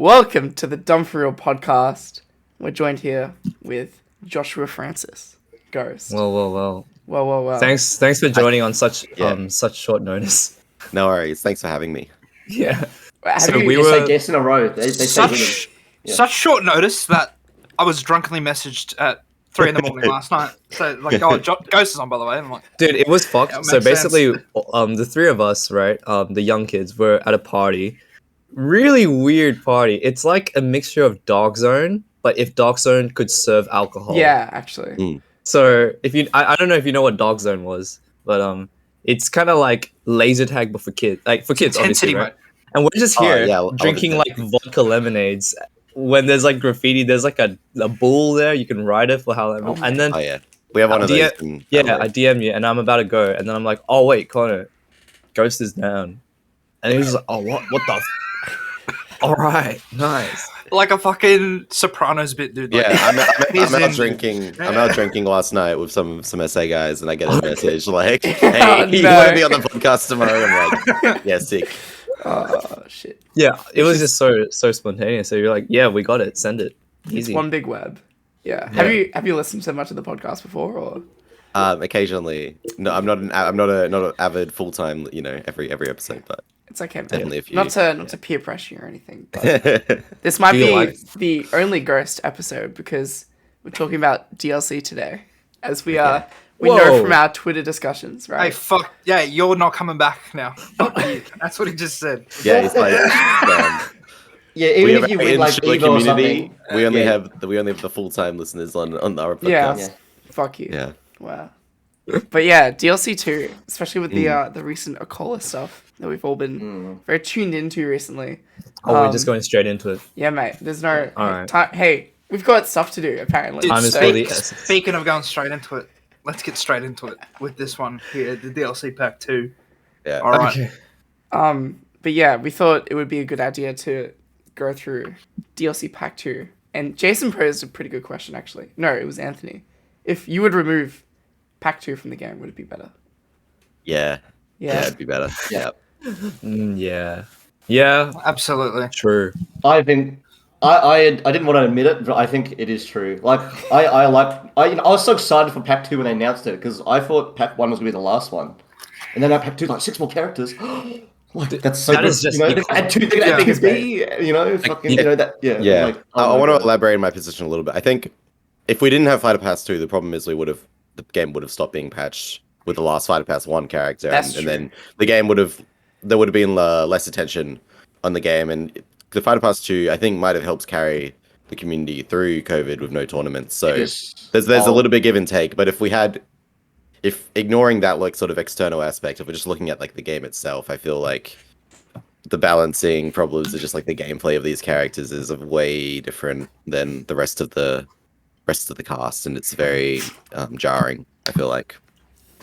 Welcome to the Dumb4Real podcast. We're joined here with Joshua Francis, Ghost. Well. Well. Thanks for joining on such short notice. No worries. Thanks for having me. Yeah. So we say guests in a row. They Such short notice that I was drunkenly messaged at 3 a.m. last night. So Ghost is on, by the way. And I'm like, dude, it was fucked. Yeah, So basically, the three of us, right, the young kids, were at a party. Really weird party. It's like a mixture of Dark Zone, but if Dark Zone could serve alcohol. Yeah, actually. So if you, I don't know if you know what Dark Zone was, but it's kind of like laser tag, but for kids, obviously, right? And we're just here drinking like vodka lemonades. When there's like graffiti, there's like a bull there. You can ride it for however. And then we have one of those. I DM you, and I'm about to go, and then I'm like, oh wait, Connor, Ghost is down, and he was like, oh what the. All right, nice. Like a fucking Sopranos bit, dude. Like, I'm out drinking. I'm out drinking last night with some SA guys, and I get a message like, "Hey, you want to be on the podcast tomorrow?" I'm like, "Yeah, sick." Oh shit. Yeah, it was just so spontaneous. So you're like, "Yeah, we got it. Send it." Easy. It's one big web. Yeah. Have you listened to much of the podcast before, or? Occasionally. No, I'm not an avid full time. Every episode, but. It's okay, man. Definitely a few. Not to peer pressure or anything. But this might be the only Ghost episode because we're talking about DLC today, as we know from our Twitter discussions, right? Hey, fuck yeah, you're not coming back now. Fuck you. That's what he just said. Yeah, he's like. Even if you win like Evo or something, we only have the full time listeners on our podcast. Yeah. Fuck you. Yeah. Wow. But yeah, DLC 2, especially with the recent Oculus stuff that we've all been very tuned into recently. We're just going straight into it. Yeah, mate. There's no right. time. Hey, we've got stuff to do, apparently. Dude, speaking of going straight into it, let's get straight into it with this one here, the DLC Pack 2. Yeah. All right. Okay. But yeah, we thought it would be a good idea to go through DLC Pack 2. And Jason posed a pretty good question, actually. No, it was Anthony. If you would remove Pack 2 from the game, would it be better? Yeah, it'd be better. Yeah, absolutely true. I didn't want to admit it, but I think it is true. Like I was so excited for Pack 2 when they announced it because I thought Pack 1 was gonna be the last one, and then Pack 2 like 6 more characters. Like that's so that good. is just and 2 things Yeah. Like, I want to elaborate my position a little bit. I think if we didn't have Fighter Pass 2, the problem is the game would have stopped being patched with the last Fighter Pass 1 character, and then the game there would have been less attention on the game, and the Fighter Pass 2 I think might have helped carry the community through COVID with no tournaments. So there's a little bit give and take, but if ignoring that like sort of external aspect, if we're just looking at like the game itself, I feel like the balancing problems of just like the gameplay of these characters is way different than the rest of the cast, and it's very jarring. I feel like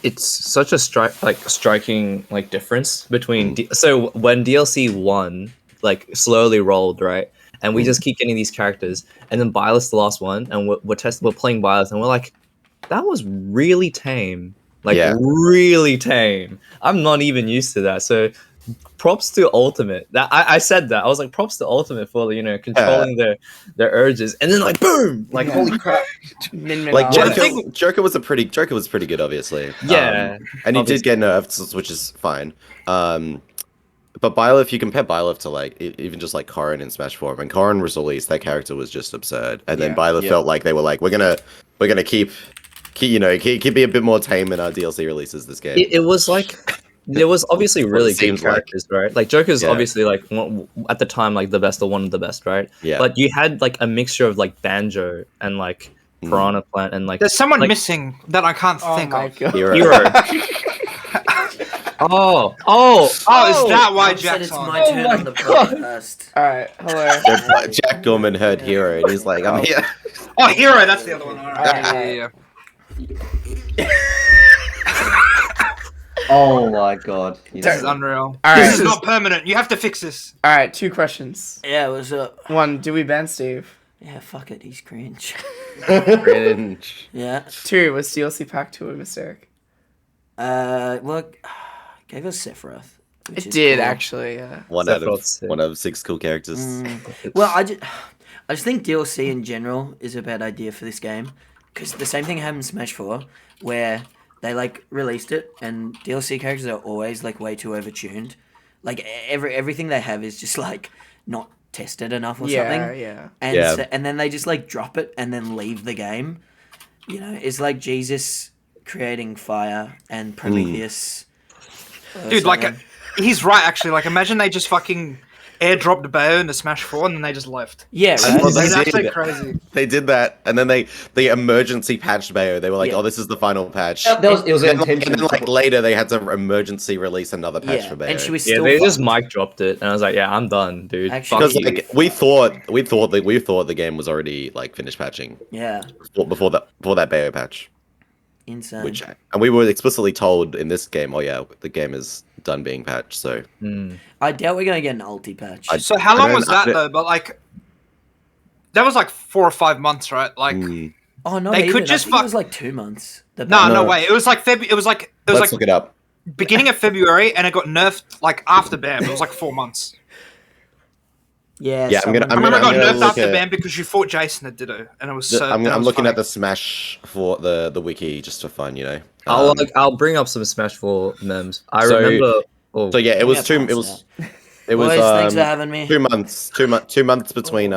it's such a striking like difference between so when DLC 1 like slowly rolled, right, and we just keep getting these characters, and then Byleth's the last one, and we're playing Byleth, and we're like, that was really tame, really tame. I'm not even used to that, so props to Ultimate. That I said that. I was like, props to Ultimate for controlling their urges, and then like boom, like holy crap. Like Joker was pretty good, obviously. Yeah, and he did get nerfed, which is fine. But Byleth, you compare Byleth to like even just like Corrin in Smash 4. When Corrin was released, that character was just absurd, and then Byleth felt like they were like, we're gonna keep being a bit more tame in our DLC releases this game. It was like. There was obviously really good characters, right? Like Joker's obviously like at the time like the best or one of the best, right? Yeah. But you had like a mixture of like Banjo and like Piranha Plant and like there's someone missing that I can't think of. God. Hero. Oh, is that why Jack's it's on? my turn on the podcast. All right, hello. Jack Gorman heard Hero, and he's like, I'm here. Oh, Hero, that's the other one. All right. Yeah. Oh my god. This is unreal. All right. This is not permanent. You have to fix this. All right, 2 questions. Yeah, what's up? 1, do we ban Steve? Yeah, fuck it, he's cringe. Cringe. Yeah. 2, was DLC Pack 2 a mistake? Look, gave us Sephiroth. which It is did cool. actually. Yeah. One out Sephiroth's sick. of 6 cool characters. Well, I just think DLC in general is a bad idea for this game because the same thing happened in Smash 4 where they like released it and DLC characters are always like way too overtuned. Like everything they have is just like not tested enough or Yeah, something. yeah. And Yeah. and then they just like drop it and then leave the game. You know, it's like Jesus creating fire and Prometheus. or Dude, like, something. he's right, actually. Like, imagine they just fucking airdropped Bayo into Smash 4 and then they just left. Yeah, right. Well, they It's actually did. crazy. They did that, and then they emergency patched Bayo. They were like, Yeah. "Oh, this is the final patch." It was And intention. then like later, they had to emergency release another patch Yeah, for Bayo. and she was Yeah, still they just fucked. mic dropped it, and I was like, "Yeah, I'm done, dude." Actually- Fuck because you. like we thought the game was already like finished patching Yeah, before that Bayo patch, insane. which and we were explicitly told in this game, "Oh yeah, the game is done being patched." So I doubt we're gonna get an ulti patch. So how long don't- was that, I- though? But, like, that was, like, 4 or 5 months, right? Like, Oh no, They even. could just I think fuck- it was like 2 months. The no, No. way. It was like it was let's like look it up. beginning of February, and it got nerfed like after BAM. It was like 4 months. Yeah, Yeah, I'm gonna- I remember it got I'm gonna nerfed look after at- BAM because you fought Jason at Ditto, and it was so. I'm that was looking funny. at the Smash for the wiki just for fun, you know. I'll bring up some Smash 4 memes. I So- remember. Oh, So yeah, it Yeah, was pass it was Boys, thanks for having me. 2 months between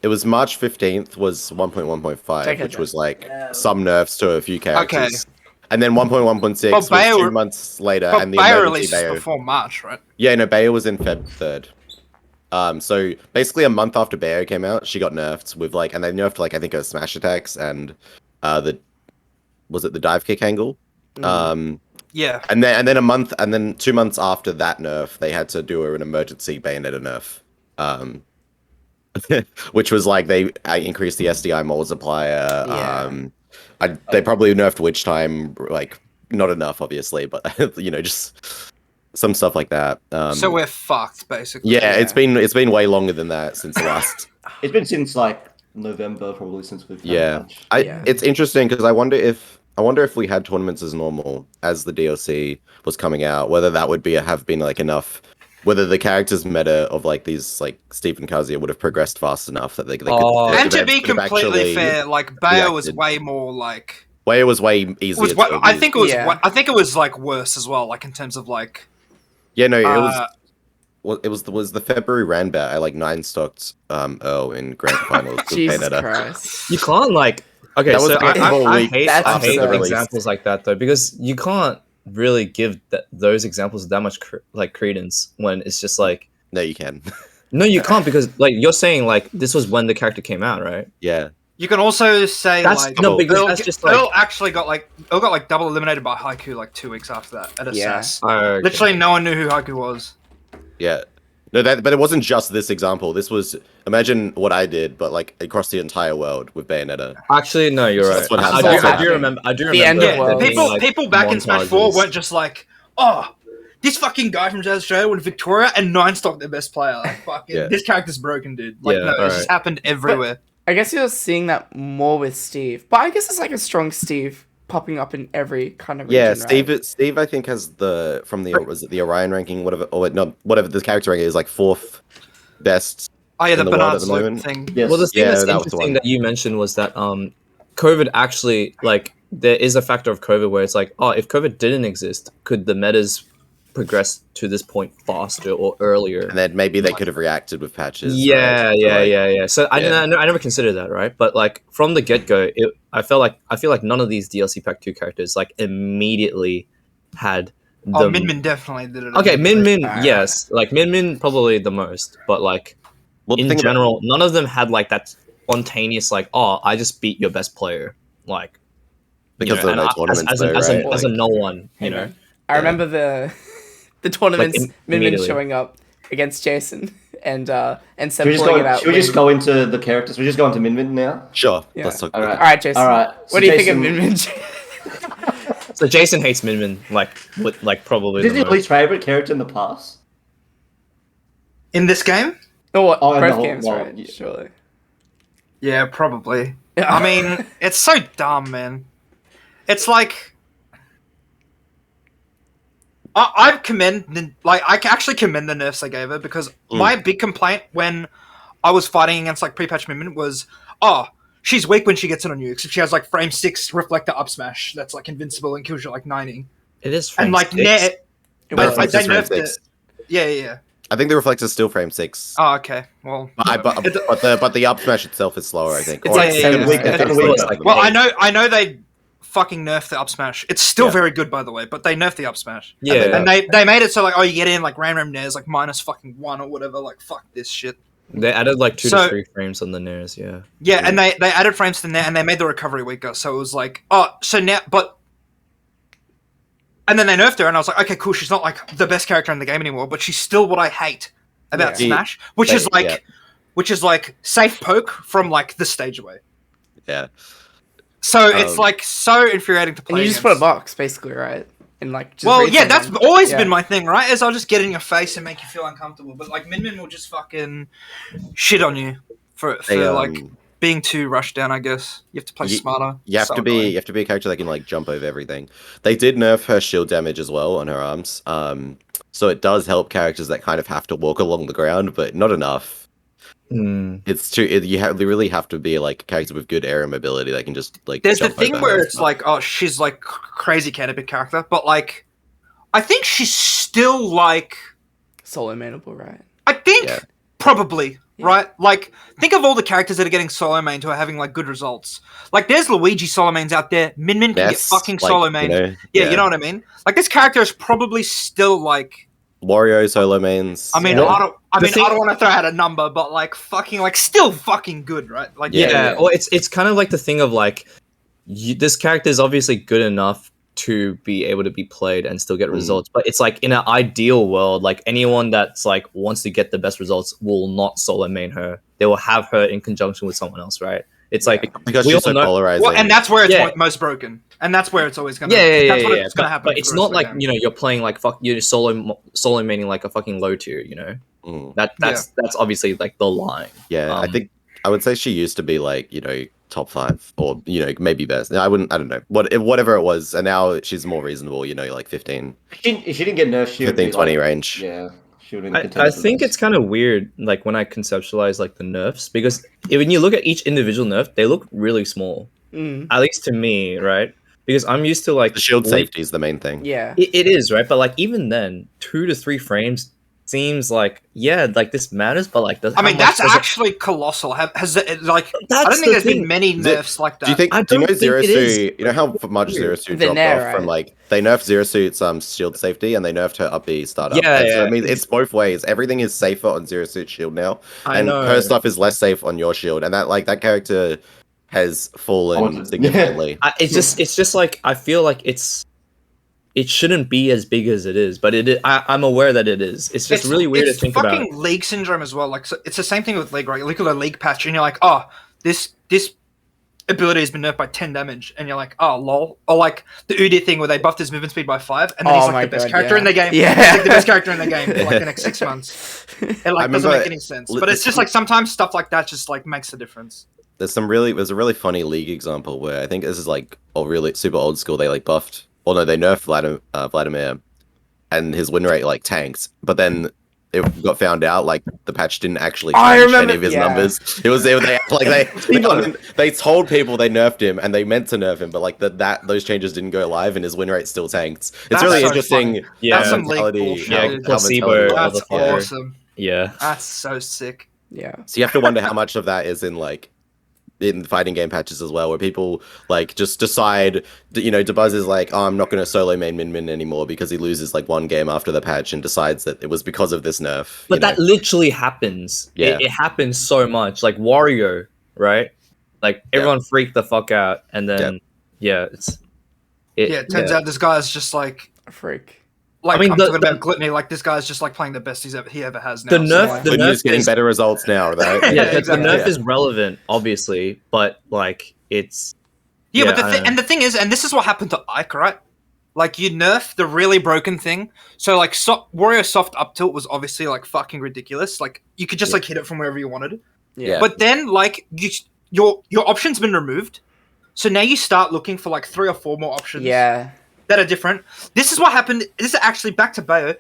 it was March 15th was 1.1.5, Okay, which okay. was like some nerfs to a few characters. Okay. And then 1.1.6 But was Bayo- 2 months later, But and the Bayo emergency released Bayo. before March, right? Yeah, no, Bayo was in Feb 3rd. So basically a month after Bayo came out, she got nerfed with like, and they nerfed like I think her smash attacks and the dive kick angle. Yeah. And then a month, and then 2 months after that nerf, they had to do an emergency Bayonetta nerf, which was like they increased the SDI multiplier. Yeah. They probably nerfed Witch Time, like not enough, obviously, but you know, just some stuff like that. So we're fucked, basically. yeah, it's been way longer than that since the last. It's been since like November, probably since we've. Yeah, Patch. Yeah. It's interesting because I wonder if we had tournaments as normal as the DLC was coming out, whether that would have been like enough, whether the characters meta of like these like Steve and Kazuya would have progressed fast enough that they could. Oh. And to could be have completely actually fair, like Bayo was reacted. way more like. Way it was way easier. Was to I abuse. think it was. Yeah. I think it was like worse as well, like in terms of like. Yeah, no, it was. Uh, Well, it was the February Ranbat. I like 9-stocked Earl in grand finals. with Jesus Bayonetta. Christ. you can't like. Okay, That was so the whole I week hate That's I hate absurd. examples like that though because you can't really give those examples that much credence when it's just like No, you can. no, you can't because like you're saying like this was when the character came out, right? Yeah. You can also say That's like no because Earl, that's just like Earl actually got like double eliminated by Haiku like 2 weeks after that at Yeah. Assas. okay. Literally, no one knew who Haiku was. Yeah. No, but it wasn't just this example. This was imagine what I did, but like across the entire world with Bayonetta. Actually, no, you're right. That's what I happened. do remember. I do The end remember. of Yeah, world. there being, people back in Smash 4 montages. weren't just like, oh, this fucking guy from South Australia went to Victoria and 9-stocked their best player. Like, fucking, Yeah. this character's broken, dude. Like, Yeah, no, it alright. just happened everywhere. I guess you're seeing that more with Steve, but I guess it's like a strong Steve popping up in every kind of region, Yeah, right? Steve I think has was it the Orion ranking, whatever, or no, whatever the character ranking is, like 4th best. Oh yeah, the in the world at bananas the loop moment. thing. Yes. Well, the thing Yeah, that's that was the interesting one. that you mentioned was that COVID actually like there is a factor of COVID where it's like, oh, if COVID didn't exist, could the metas progress to this point faster or earlier? And then maybe they could have reacted with patches. Yeah, right? yeah, Like, yeah. So I Yeah. never considered that, right? But like from the get go, I feel like none of these DLC Pack 2 characters like immediately had the. Oh, Min Min definitely did it. Okay, Min Min, Ah. yes, like Min Min probably the most, but like Well, the in thing about- general, none of them had like that spontaneous like, oh, I just beat your best player, like Because there are no and tournaments as, though, as, right? as a no one, Hey, you know. man. I remember the tournaments, Min Min immediately. showing up against Jason and Seb Should we just pulling it out. Should we just go into the characters? Should we just go into Min Min now? Sure, Yeah. let's talk. All right. All right, Jason. All right. What do you think of Min Min? So Jason hates Min Min, like probably Is the he your most. least favorite character in the past? In this game? Oh, what? Oh, Both no, games, well, right? yeah. Surely. Yeah, probably. I mean, it's so dumb, man. It's like I actually commend the nerfs they gave her, because my big complaint when I was fighting against like pre-patch Min was, she's weak when she gets it on you, except she has like frame 6 reflector up smash that's like invincible and kills you like 90. It is frame And like 6. they Reflector's frame nerfed it. 6. Yeah. I think the reflector's still frame 6. Oh, okay. Well, But the up smash itself is slower, I think. It's like yeah, seven. Well, I know they fucking nerfed the up smash. It's still very good, by the way, but they nerfed the up smash. Yeah. And they made it so like, you get in like random nairs like minus fucking 1 or whatever. Like, fuck this shit. They added like 2 to 3 frames on the nairs, Yeah, and they added frames to nair, and they made the recovery weaker. So it was like, so now, and then they nerfed her, and I was like, okay, cool. She's not like the best character in the game anymore, but she's still what I hate about Smash, which is like safe poke from like the stage away. Yeah. So it's like so infuriating to play. And you just put a box, basically, right? And like, just that's always been my thing, right? Is I'll just get in your face and make you feel uncomfortable. But like Min will just fucking shit on you for like being too rushed down. I guess you have to play smarter. You have to be a character that can like jump over everything. They did nerf her shield damage as well on her arms. So it does help characters that kind of have to walk along the ground, but not enough. It's true. You really have to be like a character with good air mobility that can just like. There's the thing where it's like, she's like crazy canopy character, but like, I think she's still like solo mainable, right? I think probably right. Like, think of all the characters that are getting solo main who are having like good results. Like, there's Luigi solo mains out there. Min can get fucking solo main. You know what I mean? Like, this character is probably still like. Wario solo mains. I mean, I don't want to throw out a number, but like fucking, like still fucking good, right? Like, Well, it's kind of like the thing of like, this character is obviously good enough to be able to be played and still get results, but it's like in an ideal world, like anyone that's like wants to get the best results will not solo main her. They will have her in conjunction with someone else, right? It's like because she's so polarizing. Well, and that's where it's most broken, and that's where it's always gonna. That's what's gonna happen. But it's not like you're playing like you're solo maining like a fucking low tier, you know. That's obviously like the line. Yeah, I would say she used to be like top 5 or maybe best. I don't know whatever it was, and now she's more reasonable. Like 15. If she didn't get nerfed, she 15, 20 range. Yeah. I think it's kind of weird, like when I conceptualize like the nerfs, because when you look at each individual nerf, they look really small. At least to me, right? Because I'm used to like the shield safety is the main thing. Yeah, it is, right? But like even then, 2 to 3 frames seems like like this matters, but like that's actually colossal. Has it like? I don't think there's been many nerfs like that. Do you think? Do you know Zero Suit? You know how much Zero Suit dropped off from like they nerfed Zero Suit's shield safety and they nerfed her up B startup. So I mean, it's both ways. Everything is safer on Zero Suit's shield now, and her stuff is less safe on your shield, and that character has fallen significantly. It's just like I feel like it shouldn't be as big as it is, but I'm aware that it is. It's just really weird to think about. It's fucking League syndrome as well. Like, so it's the same thing with League, right? You look at a League patch and you're like, this ability has been nerfed by 10 damage, and you're like, lol. Or like the Udi thing where they buffed his movement speed by 5, and then he's like the best character in the game. Yeah, he's like the best character in the game for like the next 6 months. It like doesn't make any sense. But it's just like sometimes stuff like that just like makes a difference. There's a really funny League example where I think this is like really super old school. They like buffed. Well, no, they nerfed Vladimir, and his win rate like tanked. But then it got found out like the patch didn't actually change any of his numbers. It was they told people they nerfed him and they meant to nerf him, but like those changes didn't go live and his win rate still tanked. It's really interesting. Funny. That's some League bullshit. Placebo. That's awesome. Yeah, that's so sick. Yeah. So you have to wonder how much of that is in fighting game patches as well, where people like just decide, Dabuz is like, I'm not going to solo main Min anymore because he loses like one game after the patch and decides that it was because of this nerf. But that literally happens. Yeah, it happens so much. Like Wario, right? Like everyone freaked the fuck out, and then it turns out this guy is just like a freak. Like, I'm talking about Gluttony, like this guy's just like playing the best he ever has now. The nerf is getting better results now, right? The nerf is relevant, obviously, but like it's but the thing is, and this is what happened to Ike, right? Like you nerf the really broken thing. So like Wario soft up tilt was obviously like fucking ridiculous. Like you could just like hit it from wherever you wanted. Yeah. But then like your option's been removed. So now you start looking for like 3 or 4 more options. Yeah. that are different. This is what happened. This is actually back to Bayo.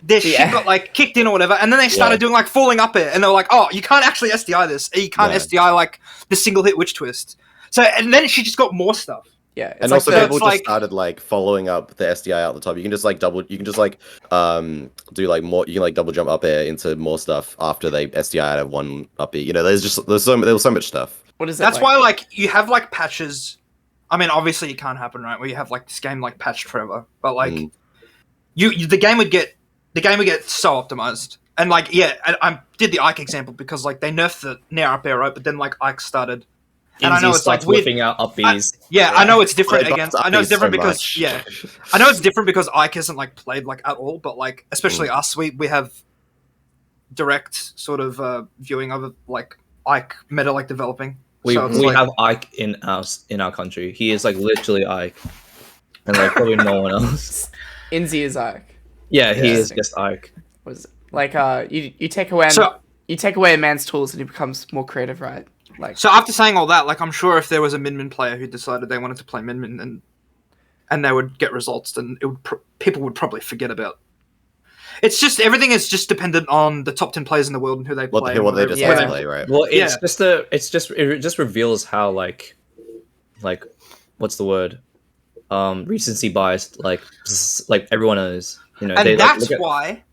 Their shit got like kicked in or whatever, and then they started doing like falling up it, and they were like, "Oh, you can't actually SDI this. You can't SDI like the single hit witch twist." So, and then she just got more stuff. Yeah, and like also people just started like following up the SDI out the top. You can just like do like more. You can like double jump up air into more stuff after they SDI out of one up air. You know, there was so much stuff. What is that? That's why like you have like patches. I mean, obviously it can't happen, right? Where you have like this game like patched forever, but like the game would get so optimized. And like I did the Ike example because like they nerfed the near up air, right? But then like Ike started. And I know it's like whipping out up Bs. I know it's different against. I know it's different because I know it's different because Ike isn't like played like at all. But like especially us, we have direct sort of viewing of like Ike meta like developing. We like, have Ike in our country. He is like literally Ike, and like probably no one else. Inzi is Ike. Yeah, he is just Ike. Was like you take away a man's tools and he becomes more creative, right? Like so after saying all that, like I'm sure if there was a Min player who decided they wanted to play Min and they would get results, then it would people would probably forget about. It's just everything is just dependent on the top 10 players in the world and who they play. What they decide to play, right? Well, it just reveals how like what's the word? Recency biased like everyone is. You know, and that's why.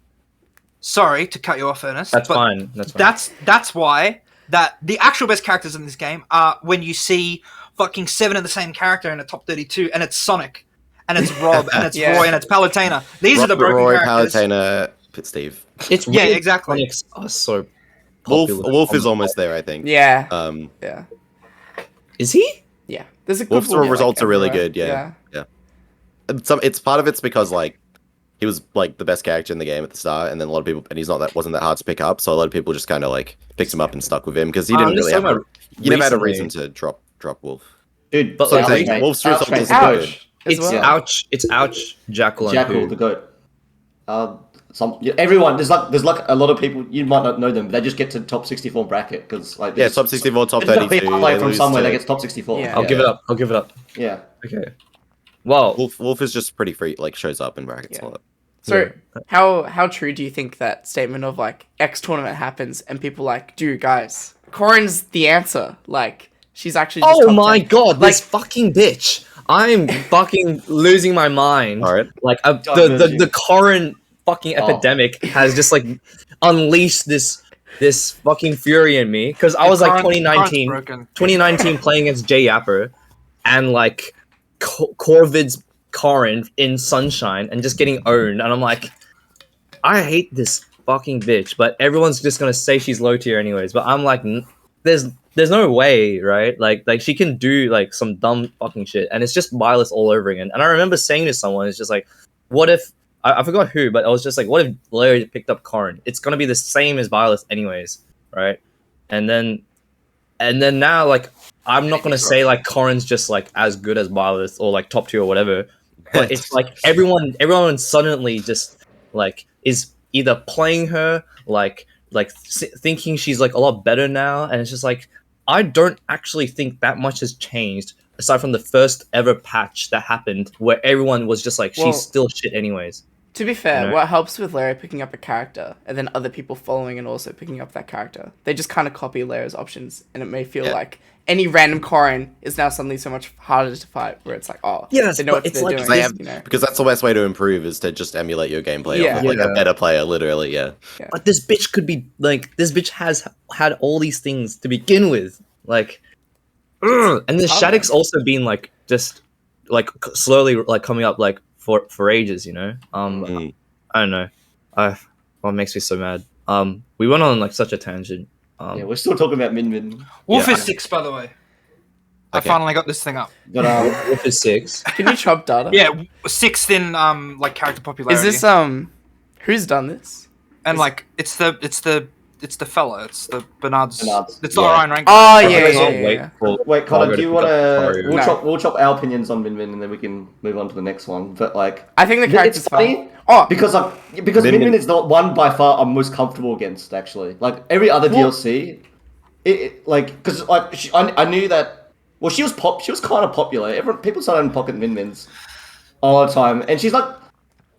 Sorry to cut you off, Ernest. That's fine. That's why that the actual best characters in this game are when you see fucking 7 of the same character in a top 32, and it's Sonic, and it's Rob, and it's Roy, and it's Palutena. These are the broken Roy, characters. Palutena, Steve. It's exactly. Sonics are so popular. Wolf is almost there, I think. Yeah. Yeah. Is he? Yeah. There's a Wolf's results are really good. Yeah. It's part of it's because like he was like the best character in the game at the start, and then a lot of people, and wasn't that hard to pick up, so a lot of people just kind of like picked him up and stuck with him because he didn't really have never had a reason to drop Wolf. Dude, but like, Wolf's result is good. It's ouch, Jackal the goat. Everyone there's like a lot of people you might not know them, but they just get to top 64 bracket because like top 64, top 32. Play from somewhere that gets top 64. Yeah. I'll give it up. Yeah. Okay. Well, Wolf is just pretty free. Like shows up in brackets a lot. So how true do you think that statement of like X tournament happens and people like, dude, guys, Corin's the answer. Like she's actually just oh my 10. god, like, this fucking bitch. I'm fucking losing my mind. All right. Like the Corin fucking epidemic has just like unleashed this fucking fury in me because I was like 2019 playing against Jay Yapper and like Corvid's Corin in Sunshine and just getting owned, and I'm like, I hate this fucking bitch, but everyone's just gonna say she's low tier anyways. But I'm like, there's no way, right? Like she can do like some dumb fucking shit, and it's just wireless all over again. And I remember saying to someone, it's just like, what if I forgot who, but I was just like, what if Larry picked up Corin? It's gonna be the same as wireless anyways, right? And then now like I'm not gonna say like Corin's just like as good as wireless or like top tier or whatever. But it's like everyone suddenly just like is either playing her thinking she's like a lot better now, and it's just like I don't actually think that much has changed aside from the first ever patch that happened where everyone was just like she's still shit anyways. To be fair, what helps with Larry picking up a character and then other people following and also picking up that character, they just kind of copy Larry's options, and it may feel like any random Corin is now suddenly so much harder to fight, where it's like, they know what they're doing. Because that's the best way to improve is to just emulate your gameplay of like a better player, literally, But this bitch could be like, this bitch has had all these things to begin with, like, and the Shattuck's also been like just like slowly like coming up like for ages, you know. I don't know. What makes me so mad? We went on like such a tangent. We're still talking about Min. Wolf is 6, by the way. Okay. I finally got this thing up. But Wolf is 6. Can you chop data? Yeah, 6th in like character popularity. Is this who's done this? And like it's the fella. It's the Bernard's. It's the Orion rank. Oh yeah. Wait, Connor, do you want to? We'll chop our opinions on Min, and then we can move on to the next one. But like, I think the character's funny. Because Min is the one by far I'm most comfortable against. Actually, like every other DLC, I knew that Well, she was kind of popular. People started pocket Min-Mins all the time, and she's like,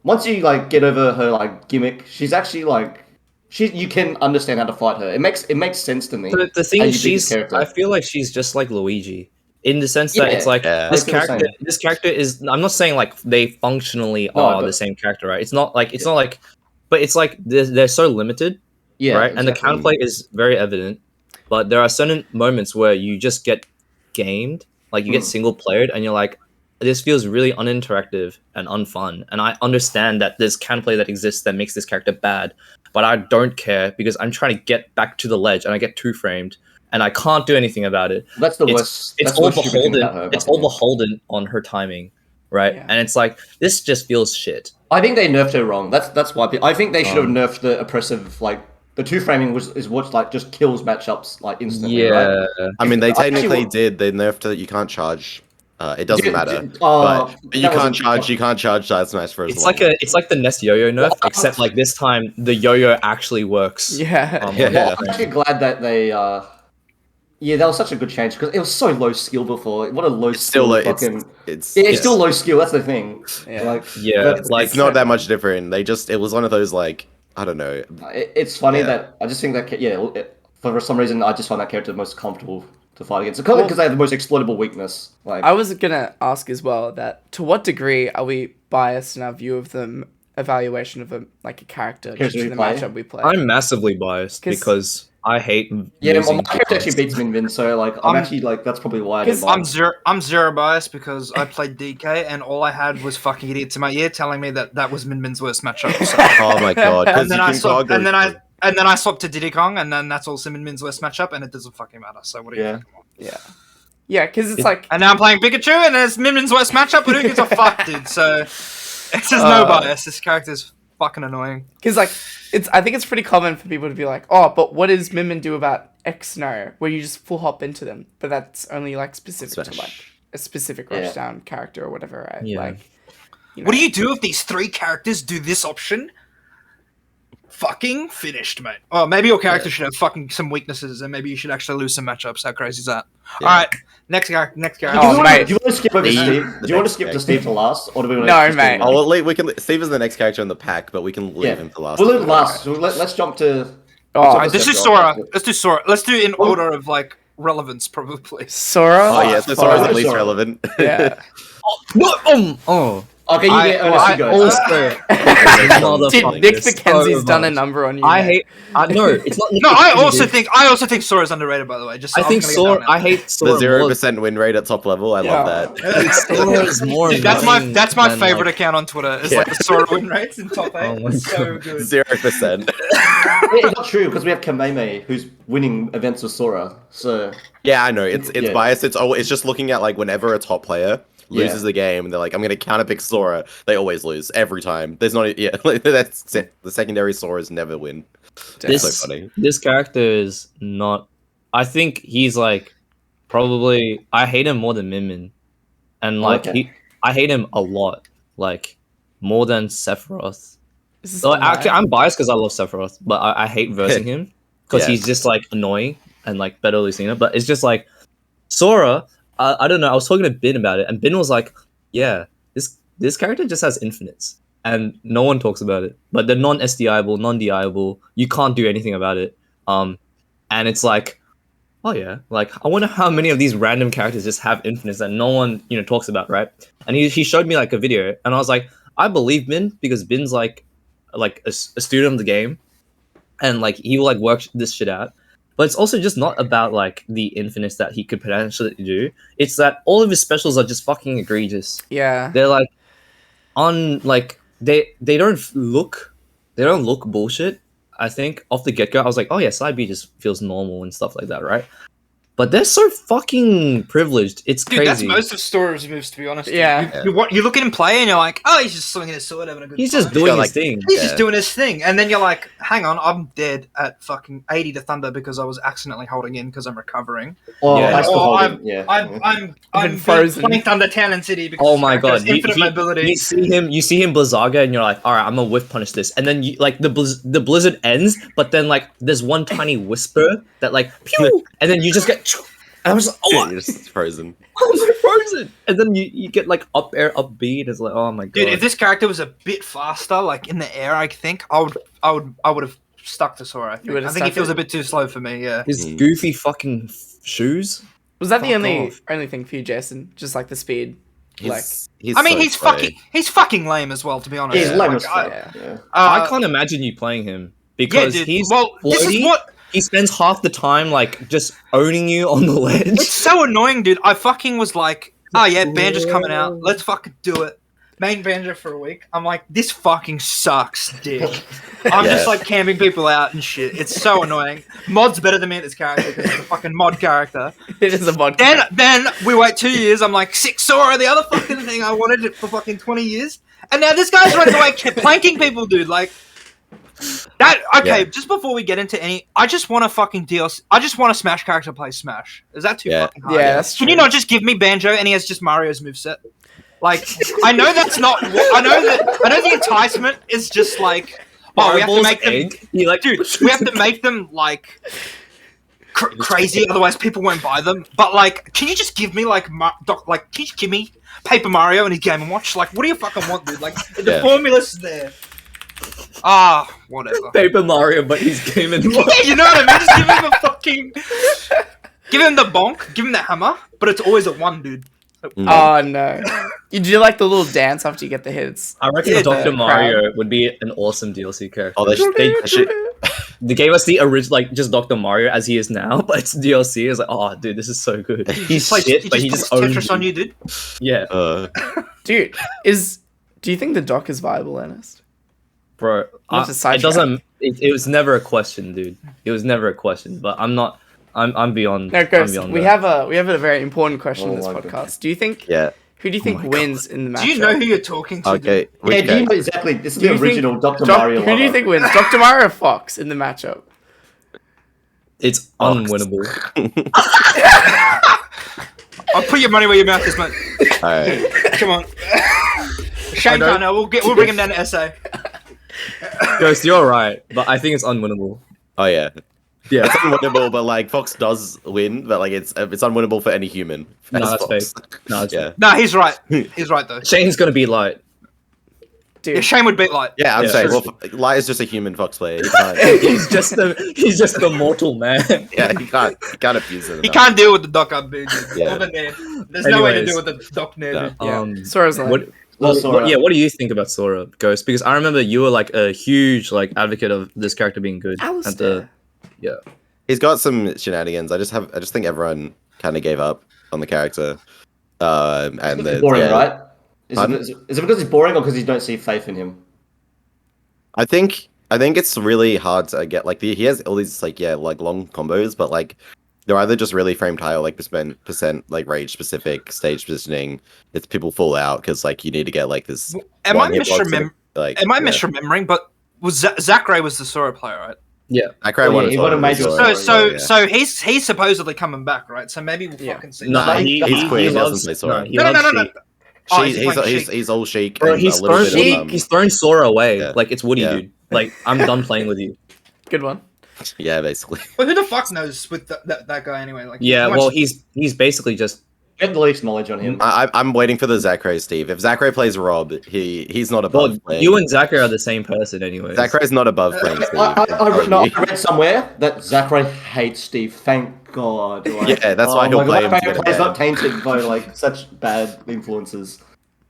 once you like get over her like gimmick, she's actually like, you can understand how to fight her. It makes sense to me. The thing how is, you beat this character. I feel like she's just like Luigi, in the sense that it's like Yeah. this I feel the character. same. This character is. I'm not saying like they functionally No, are but- the same character, right? It's not like but it's like they're so limited, Yeah, right? And the exactly. counterplay is very evident, but there are certain moments where you just get gamed, like you get single played, and you're like, this feels really uninteractive and unfun. And I understand that there's counterplay that exists that makes this character bad, but I don't care because I'm trying to get back to the ledge and I get two framed and I can't do anything about it. That's the worst. It's That's the all worst stupid thing beholden. about her, It's about all me. beholden on her timing, right? Yeah. And it's like this just feels shit. I think they nerfed her wrong. That's why I think they should have nerfed the oppressive, like the two framing is what like just kills matchups like instantly. Right? I mean, they Actually, technically what- did. They nerfed it. You can't charge. It doesn't matter. Oh, But you that can't wasn't- charge. You can't charge side smash for as It's long. it's like the Nest yo-yo nerf, except like this time the yo-yo actually works. Yeah. on Yeah. the Well, I'm frame. actually glad that they. Yeah, that was such a good change because it was so low skill before. What a low It's still skill like fucking. it's Yeah, it's still low skill. That's the thing. Yeah. Like, Yeah, but like it's not that much different. It was one of those like I don't know. it's funny Yeah. that I just think that for some reason I just find that character the most comfortable to fight against. Because they have the most exploitable weakness. Like I was gonna ask as well that to what degree are we biased in our view of the evaluation of a character Character to we the play? matchup we play? I'm massively biased 'Cause- because I hate yeah, losing my character to actually beats Min, so like I'm actually like that's probably why I didn't Because mind. I'm zero biased because I played DK and all I had was fucking idiots in my ear telling me that was Min Min's worst matchup. So. Oh my god! 'cause and then you I can swapped, toggle and then I swapped to Diddy Kong, and then that's also Min Min's worst matchup, and it doesn't fucking matter. So what do you? Yeah. fucking want? yeah, because it's like And now I'm playing Pikachu, and it's Min Min's worst matchup, but who gives a fuck, dude? So it's just no bias. This character's fucking annoying. because I think it's pretty common for people to be like, oh, but what does Min do about X scenario where you just full hop into them, but that's only like specific to Smash. like a specific Yeah. rushdown character or whatever, right? Yeah. Like, you know. What do you do if these three characters do this option? Fucking finished, mate. Oh, maybe your character should have fucking some weaknesses, and maybe you should actually lose some matchups. How crazy is that? Yeah. All right, next character. Oh, mate. Do you want to skip over The- Steve? the Do you want to next skip to character. Steve to last, or do we want No, to? mate. Oh, well, we can. Steve is the next character in the pack, but we can leave Yeah, him for last. we'll leave it last. So let's jump to. Oh, All right, this is Sephiroth. Sora. Let's do Sora. Let's do in order of like relevance, probably. Sora? Oh yeah, so Sora's at least Sora. relevant. Yeah. Oh. Okay, you get Ernest, you go. Dude, Nick McKenzie's done a number on you. I mate. hate. No, it's not. No, I also think Sora's underrated. By the way, just I I'm think gonna get that Sora. out I now. hate Sora. The 0% win rate at top level. I love Yeah. that. Sora is more. Dude, that's my annoying favorite than, account on Twitter. It's Yeah. like the Sora win rates in top 8. Oh my It's so God. good. 0%. It's not true because we have Kameme who's winning events with Sora. So Yeah, I know. It's Yeah. biased. It's just looking at like whenever a top player loses the game, and they're like, I'm gonna counterpick Sora. They always lose every time. There's not. Yeah, like, that's it. The secondary Soras never win. It's so funny. This character is not. I think he's like probably. I hate him more than Min, and like Okay. I hate him a lot. Like more than Sephiroth. This is So, annoying. actually, I'm biased because I love Sephiroth, but I hate versing him because Yeah. he's just like annoying and like better Lucina. But it's just like Sora. I don't know. I was talking to Bin about it, and Bin was like, "Yeah, this character just has infinites, and no one talks about it. But they're non-SDIable, non-DIable. You can't do anything about it. And it's like, oh yeah, like I wonder how many of these random characters just have infinites that no one talks about, right? And he showed me like a video, and I was like, I believe Bin because Bin's like a student of the game, and like he will like work this shit out. But it's also just not about like the infinites that he could potentially do. It's that all of his specials are just fucking egregious. Yeah. They're like they don't look bullshit. I think off the get go, I was like, oh yeah, side B just feels normal and stuff like that, right? But they're so fucking privileged. It's Dude, crazy. that's most of Sora's moves, to be honest. Yeah. You look at him play and you're like, oh, he's just swinging his sword, having a good He's time. just doing Yeah, his like- thing. He's Yeah. just doing his thing. And then you're like, hang on, I'm dead at fucking 80 to Thunder because I was accidentally holding in because I'm recovering. oh, Yeah. I still Or hold it. Yeah. I'm frozen. playing Thunder Town and City because Oh this my character has god! infinite mobility. You see him Blizzaga, and you're like, all right, I'm gonna whiff punish this, and then you, like the blizzard ends, but then like there's one tiny whisper that like pew, and then you just get I was like, oh, You're just frozen. I was like frozen. And then you get like up air, up B, and it's like, oh my god. Dude, if this character was a bit faster, like in the air, I think I would have stuck to Sora. I would've think he stuck feels it? a bit too slow for me. Yeah. His goofy fucking shoes. Was that the Fuck only off. only thing for you, Jason? Just like the speed? He's I mean, so he's slow. fucking lame as well, to be honest. He's Yeah. lame Like, as I- fuck. Yeah. I can't imagine you playing him because dude. he's Well, this is floaty. what- He spends half the time like just owning you on the ledge. It's so annoying, dude. I fucking was like, oh yeah, Banjo's coming out. Let's fucking do it. Main Banjo for a week. I'm like, this fucking sucks, dick. I'm just Yeah. like camping people out and shit. It's so annoying. Mod's better than me at this character because it's a fucking mod character. It is a mod. Then we wait 2 years. I'm like, sick Sora, the other fucking thing I wanted it for fucking 20 years. And now this guy's running away planking people, dude. Like, that, okay, Yeah. just before we get into any, I just want a fucking DLC. I just want a Smash character play Smash. Is that too Yeah. fucking hard? Yeah, that's Can true. you not just give me Banjo and he has just Mario's moveset? Like, I know that's not, I know the enticement is just like, oh, we have to Fireball's make them, egg. You like, dude, we have to make them like crazy, otherwise people won't buy them. But like, can you just give me like, can you just give me Paper Mario and his Game and Watch? Like, what do you fucking want, dude? Like, the Yeah. formula's there. Ah, whatever. Paper Mario, but he's Game and Watch. Yeah, you know what I mean? Just give him a fucking, give him the bonk, give him the hammer, but it's always a one, dude. Oh no! You do like the little dance after you get the hits. I reckon Yeah, Dr. the Mario would be an awesome DLC character. Oh, They gave us the original, like just Dr. Mario as he is now, but it's DLC. It's like, oh, dude, this is so good. He's shit, but he just plays owns Tetris on you, dude. Yeah, Dude, do you think the doc is viable, Ernest? bro. Not to sidetrack. It doesn't. It was never a question, dude. It was never a question. But I'm not. I'm beyond. No, I'm Ghost, beyond we that. have a very important question in this Oh my podcast. Do you think Yeah. who do you think wins in the match? Do you know who you're talking to? Okay. Yeah, which do you guy? know exactly? This is Do the you think original Dr. Mario. Who do you lover. think wins, Dr. Mario or Fox in the matchup? It's unwinnable. I'll put your money where your mouth is, mate. Alright. Come on. Shane can't know. We'll bring him down to SA. Ghost, you're right, but I think it's unwinnable. Oh yeah. Yeah, It's unwinnable, but like Fox does win, but like it's unwinnable for any human. no, as that's Fox. fake. No, it's Yeah. No, he's right. He's right though. Shane's gonna be light. Dude, Yeah, Shane would beat Light. Yeah, I'm Yeah. saying. Well, Light is just a human Fox player. He can't. he's just the mortal man. Yeah, he can't abuse it. He enough. can't deal with the Doc up, dude. Yeah. Or the Nair. There's no way to Anyways. deal with the Doc Nair, No. dude. yeah. Sora's like, What, Sora. yeah, what do you think about Sora, Ghost? Because I remember you were like a huge like advocate of this character being good. Alistair. He's got some shenanigans. I just think everyone kind of gave up on the character. And It's the, boring, yeah. right? Pardon? Is it because he's boring or because you don't see faith in him? I think it's really hard to get like he has all these like long combos, but like they're either just really framed high or like percent like rage specific stage positioning. It's people fall out because like you need to get like this. Am I one hitbox and, misremembering? like, Am I yeah. misremembering? But was Zachary was the Sora player, right? Yeah, I cried Oh, one yeah, as he well, won a major Sora, So yeah. so he's supposedly coming back, right? So maybe we'll Yeah. fucking see. no, Nah, he he's quit. He doesn't loves play Sora. he No, loves no. Sheik. Oh, He's all chic. Bro, and he's a little thrown bit of, Sheik. He's thrown Sora away. Yeah. Like it's Woody, Yeah. dude. Like I'm done playing with you. good one. yeah, basically. But who the fuck knows with that guy anyway? Like, Yeah, how much- well, he's basically just You have the least knowledge on him. I'm waiting for the Zachary Steve. If Zachary plays Rob, he's not above well, playing. you and Zachary are the same person, anyway. Zachary's not above playing Steve. I read somewhere that Zachary hates Steve. Thank God. Like, Yeah, that's why he'll my play him God, to get a He's ban. not tainted by like such bad influences.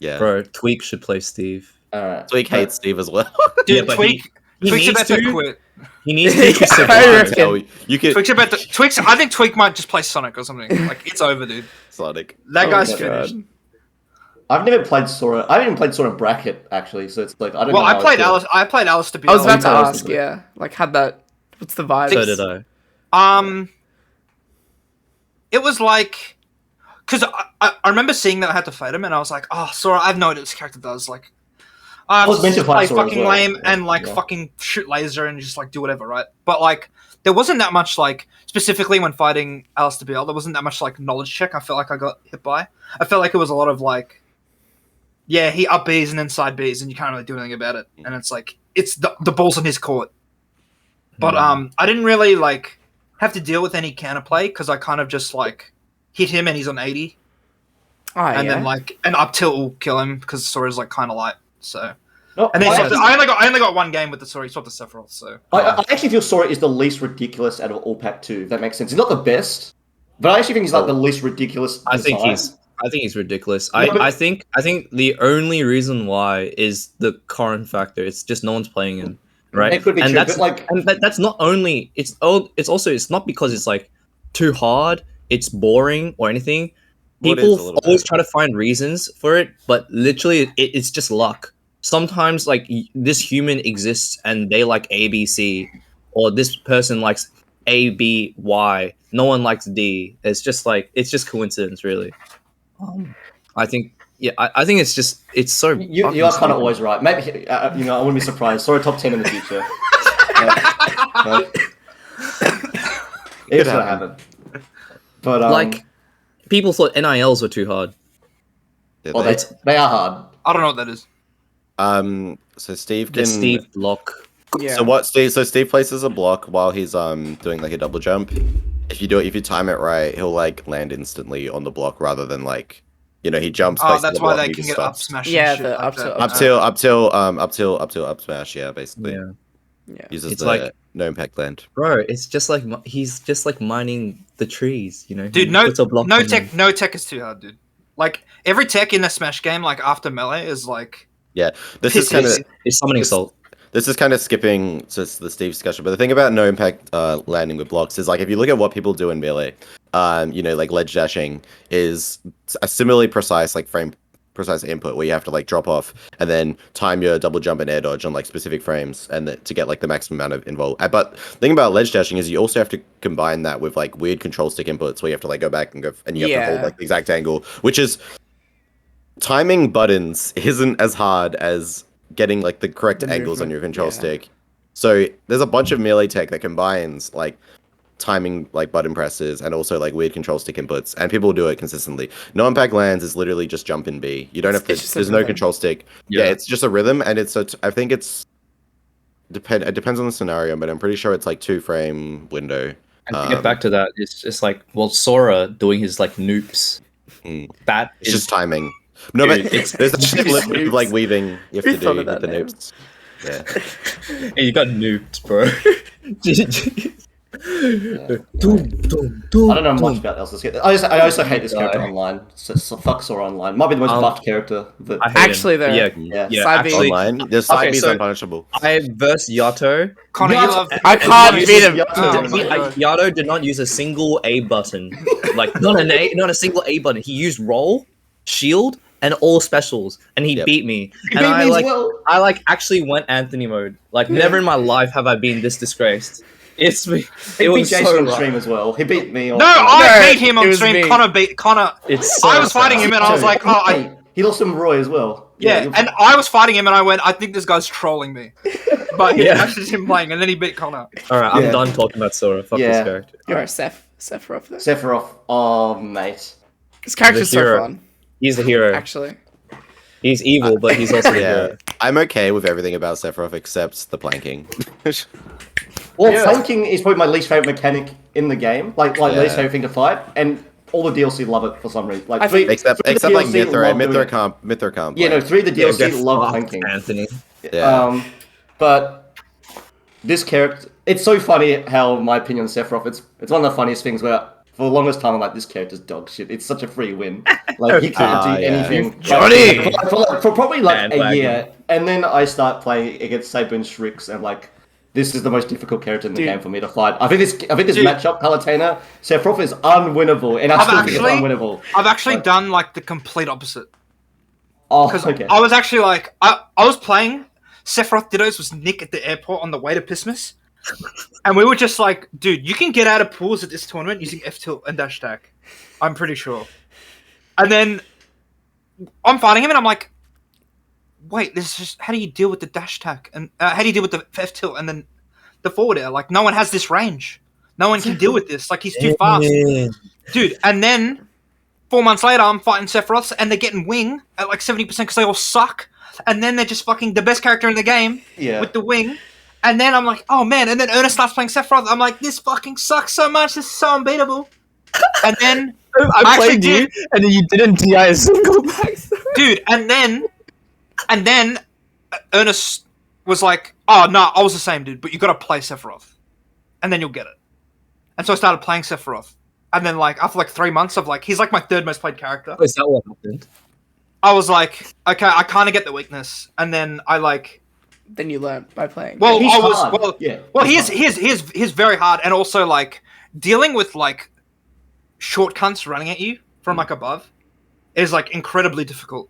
Yeah, Bro, Tweak should play Steve. Alright. Tweak hates Steve as well. dude, Yeah, but Tweak. he Tweak's needs about to to. quit. He needs to I survive. reckon. No, you could Tweak's about to. Tweak's. I think Tweak might just play Sonic or something. Like it's over, dude. Sonic. That Oh guy's my finished. God. I've never played Sora. I haven't even played Sora Bracket actually, so it's like I don't Well, know. I how played I feel. Alice. I played Alice to be. I was about to Alice. ask, yeah, like had that. What's the vibe? So did I. It was like, because I remember seeing that I had to fight him, and I was like, oh, Sora, I have no idea what this character does. Like, I was meant to play fight Sora as fucking well. lame Yeah, and like yeah. fucking shoot laser and just like do whatever, right? But like, there wasn't that much like specifically when fighting Alistair BL. There wasn't that much like knowledge check. I felt like I got hit by. I felt like it was a lot of like, yeah, he up Bs and then side Bs, and you can't really do anything about it. And it's like it's the ball's in his court. But I didn't really like have to deal with any counterplay because I kind of just like hit him and he's on 80, Oh, and yeah. then like an up tilt will kill him because Sora's like kind of light. So No, and then I, I only got one game with the Sora. He swapped to Sephiroth. So I actually feel Sora is the least ridiculous out of all Pack 2. If that makes sense. He's not the best, but I actually think he's like the least ridiculous. I think design. he's ridiculous. Yeah, but- I think the only reason why is the current factor. It's just no one's playing him, right? It could be and true, that's but like that's not only it's also it's not because it's like too hard, it's boring or anything. Well, it is a People little always bit. try to find reasons for it, but literally it's just luck. Sometimes like this human exists and they like A, B, C, or this person likes A, B, Y. No one likes D. It's just coincidence, really. I think I think it's so. you fucking are kind stupid. of always right. Maybe I wouldn't be surprised. Sora top 10 in the future. It's gonna happen. But Like people thought NILs were too hard. Yeah, well, they are hard. I don't know what that is. So Steve The can. Steve block. Yeah. So what Steve? So Steve places a block while he's doing like a double jump. If you time it right, he'll like land instantly on the block rather than like, he jumps. Oh, places that's the why block, they and he can just get up stops. smash. Yeah, and shit the like up that. tilt. Up till smash. Yeah, basically. Yeah, Yeah. Uses It's the like- no impact land. bro, it's just like he's just like mining the trees, Dude, He no puts a block on them. no tech is too hard, dude. Like every tech in a Smash game, like after melee, is like This is kind of It's summoning it's- salt. This is kind of skipping to the Steve discussion, but the thing about no impact landing with blocks is like if you look at what people do in melee, like ledge dashing is a similarly precise frame precise input where you have to like drop off and then time your double jump and air dodge on like specific frames to get like the maximum amount of involved. But the thing about ledge dashing is you also have to combine that with like weird control stick inputs where you have to like go back and you have to hold like the exact angle, which is timing buttons isn't as hard as getting like the correct The angles on movement, your control yeah. stick. So there's a bunch of melee tech that combines like timing like button presses and also like weird control stick inputs, and people do it consistently. No impact lands is literally just jump in B. You don't have to. It's just a There's no rhythm. control stick. Yeah, it's just a rhythm, and I think it's it depends on the scenario, but I'm pretty sure it's like 2-frame window. And to get back to that, it's just like Sora doing his like noops. Mm. That It's is just timing. No, Dude, but it's- there's actually a little bit of Noops. like weaving you have Who to do thought with of the that name? noops. Yeah. Hey, you got nooped, bro. I don't know much about else. I also hate this character online. So fuck Sora online. Might be the most buffed character. But I hate Actually, him. though, yeah, Yeah. Side actually, Online, there's side okay, B's so- unpunishable. I versus Yato. Connor, you What? love. I can't beat him. Oh my God. Yato did not use a single A button, like not a single A button. He used roll, shield, and all specials, and he Yep. beat me. He And beat I me as like, well. I like actually went Anthony mode. Like never in my life have I been this disgraced. It's me. He It beat was Jason so on rough. stream as well. He beat me. No, I beat him it on was stream. me. Connor beat Connor. It's so I was fighting sad. him and I was like, oh, He lost some Roy as well. yeah, you're- and I was fighting him and I went, I think this guy's trolling me. But he Yeah. actually him playing, and then he beat Connor. All right, I'm Yeah. done talking about Sora. Fuck Yeah. this character. You're a Sephiroth though. Sephiroth. Oh, mate. This character's The so hero. fun, He's the hero. actually. He's evil, but he's also the Yeah, hero. I'm okay with everything about Sephiroth except the planking. Well, Yeah. flanking is probably my least favorite mechanic in the game. Like Yeah. least favorite thing to fight, and all the DLC love it for some reason. Like I think- except three of the like DLC Mythra. love doing it. Mythra can't. Yeah, no, play. 3 of the DLC get love fucked, flanking. Anthony. Yeah. But this character, it's so funny how, in my opinion, Sephiroth, it's one of the funniest things where for the longest time I'm like, this character's dog shit. It's such a free win. Like he can't do yeah. anything. Johnny! For probably like a Bandwagon. year, and then I start playing against Saber and Shrix, and like. This is the most difficult character in the Dude. game for me to fight. I think this Dude. matchup, Palutena, Sephiroth is unwinnable, and I I've still think it's actually- unwinnable. I've actually done like the complete opposite. Oh, Because okay. I was actually like, I was playing, Sephiroth Dittos was Nick at the airport on the way to Pissmas. And we were just like, dude, you can get out of pools at this tournament using F tilt and dash attack. I'm pretty sure. And then I'm fighting him and I'm like, wait, this is just, how do you deal with the dash attack? And how do you deal with the F tilt and then the forward air? Like, no one has this range. No one can deal with this. Like, he's too fast. Dude, and then 4 months later, I'm fighting Sephiroth, and they're getting wing at like 70% because they all suck. And then they're just fucking the best character in the game Yeah. with the wing. And then I'm like, oh man. And then Ernest starts playing Sephiroth. I'm like, this fucking sucks so much. This is so unbeatable. And then I actually played you, did. and then you didn't DI a single pack. Dude, and then Ernest was like, "Oh no, I was the same dude, but you got to play Sephiroth, and then you'll get it." And so I started playing Sephiroth, and then like after like 3 months of like, he's like my third most played character. Is that what happened? I was like, okay, I kind of get the weakness, and then I like, Then you learn by playing. well, He's I was hard. well, Yeah, well, he's he's very hard, and also like dealing with like short cunts running at you from like above is like incredibly difficult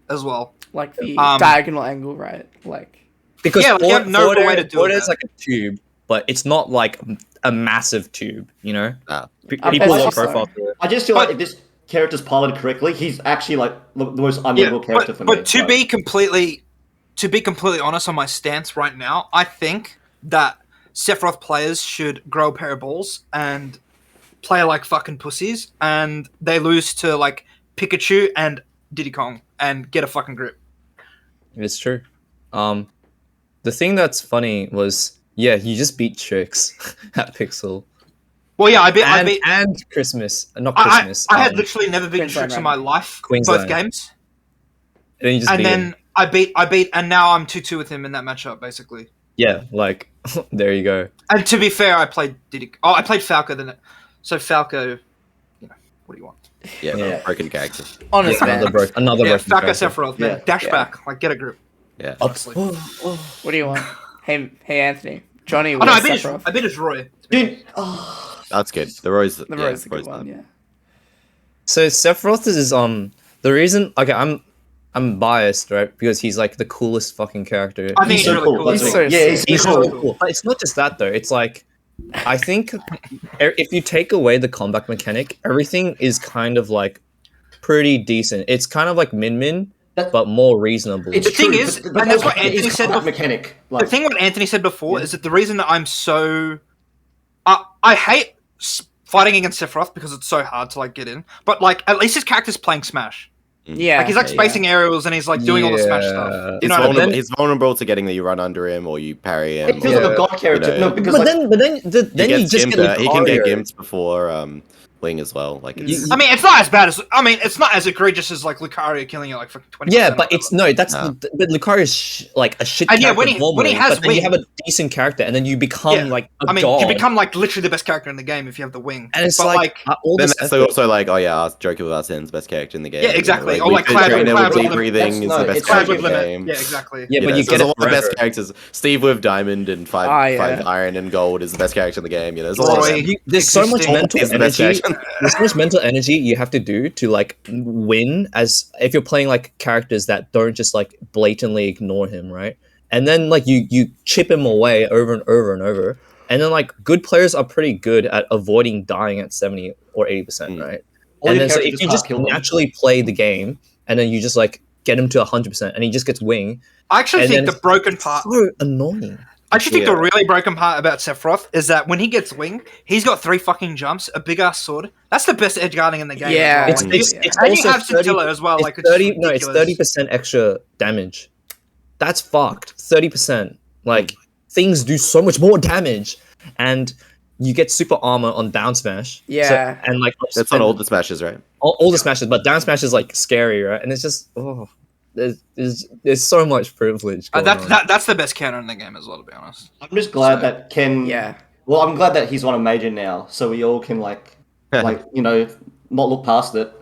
as well. Like the Um, diagonal angle, right? Like Because Yeah, like, you have no way to do forward it, is like a tube, but it's not like a massive tube. You know, Ah. I people bet low so. profile to it. I just feel like if this character's piloted correctly, he's actually like the most unbeatable character for me. but to be completely honest on my stance right now, I think that Sephiroth players should grow a pair of balls and play like fucking pussies, and they lose to like Pikachu and Diddy Kong and get a fucking grip. It's true. The thing that's funny was, yeah, you just beat Trix at Pixel. Well, yeah, I beat. And Christmas, not I, Christmas. I had literally never beaten Queensland Tricks in my life, Queensland. both games, and then you just and beat then him. I beat, and now I'm 2-2 with him in that matchup, basically. Yeah, like there you go. And to be fair, I played Diddy. Oh, I played Falco. So Falco, you know, what do you want? Yeah, Yeah. broken character. honest man. Another broken Yeah, broken Falco character. Sephiroth, man. Yeah. Dash Yeah. back, like get a grip. Yeah. Honestly. What do you want? Hey Anthony, Johnny. Oh no, I where's beat Sephiroth? I beat his Roy. Dude, oh, That's good. The Rose. The Rose is a good one. Yeah. So Sephiroth is the reason. Okay, I'm biased, right? Because he's like the coolest fucking character. I think he's he's so really cool. cool. He's He's so yeah, he's He's cool. so cool. But it's not just that though. It's like, I think if you take away the combat mechanic, everything is kind of like pretty decent. It's kind of like Min, That- but more reasonable. It's The thing true, is, but and that's what it is Anthony said combat before- mechanic. The Like, thing what Anthony said before Yeah. is that the reason that I'm so, I hate fighting against Sephiroth because it's so hard to like get in. But like, at least his character's playing Smash. Yeah. Like he's like spacing aerials and he's like doing all the Smash stuff. You He's know what I mean? vulnerable, he's vulnerable to getting that you run under him or you parry him. it feels or, like a god character. you know. No, because but like, then you just get he can get Lucario. gimped before Wing as well. Like it's, I mean, it's not as bad as it's not as egregious as like Lucario killing you like for 20%. Yeah, but it's no. That's No. but Lucario's like a shit And yeah, character when he normally, has but then you Wing- have a decent character, and then you become Yeah. like a I mean, god. you become like literally the best character in the game if you have the wing. and it's but, like, all then this that's effort- also like, oh yeah, Joker without Sin's best character in the game. Yeah, exactly. You Or, know, like, Cloud Trainer with with deep Limit. breathing is That's the no, best it's Cloud character with in the limit. game. Yeah, exactly. Yeah, but you so get there's a it lot of best forever. characters. Steve with diamond and five Ah, yeah. iron and gold is the best character in the game. You know, there's a lot of Roy. them. There's so much Existing mental is the best energy. character. There's so much mental energy you have to do to like win, as if you're playing like characters that don't just like blatantly ignore him, right? And then like you chip him away over and over and over, and then like good players are pretty good at avoiding dying at 70 or 80%, right? all And your then so characters if you can't just kill them. naturally play the game, and then you just like get him to 100%, and he just gets wing, I actually and think then the broken part. so annoying. I actually think the Yeah. really broken part about Sephiroth is that when he gets wing, he's got 3 fucking jumps, a big ass sword. That's the best edge guarding in the game. Yeah. as well. It's Like, it's and you also have 30, Scintilla as well. it's Like it's 30 no, it's ridiculous. 30% extra damage. That's fucked. 30%. Like things do so much more damage, and you get super armor on down smash. Yeah. and like That's on all the smashes, right? all the smashes, but down smash is like scary, right? And it's just there's so much privilege. Going on. That's the best counter in the game as well, to be honest. I'm just glad that Ken. Yeah. Well, I'm glad that he's won a major now, so we all can like you know, not look past it,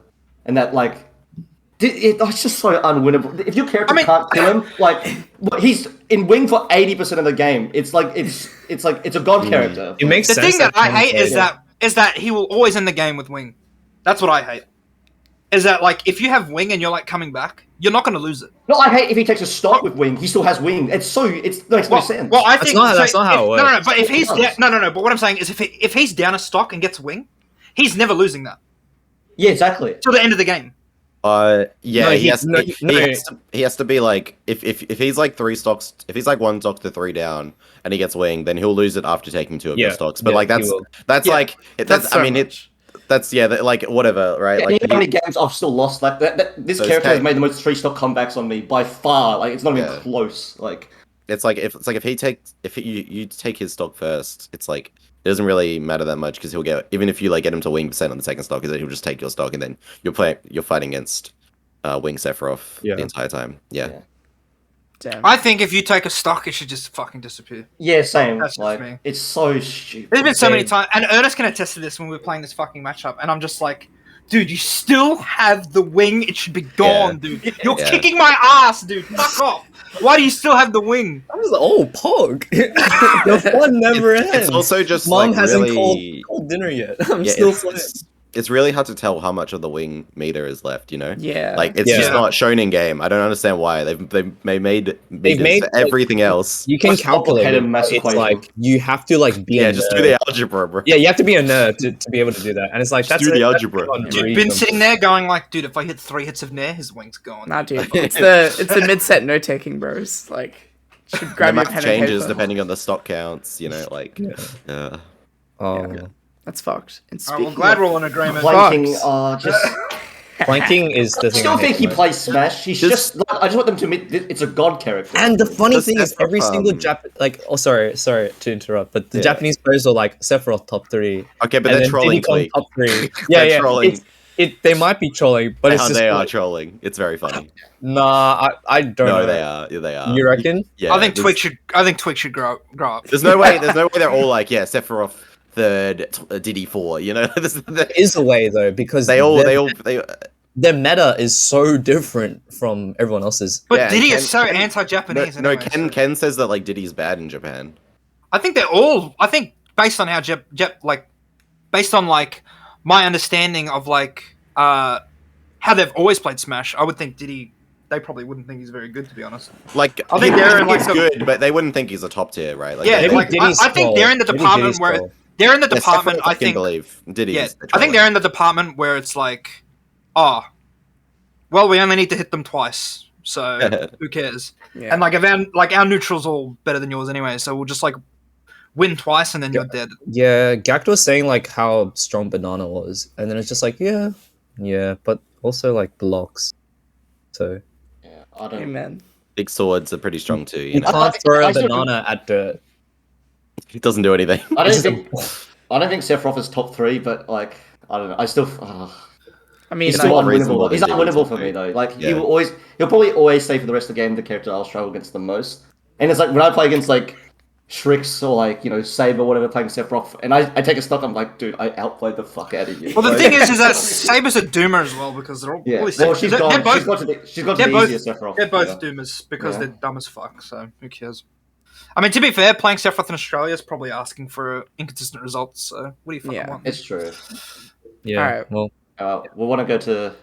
and that like. It's just so unwinnable. If your character can't kill him, like he's in wing for 80% of the game. It's like it's a god character. It makes The sense. thing that I Ken hate plays- is that he will always end the game with wing. That's what I hate. Is that like if you have wing and you're like coming back, you're not going to lose it. No, I hate if he takes a stock with wing. He still has wing. It makes no sense. Well, I That's think not how it works. No, but if he's It does. no. But what I'm saying is if he's down a stock and gets wing, he's never losing that yeah, exactly. till the end of the game. Yeah, No, he has no, to, no. he has to be like if he's like 3 stocks, if he's like 1 stock to 3 down and he gets wing, then he'll lose it after taking 2 of your Yeah, stocks. But yeah, like he will. that's Yeah, like That's so I mean much. that's like whatever, right? Yeah, Like you know how many games I've still lost? Like this Those character has games. made the most 3-stock comebacks on me by far. Like it's not even Yeah. close. Like it's like if you take his stock first, it's like it doesn't really matter that much because he'll get even if you like get him to wing percent on the second stock, is that he'll just take your stock and then you're fighting against wing Sephiroth the entire time. Yeah. Damn. I think if you take a stock, it should just fucking disappear. Yeah, same. That's just Like me. it's so stupid. There's been so many times, and Ernest can attest to this when we were playing this fucking matchup, and I'm just like, dude, you still have the wing. It should be gone, dude. You're kicking my ass, dude. Fuck off. Why do you still have the wing? I was like, oh, Pog. The fun never ends. It's also just Mom like hasn't really... called dinner yet. I'm Yeah, still it's really hard to tell how much of the wing meter is left, you know? Yeah. Like it's just not shown in game. I don't understand why. They've made meters for everything else. You can That's calculate it. complicated math It's equation. like you have to like be a just nerd. do the algebra, bro. Yeah, you have to be a nerd to be able to do that. And it's like Just that's do the that's algebra. on Dude, reason. been sitting there going like, dude, if I hit 3 hits of Nair, his wing's gone. Nah, dude. It's the mid set note taking, bros. Like, should grab The your math pen changes and paper. depending on the stock counts, you know, like That's fucked. And Alright, well, speaking glad of, we're all in agreement. Flanking, Fox. just. Flanking is the I thing. still I hate think he the most. plays Smash. He's just. I just want them to admit that it's a god character. And the funny Does thing is, every Sephiroth, single sorry to interrupt, but the Japanese players are like Sephiroth top 3. Okay, but and they're then trolling Diddy Kong Tweak. top 3. They're trolling. They might be trolling, but it's just They are like, trolling. It's very funny. nah, I don't know. No, they are. Yeah, they are. You reckon? Yeah. I think Twig should grow up. There's no way they're all like, yeah, Sephiroth third, Diddy 4, you know? There is a way though, because they their meta is so different from everyone else's. But Yeah, Diddy Ken- is so Ken- anti-Japanese. No, anyway, so- Ken says that like Diddy's bad in Japan. I think they're all. I think based on how based on like my understanding of like how they've always played Smash, I would think Diddy. They probably wouldn't think he's very good, to be honest. Like I think they're in, like, he's the- good, but they wouldn't think he's a top tier, right? Like, Yeah, they, like, I think they're in the department where they're in the department. Sephiroth, I can think. believe Diddy. Yeah, is the I think trolling. they're in the department where it's like, oh, well, we only need to hit them twice, so who cares? Yeah. And like, if our neutral's all better than yours anyway, so we'll just like win twice and then you're dead. Yeah, Gact was saying like how strong Banana was, and then it's just like yeah, but also like blocks. So Yeah, I don't. Amen. Big swords are pretty strong too. You you know, can't throw I a still- banana at dirt. he doesn't do anything. I It's don't just think. I don't think Sephiroth is top 3, but like I don't know. I still. I mean, He's It's like, still not reasonable unwinnable. He's that Diddy's unwinnable top for me 3. though. Like Yeah. he'll probably always stay for the rest of the game the character I'll struggle against the most. And it's like when I play against like Shrix or like Saber, whatever, playing Sephiroth, and I take a stock, I'm like, dude, I outplayed the fuck out of you. Well, the Like- thing is that Saber's a doomer as well because they're all. yeah. Really Well, sick. They're both. she's got to they're the both- easier Sephiroth. They're both yeah. doomers because Yeah. they're dumb as fuck. So who cares? I mean, to be fair, playing Sephiroth in Australia is probably asking for inconsistent results. So what do you fucking Yeah. want? It's true. Yeah. Alright. Well, We want to go to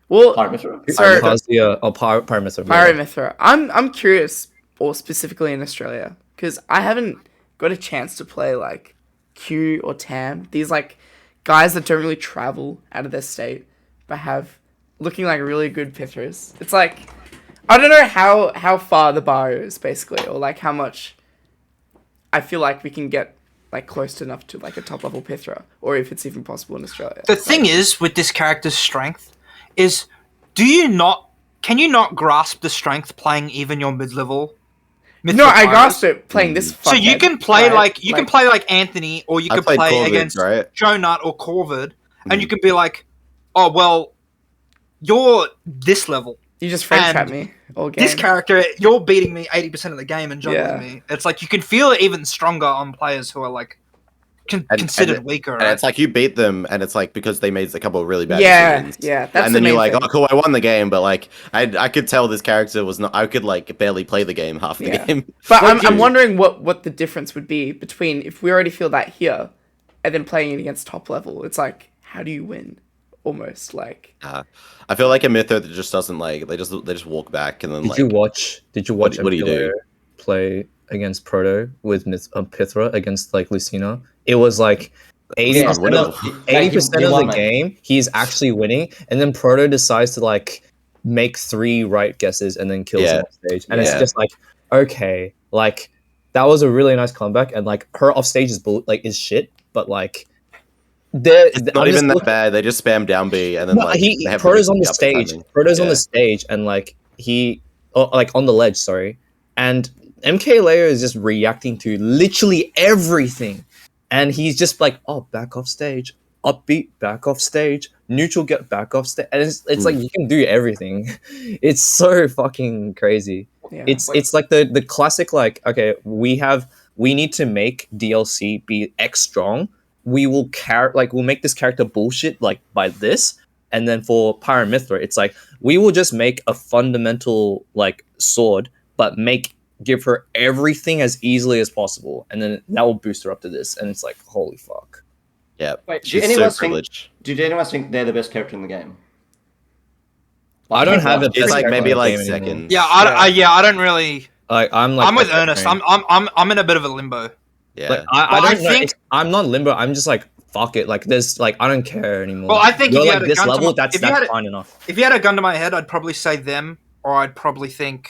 well, Pyra. So- Kazuya or Pyra. Mythra. I'm curious, or specifically in Australia, because I haven't got a chance to play like Q or Tam. These like guys that don't really travel out of their state, but have looking like really good pithers. It's like I don't know how far the bar is basically, or like how much I feel like we can get like close enough to like a top level Pythra, or if it's even possible in Australia. The thing is with this character's strength is, can you not grasp the strength playing even your mid level? No, I grasped it playing this. So you fuckhead, can play right? you can play like Anthony, or you I can played play Corvid, against right? Joe Nut or Corvid, and you can be like, oh well, you're this level. You just frame and trap me all game. This character, you're beating me 80% of the game and juggling Yeah. me. It's like you can feel it even stronger on players who are like considered weaker. And Right? it's like you beat them, and it's like because they made a couple of really bad Yeah, decisions. yeah, that's and the then you're main like, thing. oh, cool, I won the game, but like, I could tell this character was not. I could like barely play the game half the Yeah. game. But What I'm you- wondering what the difference would be between if we already feel that here, and then playing it against top level. It's like, how do you win? Almost like I feel like a Mythra that just doesn't like. They just walk back and then Did like. you watch? what do you do? Play against Proto with Pythra against like Lucina? It was like 80% of, unwinnable. 80% You of won, the mate. game. He's actually winning, and then Proto decides to like make 3 right guesses and then kills him off stage, and it's Yeah. just like okay, like that was a really nice comeback, and like her off stage is shit, but like. It's not even that bad. They just spam down B and then No, like he they have Proto's on the really stage. timing. Proto's on Yeah. the stage, and like he, like on the ledge. Sorry, and MK Layer is just reacting to literally everything, and he's just like, oh, back off stage, upbeat, back off stage, neutral, get back off stage, and it's like you can do everything. It's so fucking crazy. Yeah. It's like the classic, like, okay, we need to make DLC be X strong. We'll make this character bullshit like by this, and then for Pyra and Mythra, it's like we will just make a fundamental like sword, but give her everything as easily as possible, and then that will boost her up to this, and it's like, holy fuck. Yeah. Wait, do she's anyone so privileged. anyone think they're the best character in the game? I don't have a It's best like character maybe in the like game anymore. second. Yeah, I don't really. Like I'm with Ernest. I'm in a bit of a limbo. Yeah. Like Well, I I don't know. think- I'm not limbo. I'm just like fuck it. Like there's like I don't care anymore. Well, I think you're if you like had a this gun to level, my- that's if you had a- fine enough. If you had a gun to my head, I'd probably say them, or I'd probably think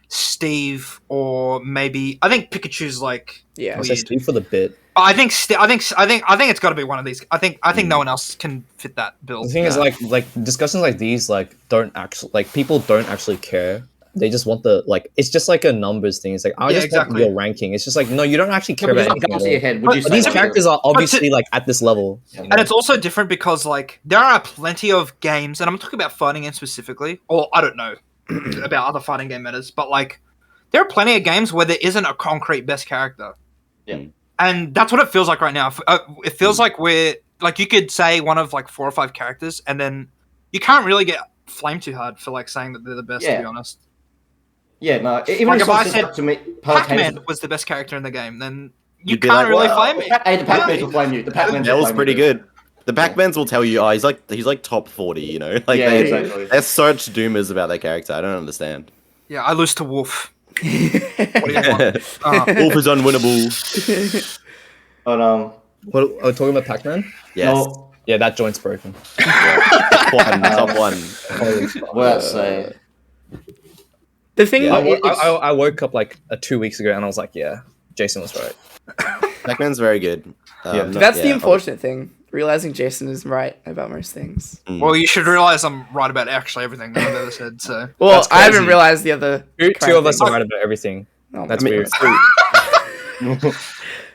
Steve, or maybe I think Pikachu's like. Yeah. I say Steve for the bit. But I think it's got to be one of these. I think no one else can fit that bill. The thing is like discussions like these like don't actually like people don't actually care. They just want the like it's just like a numbers thing. It's like I Yeah, just exactly. want your ranking. It's just like no, you don't actually care Because about I'm anything. going At to all. your head. Would But you say These like- characters are obviously like at this level. you know? And it's also different because like there are plenty of games, and I'm talking about fighting games specifically, or I don't know about other fighting game metas, but like there are plenty of games where there isn't a concrete best character. Yeah. And that's what it feels like right now. It feels like we're like you could say one of like 4 or 5 characters, and then you can't really get flamed too hard for like saying that they're the best. To Yeah. be honest, Yeah, no. Even Like, if if I someone said said to me, Pac-Man was the best character in the game, then you You'd be can't like, really "Wow." flame me. Hey, the Pac-Mans will flame you. The Pac-Mans That will was flame pretty you. good. The Pac-Mans will tell you, oh, he's like top 40, you know? Like Yeah, they, exactly. they're such doomers about their character. I don't understand. Yeah, I lose to Wolf. What do you want? Wolf is unwinnable. But What are we talking about Pac-Man? Yes. no, Yeah, that joint's broken. Top one. what I say. The thing, Yeah. I woke up like 2 weeks ago and I was like, yeah, Jason was right. Pac-Man's very good. Yeah. that's the yeah, unfortunate thing. Realizing Jason is right about most things. Well, you should realize I'm right about actually everything that I've ever said. So Well, That's I haven't crazy. realized the other. Two of us thing. are right about everything. Oh, That's I mean, weird.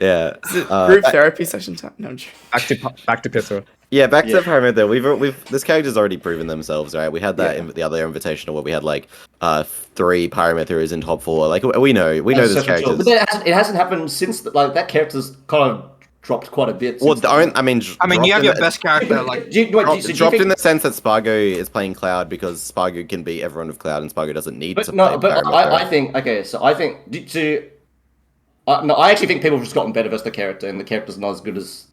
Yeah. Is it group therapy session time? No, I'm joking. Back to Pythra. Yeah, back to Yeah. the pyramid though. We've this character's already proven themselves, right? We had that Yeah. in the other invitational where we had like 3 pyramid in top 4. Like we know That's this such a chill. character's. But it hasn't happened since like that character's kind of dropped quite a bit. Well, since then. I mean, you have your the, best character. Like Do you, wait, dropped, so do you dropped think- in the sense that Spargo is playing Cloud because Spargo can beat everyone with Cloud, and Spargo doesn't need to But no, play but pyramid. I think okay. So I think no, I actually think people have just gotten better versus the character, and the character's not as good as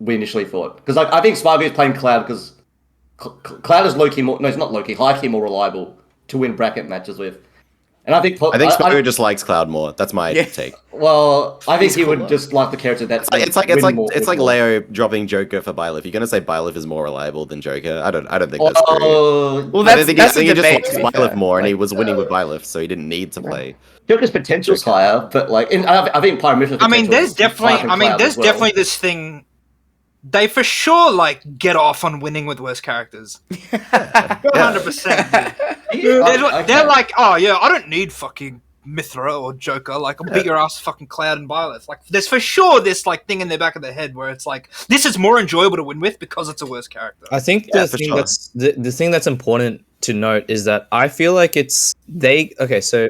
we initially thought. Because like I think Spargo is playing Cloud because Cloud is low key more. No, it's not low key. High key more reliable to win bracket matches with. And I think Spargo just likes Cloud more. That's my Yeah. take. Well, I think He's he cooler. would just like the character that's It's like Leo dropping Joker for Byleth. You're gonna say Byleth is more reliable than Joker. I don't think that's true. Oh, Well, I that's think that's he a just debate. likes To be Byleth fair. more, and he Like, was winning with Byleth, so he didn't need to play. Joker's potential's higher, but like I think Pyramid. I mean, there's definitely this thing. They for sure like get off on winning with worse characters. 100%. They're like, oh yeah, I don't need fucking Mythra or Joker. Like, I'll beat your ass, fucking Cloud and Byleth. Like, there's for sure this like thing in their back of their head where it's like, this is more enjoyable to win with because it's a worse character. I think Yeah, the for thing sure. that's the thing that's important to note is that I feel like so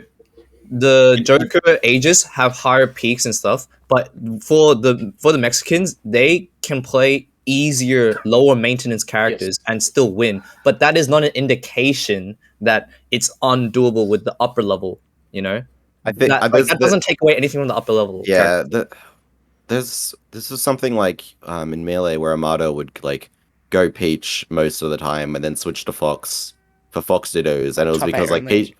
the Joker ages have higher peaks and stuff, but for the Mexicans, they can play easier, lower maintenance characters and still win. But that is not an indication that it's undoable with the upper level. You know, I think that doesn't take away anything from the upper level. Yeah, this is something like in Melee where Amato would like go Peach most of the time and then switch to Fox for Fox Dittos, and it was Top because eight like only. Peach,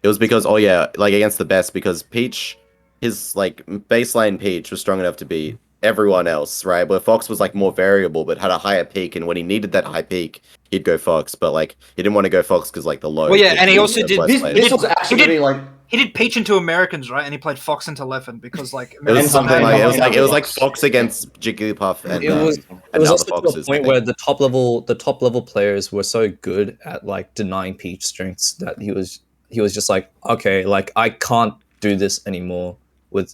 it was because like against the best because Peach, his like baseline Peach was strong enough to beat everyone else, right? Where Fox was like more variable but had a higher peak, and when he needed that high peak, he'd go Fox, but like he didn't want to go Fox because like the low. Well, yeah, peak and he was also the did- worst This, players. this was actually He did- really, like He did Peach into Americans, right? And he played Fox into Leffen because like It was And something sometimes like it was Fox. like Fox against Jigglypuff and It was and also now the to a Foxes. I point think. where the top level players were so good at like denying Peach strengths that he was just like, okay, like I can't do this anymore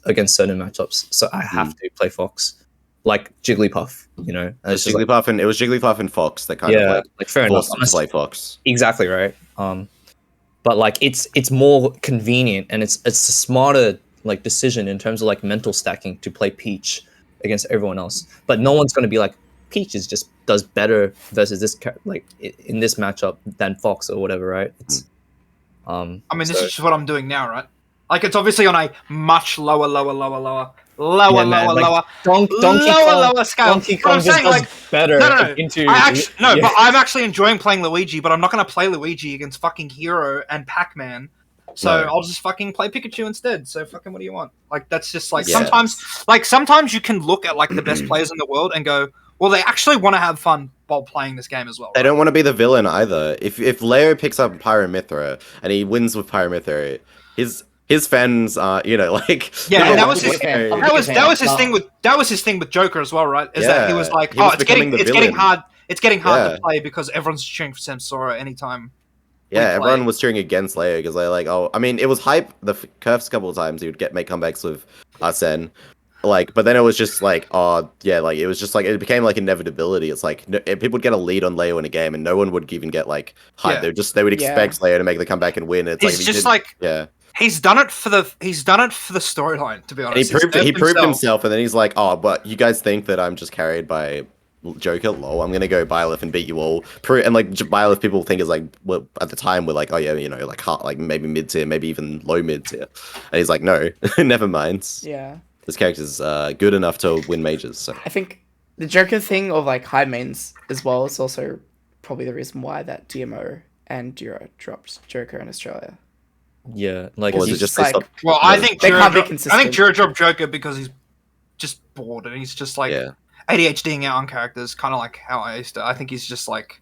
against certain matchups, so I have to play Fox, like Jigglypuff. You know, and it's just Jigglypuff and it was Jigglypuff and Fox that kind of like fair enough. forced him to play Fox. Exactly right. But like it's more convenient and it's a smarter like decision in terms of like mental stacking to play Peach against everyone else. But no one's gonna be like Peach does better versus this like in this matchup than Fox or whatever, right? It's I mean, this is just what I'm doing now, right? Like it's obviously on a much lower scale. Donkey Kong I'm saying, does like, better. But I'm actually enjoying playing Luigi, but I'm not gonna play Luigi against fucking Hero and Pac-Man. So I'll just fucking play Pikachu instead. So fucking what do you want? Like that's just like sometimes you can look at like the best players in the world and go, well, they actually want to have fun while playing this game as well. Right? They don't want to be the villain either. If Leo picks up Pyra Mythra and he wins with Pyra Mythra, his fans are, you know, like and that was his thing with Joker as well, right? That he was like, it's getting hard to play because everyone's cheering for Sam Sora anytime. Yeah, everyone was cheering against Leo because they're like, I mean, it was hype the first couple of times he would make comebacks with Arsene. Like, but then it was just like, it was just like it became like inevitability. It's like people would get a lead on Leo in a game, and no one would even get like hype. They would expect Leo to make the comeback and win. It's he's done it for the storyline. To be honest, he proved himself, and then he's like, but you guys think that I'm just carried by Joker? Lol, I'm gonna go Byleth and beat you all. And like Byleth, people think is like, well, at the time we're like, oh yeah, you know, like maybe mid tier, maybe even low mid tier, and he's like, no, never mind. Yeah. This character's good enough to win majors. So I think the Joker thing of like high mains as well is also probably the reason why that DMO and Dura dropped Joker in Australia. Yeah, like or is it just like, I think they can't be consistent. I think Dura dropped Joker because he's just bored and he's just like ADHDing out on characters, kind of like how I used to. I think he's just like,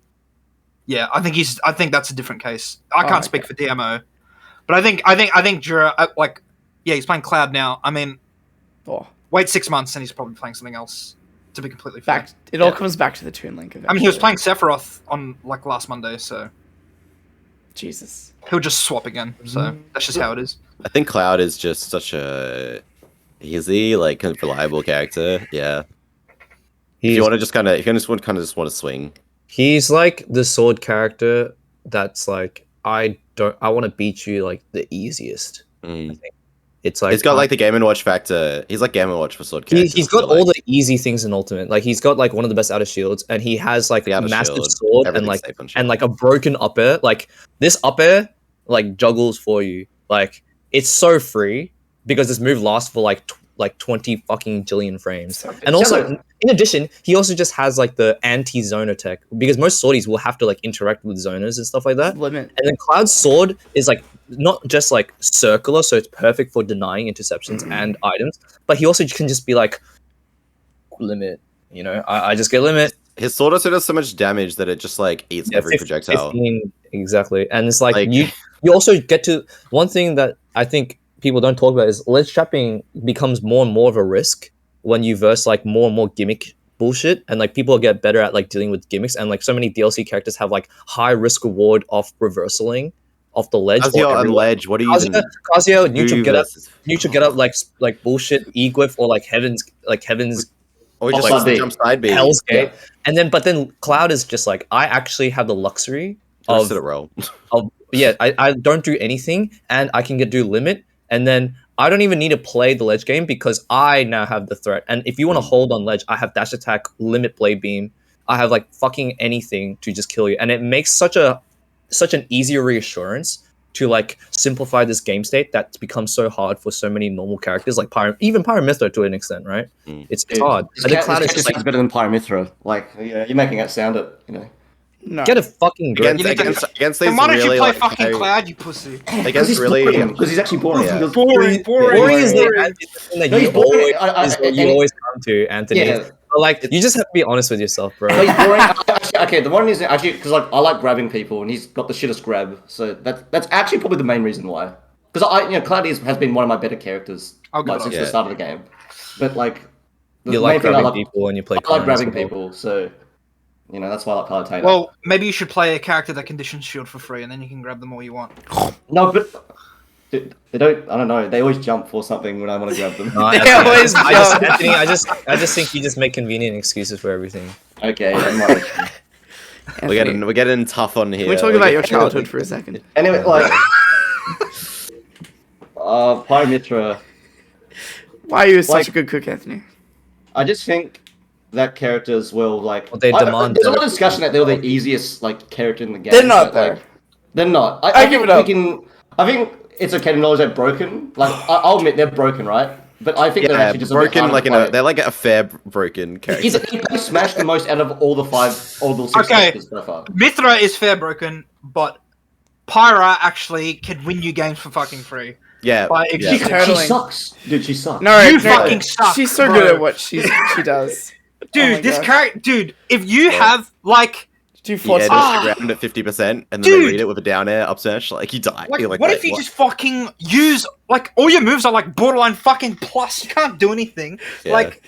I think that's a different case. I can't speak for DMO, but I think Dura he's playing Cloud now. I mean. Wait 6 months and he's probably playing something else. To be completely fair, it all comes back to the Toon Link. I mean, he was playing Sephiroth on like last Monday, so Jesus, he'll just swap again. So that's just how it is. I think Cloud is just such a easy, like kind of reliable character. Yeah, if you want to just kind of want to swing. He's like the sword character that's like I want to beat you like the easiest. I think. It's like he's got like the Game & Watch factor. He's like Game & Watch for sword characters. He's got all the easy things in Ultimate. Like he's got like one of the best outer shields, and he has like a massive sword and like a broken up air. Like this up air like juggles for you. Like it's so free because this move lasts for like 20 fucking jillion frames. And also in addition, he also just has like the anti-zoner tech because most swordies will have to like interact with zoners and stuff like that. Limit. And then Cloud's sword is like not just like circular, so it's perfect for denying interceptions and items, but he also can just be like limit, you know, I just get limit. His sword also does so much damage that it just like eats every projectile. 15, exactly. And it's like you also get to one thing that I think people don't talk about is ledge trapping becomes more and more of a risk when you verse like more and more gimmick bullshit, and like people get better at like dealing with gimmicks, and like so many DLC characters have like high risk reward of reversaling off the ledge. Kazuya on ledge, what do you Kazuya neutral get up like bullshit Egwith or like heavens or just like jump side B. Hell's Gate. And then Cloud is just like, I actually have the luxury of I don't do anything and I can do limit, and then I don't even need to play the ledge game because I now have the threat. And if you want to hold on ledge, I have dash attack, limit blade beam. I have like fucking anything to just kill you. And it makes such an easier reassurance to like simplify this game state that's become so hard for so many normal characters, like even Pyra Mythra to an extent, right? It's hard. I think Cloud is just like better than Pyra Mythra. Like, yeah, you're making it sound it, you know. No. Get a fucking against these then why don't really you play like, fucking Cloud, you pussy? Against really because he's actually boring. Yeah. Boring. Boring is the thing that you always come to, Anthony. Yeah. But like, you just have to be honest with yourself, bro. But he's boring. Okay, the one is actually because like I like grabbing people, and he's got the shittest grab. So that's actually probably the main reason why. Because Cloud has been one of my better characters since the start of the game. But like, you like grabbing people when you play. I like grabbing people, so. You know, that's why I like Palutena. Well, maybe you should play a character that conditions shield for free, and then you can grab them all you want. No, but They don't. I don't know. They always jump for something when I want to grab them. No, They Anthony, always Anthony, I just think you just make convenient excuses for everything. Okay. Never mind. Anthony, We're getting tough on here. can we talk We're about your getting- childhood for a second? Anyway, like, Pyra Mythra. Why are you such Like- a good cook, Anthony? I just think that characters will like. Well, they demand There's a lot that. of discussion that they're the easiest like character in the game. They're not, but, like, though. they're not. I give think it up. we can. I think it's okay to acknowledge they're broken. Like I'll admit they're broken, right? But I think they're Yeah, actually just broken a bit like harder to they're like a fair broken play. character. He smashed the most out of all the six Okay. characters so far. Mythra is fair broken, but Pyra actually can win you games for fucking free. Yeah, By yeah. existing. She Turtling. sucks, dude. She sucks. No, You no, fucking suck, She's so bro. good at what she does. Dude, Oh my this God. character, dude, if you Yeah. have like, Do you You force edit Ah. the ground at 50%, and then Dude. they read it with a down air up smash, like you die. like You're like, what wait, if you just fucking use like all your moves are like borderline fucking plus? You can't do anything. Yeah. Like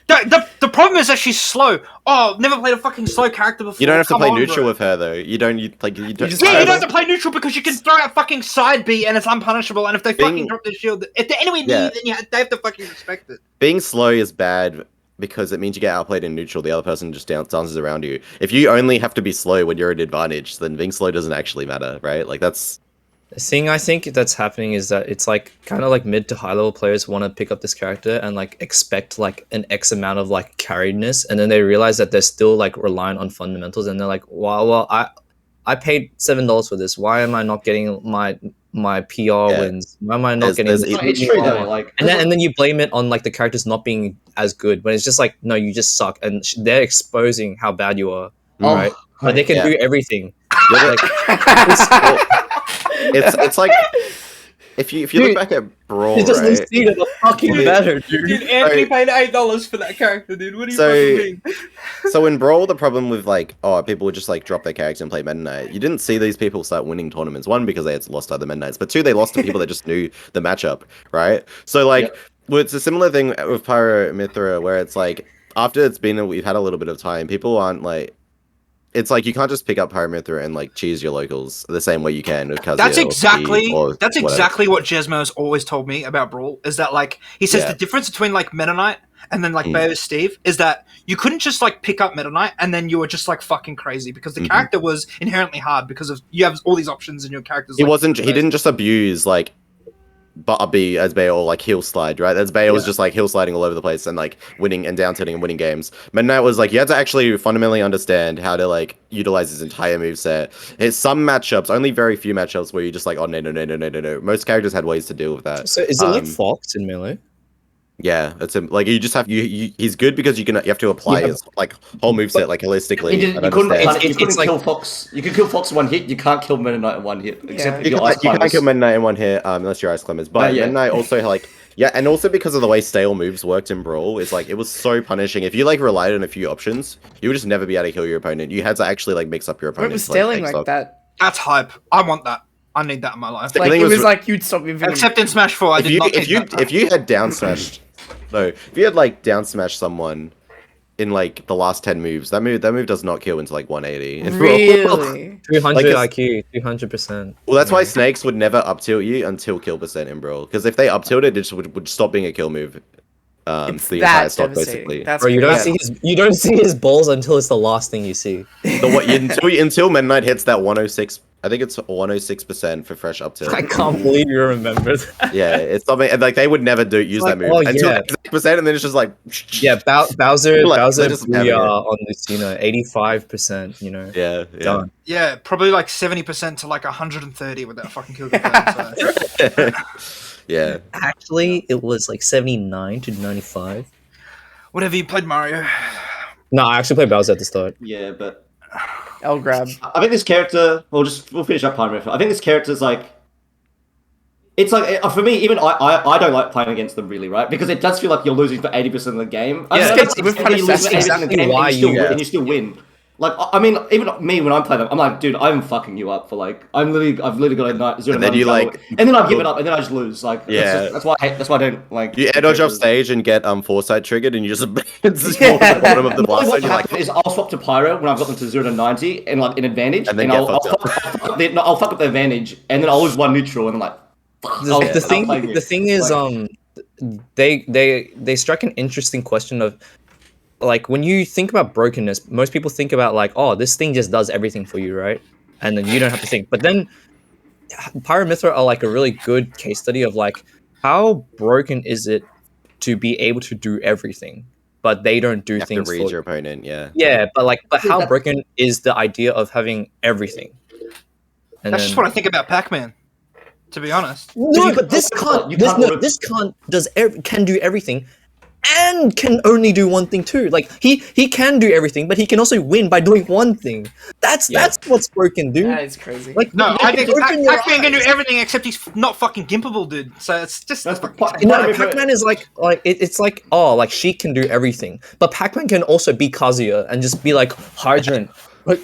the problem is that she's slow. Oh, never played a fucking slow character before. You don't have to Come play on, neutral bro. with her though. You don't. You don't. just Yeah, you Turtle. don't have to play neutral because you can throw out fucking side B and it's unpunishable. And if they fucking Being- drop their shield, if they're anywhere near Yeah. you, then they have to fucking respect it. Being slow is bad because it means you get outplayed in neutral. The other person just dances around you. If you only have to be slow when you're at advantage, then being slow doesn't actually matter, right? Like that's The thing I think that's happening is that it's like kind of like mid to high level players want to pick up this character and like expect like an X amount of like carriedness, and then they realize that they're still like reliant on fundamentals, and they're like, well, I paid $7 for this. Why am I not getting my PR wins? Why am I not getting? there's- this? It's true though. Like, And then you blame it on like the characters not being as good, when it's just like, no, you just suck, and they're exposing how bad you are, oh, right? But they can Yeah. do everything. you're Like, it's like if you look back at Brawl, it just right? makes it fucking better, dude. Dude, Anthony paid $8 for that character, dude. What do you So- fucking mean? So in Brawl, the problem with like, people would just like drop their character and play Meta Knight. You didn't see these people start winning tournaments. One, because they had lost to other Meta Knights, but two, they lost to people that just knew the matchup, right? So like, well, it's a similar thing with Pyra Mythra, where it's like after we've had a little bit of time, people aren't like. It's like you can't just pick up Pyra Mythra and like cheese your locals the same way you can with Kazuya. That's or exactly Steve or that's whatever. exactly what Jesmo's always told me about Brawl. Is that like he says Yeah. the difference between like Meta Knight and then like Bayo Steve is that you couldn't just like pick up Meta Knight and then you were just like fucking crazy because the character was inherently hard because of you have all these options in your characters. He like, wasn't. He didn't just abuse like Butterby as Bayo or like heel slide, right? As Bayo was just like heel sliding all over the place and like winning and down tilting and winning games. Meta Knight was like you had to actually fundamentally understand how to like utilize his entire moveset. It's some matchups, only very few matchups where you just like, oh no. Most characters had ways to deal with that. So is it like Fox in Melee? Yeah, that's him. Like you just have he's good because you have to apply his like whole moveset like holistically. You and couldn't, understand. you couldn't like- kill Fox. You could kill Fox in one hit. You can't kill Meta Knight in one hit. Except if You your can't, ice you can't climbers. kill Meta Knight in one hit unless you're Ice Climbers. But yeah. Meta Knight also like and also because of the way stale moves worked in Brawl, it's like it was so punishing. If you like relied on a few options, you would just never be able to kill your opponent. You had to actually like mix up your What opponent. was staling like that? That's hype. I want that. I need that in my life. Like think it it was was- like you'd stop moving. Except in Smash 4, I did not need that. If you had down smashed, if you had like down smashed someone in like the last 10 moves, that move does not kill into like 180. In Brawl. Really? 200 Like, IQ, 200%. Well, that's why snakes would never up tilt you until kill percent in Brawl. Because if they up tilted, it just would stop being a kill move. It's The entire that stock devastating. basically. That's Bro, you don't crazy. see his balls until it's the last thing you see. Until Meta Knight hits that 106, I think it's 106% for fresh up tilt. I can't believe you remember that. Yeah, it's something and like they would never use Like, that move oh, until yeah. percent, and then it's just like Yeah, Bowser, Like, Bowser they're just having Booyah on Lucina, 85%, you know. yeah. Done. Yeah, probably like 70% to like 130 with that fucking kill confirm, so. Yeah. Actually, it was like 79 to 95. Whatever, you played Mario. No, I actually played Bowser at the start. Yeah, but L grab. I think this character. We'll finish up Pyra Mythra. I think this character's like. It's like for me, even I don't like playing against them really, right? Because it does feel like you're losing for 80% of the game. I Yeah, understand that's- that we've you punished lose that for 80% of the game why and you still you- win, and you still win. Like I mean, even me when I'm playing them, I'm like, dude, I'm fucking you up for like I've literally got a 0 And then you, like- and then I give it up, and then I just lose. Like Yeah. that's why I don't like. You edge off stage and get foresight triggered, and you just it's just fall to Yeah. the bottom of the blast, What and you're like, happens is I'll swap to Pyra when I've got them to 0 to 90 and like in advantage, And then I'll get fucked up. fuck up the advantage, and then I'll lose one neutral, and I'm like, The thing is, they struck an interesting question of, like, when you think about brokenness, most people think about like, oh, this thing just does everything for you, right? And then you don't have to think. But then Pyra Mythra are like a really good case study of like, how broken is it to be able to do everything, but they don't do You have things to read for your opponent, yeah. Yeah, but how broken is the idea of having everything? And That's just what I think about Pac-Man, to be honest. No, you but this can't- you can't. can't No, order- this can't can do everything, and can only do one thing too. Like he can do everything, but he can also win by doing one thing. That's what's broken, dude. That is crazy. Like No, I think open your Pac-Man can do eyes. everything except he's not fucking gimpable, dude. So it's just That's the fucking point. You know, Pyra Mythra- Pac-Man is it's like, oh, like she can do everything, but Pac-Man can also be Kazuya and just be like hydrant. Like,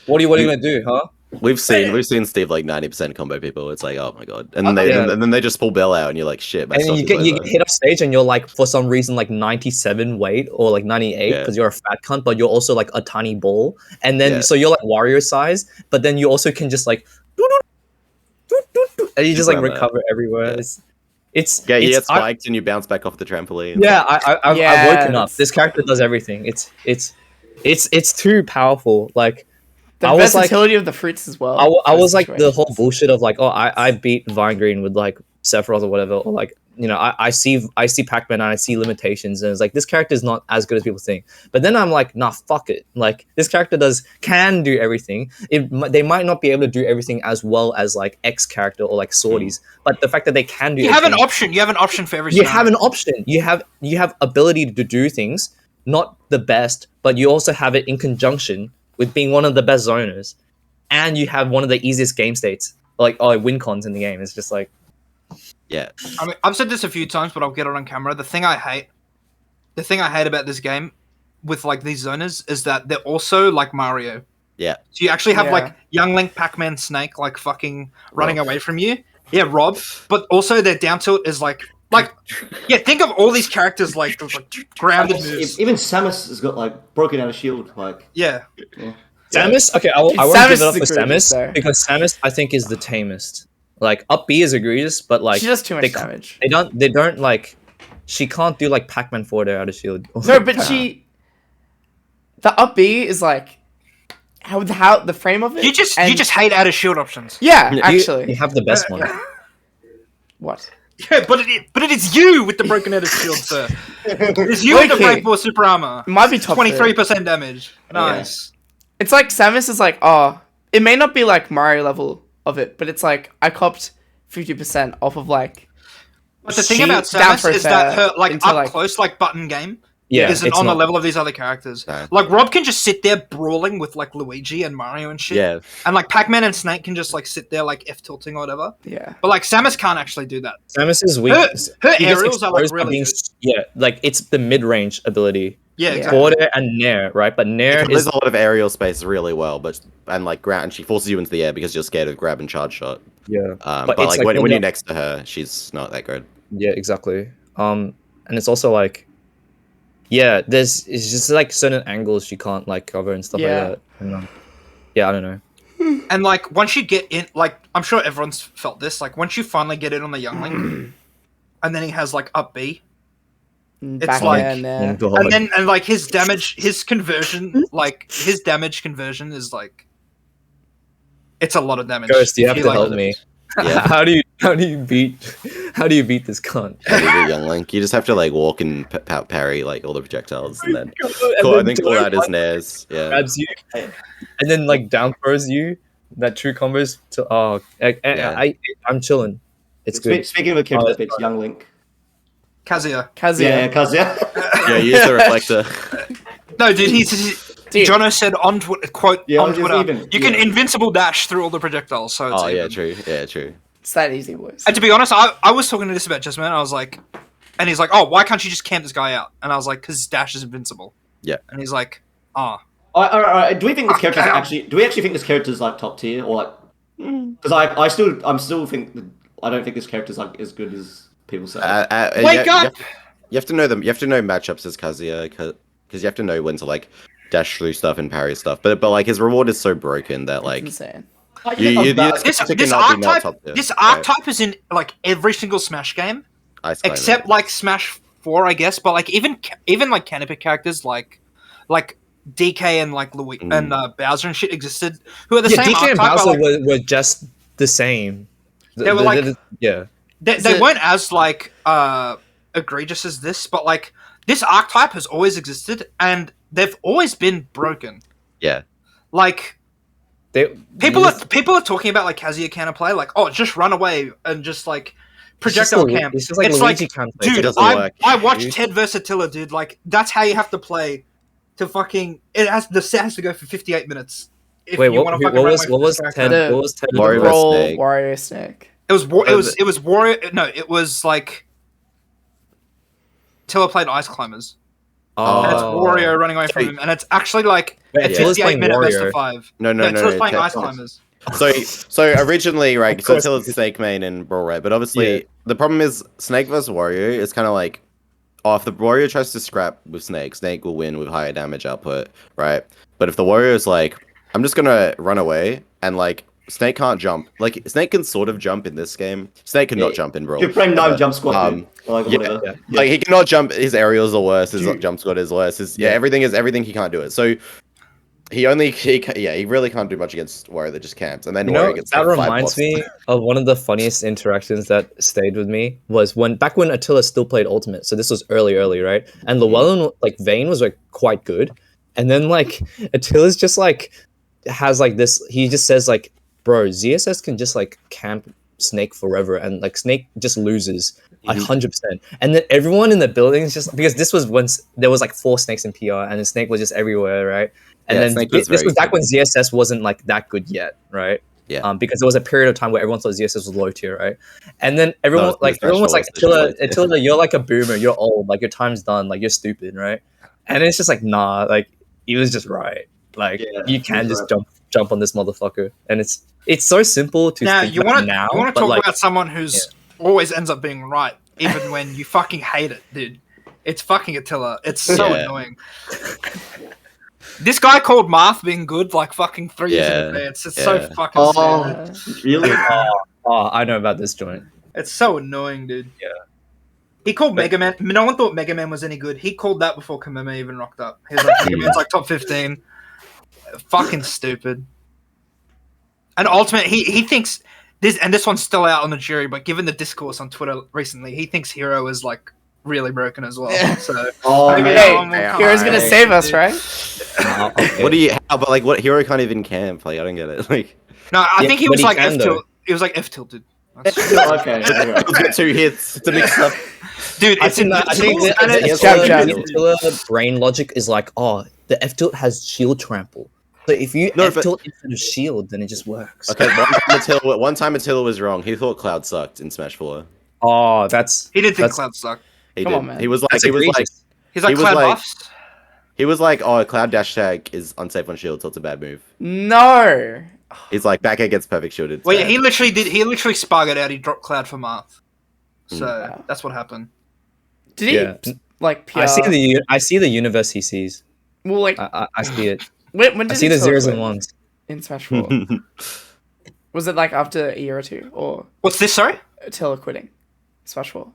what are you gonna do, huh? We've seen Steve like 90% combo people. It's like, oh my god, and then and then they just pull Bell out, and you're like, shit. My And then stock you is get over. hit off stage, and you're like, for some reason, like 97 weight or like 98 Yeah. because you're a fat cunt, but you're also like a tiny ball. And then Yeah. so you're like Wario size, but then you also can just like, and you just like Run that. recover everywhere. Yeah. It's Yeah, you it's- get spiked and you bounce back off the trampoline. Yeah, I've woken up. Yes. This character does everything. It's too powerful. Like the I was like, versatility of the fruits as well. I for was like the situations. whole bullshit of like, oh, I beat Vine Green with like Sephiroth or whatever, or like, you know, I see Pac-Man and I see limitations, and it's like this character is not as good as people think. But then I'm like, nah, fuck it. Like this character can do everything. They might not be able to do everything as well as like X character or like Swordies, but the fact that they can do You have an everything- option. You have an option for every you scenario. have an option. You have ability to do things, not the best, but you also have it in conjunction with being one of the best zoners, and you have one of the easiest game states, like win cons in the game. It's just like, yeah. I mean, I've said this a few times, but I'll get it on camera. The thing I hate about this game with like these zoners is that they're also like Mario. Yeah. So you actually have Yeah. like young Link, Pac-Man, Snake, like fucking running away from you. Yeah, Rob. But also their down tilt is like yeah. Think of all these characters like grounded moves. Even Samus has got like broken out of shield. Like Yeah. Samus. Okay, I won't Samus give it up is for egregious, Samus though. because Samus I think is the tamest. Like up B is egregious, but like She does too much they damage. They don't like. She can't do like Pac-Man forward air out of shield. No, but the up B is like how the frame of it. You just and- hate out of shield options. yeah, You- actually. you have the best one. What? Yeah, but it is you with the broken out of shield, sir. It's you with the Okay. Break Force Super Armor. It might be top 23% damage. Nice. It's like Samus is like, oh, it may not be like Mario level of it, but it's like I copped 50% off of like. But the thing She- about down Samus for is that fair her like into, up like- close like button game Yeah, isn't it's on the not- level of these other characters. No. Like Rob can just sit there brawling with like Luigi and Mario and shit. Yeah. And like Pac-Man and Snake can just like sit there like F tilting or whatever. Yeah. But like Samus can't actually do that. Samus is weak. Her She gets aerials are like exposed by really being good. yeah, like it's the mid-range ability. Yeah, Yeah. exactly. Forward air and nair, right? But nair There's is a lot of aerial space really well, but and like ground, and she forces you into the air because you're scared of grab and charge shot. yeah, But it's like when when you're you're- next to her, she's not that good. yeah, exactly. And it's also like, yeah, it's just like certain angles she can't like cover and stuff Yeah. like that. And, yeah, I don't know. And like once you get in, like I'm sure everyone's felt this. Like once you finally get in on the young Link, and then he has like up B, Back like- then, Oh, God. and then and like his conversion, like his damage conversion is like, it's a lot of damage. Ghost, you have He, to like- help me. Yeah. how do you beat this cunt? Young Link, you just have to like walk and parry like all the projectiles, and then And I think then call out his one nairs. Yeah. grabs you, and then like down throws you. That true combos to Yeah. I'm chilling. It's good. Speaking of a character Oh, that speaks young Link. Kazuya. Kazuya. Yeah, Kazuya. Yeah, use the reflector. No, dude, Dude. Jono said on quote Yeah, on it's Twitter, even, you can yeah. invincible dash through all the projectiles. So it's Oh yeah, even. true. Yeah, true. It's that easy, boys. And to be honest, I was talking to this about Jessamine. I was like, and he's like, oh, why can't you just camp this guy out? And I was like, because his dash is invincible. Yeah. And he's like, ah. Alright, do we think this character do we actually think this character's like top tier or like? Because I still think that, I don't think this character's like as good as people say. Wake up! You have to know them. You have to know matchups as Kazuya, because you have to know when to like dash through stuff and parry stuff. But like his reward is so broken that It's like insane. This archetype is in like every single Smash game, except like Smash 4, I guess. But like even like canopy characters like DK and like Louis and Bowser and shit existed, who are the same DK and archetype. Bowser were just the same. They were like they it- weren't as like egregious as this, but like this archetype has always existed and they've always been broken. Yeah. Like people are talking about like Kazuya counterplay, like just run away and just like projectile camp. It's just like Luigi counterplay. Dude, doesn't work, I watched dude. Ted vs Attila, dude. Like that's how you have to play to fucking. The set has to go for 58 minutes. If Wait, you what wanna fucking run away from was this Ted? character. What was Ted? Wario vs. Roll Snake. Wario Snake. It was Wario. No, it was like Attila played Ice Climbers. Oh, And it's Wario running away from him, and it's actually like a Attila's 58-minute playing best Wario. of 5. No. Attila's playing Ted- Ice Climbers. So originally, right? So course. Attila's Snake main and Brawl, right? But obviously, Yeah. the problem is Snake versus Wario is kind of like, if the Wario tries to scrap with Snake, Snake will win with higher damage output, right? But if the Wario is like, I'm just gonna run away, and like Snake can't jump. Like Snake can sort of jump in this game. Snake cannot jump in Brawl. You're playing 9 jump squad, dude. Or like yeah, whatever. like he cannot jump. His aerials are worse. His Dude. jump squad is worse. Everything he can't do it. So he really can't do much against Wario that just camps. And then Wario gets that like, 5 reminds blocks. me of one of the funniest interactions that stayed with me was back when Attila still played Ultimate. So this was early, right? And Llewellyn, like Vayne was like quite good, and then like Attila's just like has like this. He just says like, "Bro, ZSS can just like camp Snake forever," and like Snake just loses 100%. And then everyone in the building is just because this was once there was like 4 snakes in PR, and the Snake was just everywhere, right? And Yeah, then Snake this was was back very when ZSS wasn't like that good yet, right? Yeah. Because there was a period of time where everyone thought ZSS was low tier, right? And then everyone No, it's was like, special. Attila, you're like a boomer, you're old, like your time's done, like you're stupid, right? And it's just like, nah, like he was just right. Like you can he's just jump on this motherfucker, and it's so simple to Now think you about want to now. talk but, like, about someone who's always ends up being right, even when you fucking hate it, dude. It's fucking Attila. It's so Yeah. annoying. This guy called Marth being good like fucking 3 years in Yeah. advance. It's so Yeah. fucking sad. Really? oh, I know about this joint. It's so annoying, dude. Yeah. He called Mega Man. No one thought Mega Man was any good. He called that before Kameme even rocked up. He was like, Mega Man's like top 15. Fucking stupid. And Ultimate, he thinks this, and this one's still out on the jury, but given the discourse on Twitter recently, he thinks Hero is like really broken as well. Yeah. So Oh, maybe Hey, that one will come Hero's out. gonna save us, right? What do you? But like, what Hero can't even camp? Like, I don't get it. Like, No, I think he but was he like can, F though. tilted. He was like F tilted. okay. let's get 2 hits to mix up. Dude, I it's think that invincible, and the it's Jab, jab. Attila brain logic is like, oh, the F tilt has shield trample. So if you No, F but- tilt instead of shield, then it just works. Okay, one time Attila was wrong. He thought Cloud sucked in Smash 4. Oh, that's he didn't think that's- Cloud sucked. He Come did. on, man. He was like, that's he was like, egregious. He's like He was Cloud like- buffs. he was like, oh, Cloud dash tag is unsafe on shield, so it's a bad move. No. He's like, back air gets perfect shielded. it's Well, yeah, bad. he literally sparred out. He dropped Cloud for Marth. So Wow. that's what happened. Did he Yeah. like PR? I see the universe he sees. Well, like I see it. when I did see he the tell zeros quit and ones. in Smash 4? Was it like after a year or 2, or What's this? Sorry. Attila quitting Smash 4?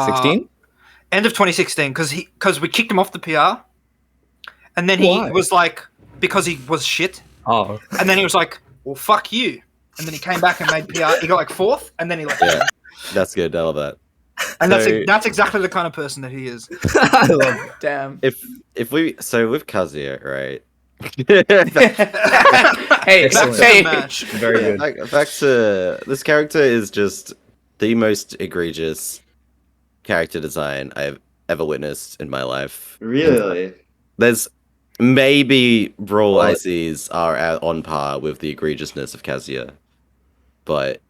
16? End of 2016, because we kicked him off the PR, and then he Why? was like, because he was shit, Oh, and then he was like, well, fuck you, and then he came back and made PR. He got like 4th, and then he left. Yeah, that's good. I love that. And So- that's exactly the kind of person that he is. I love it. Damn. If we with Kazuya, right? Hey, Excellent. hey. Match. Very good. Back to this character is just the most egregious character design I've ever witnessed in my life. Really? There's maybe Brawl ICs are on par with the egregiousness of Kazuya, but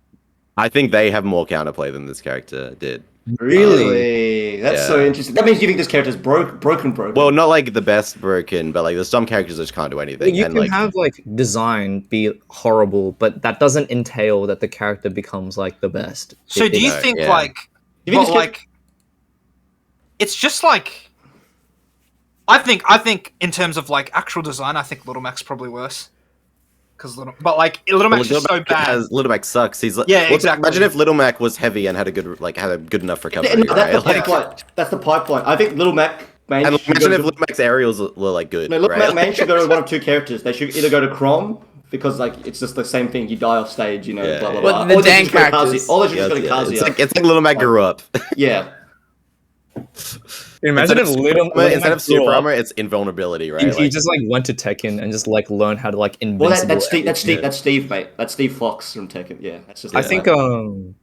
I think they have more counterplay than this character did. Really? That's so Yeah. interesting. That means you think this character's broken. Well, not like the best broken, but like there's some characters that just can't do anything. You and can like, have like design be horrible, but that doesn't entail that the character becomes like the best. So do you know, think yeah. like, You think but this like, it's just like, I think in terms of like actual design, I think Little Mac's probably worse. because But like Little Mac's just so bad. Little Mac sucks. He's like, Yeah, exactly. Imagine if Little Mac was heavy and had a good enough recovery. No, that's the right? pipeline. That's the pipeline. I think Little Mac main. And should imagine go if to- Little Mac's aerials were like good. No, Little right? Mac main should go to one of two characters. They should either go to Chrom because like it's just the same thing. You die off stage, you know. Yeah, Blah blah yeah. blah. But the Or they dang just go to characters. Kazuya. Or they should just go to Yeah, Kazuya. it's like Little Mac grew up. Yeah. Imagine if Little Instead of Mac super grew up, armor, it's invulnerability, right? he just like went to Tekken and just like learned how to like Well, invincible. that's Steve. That's Steve. Yeah. That's Steve, mate. That's Steve Fox from Tekken. Yeah, that's just. I think no,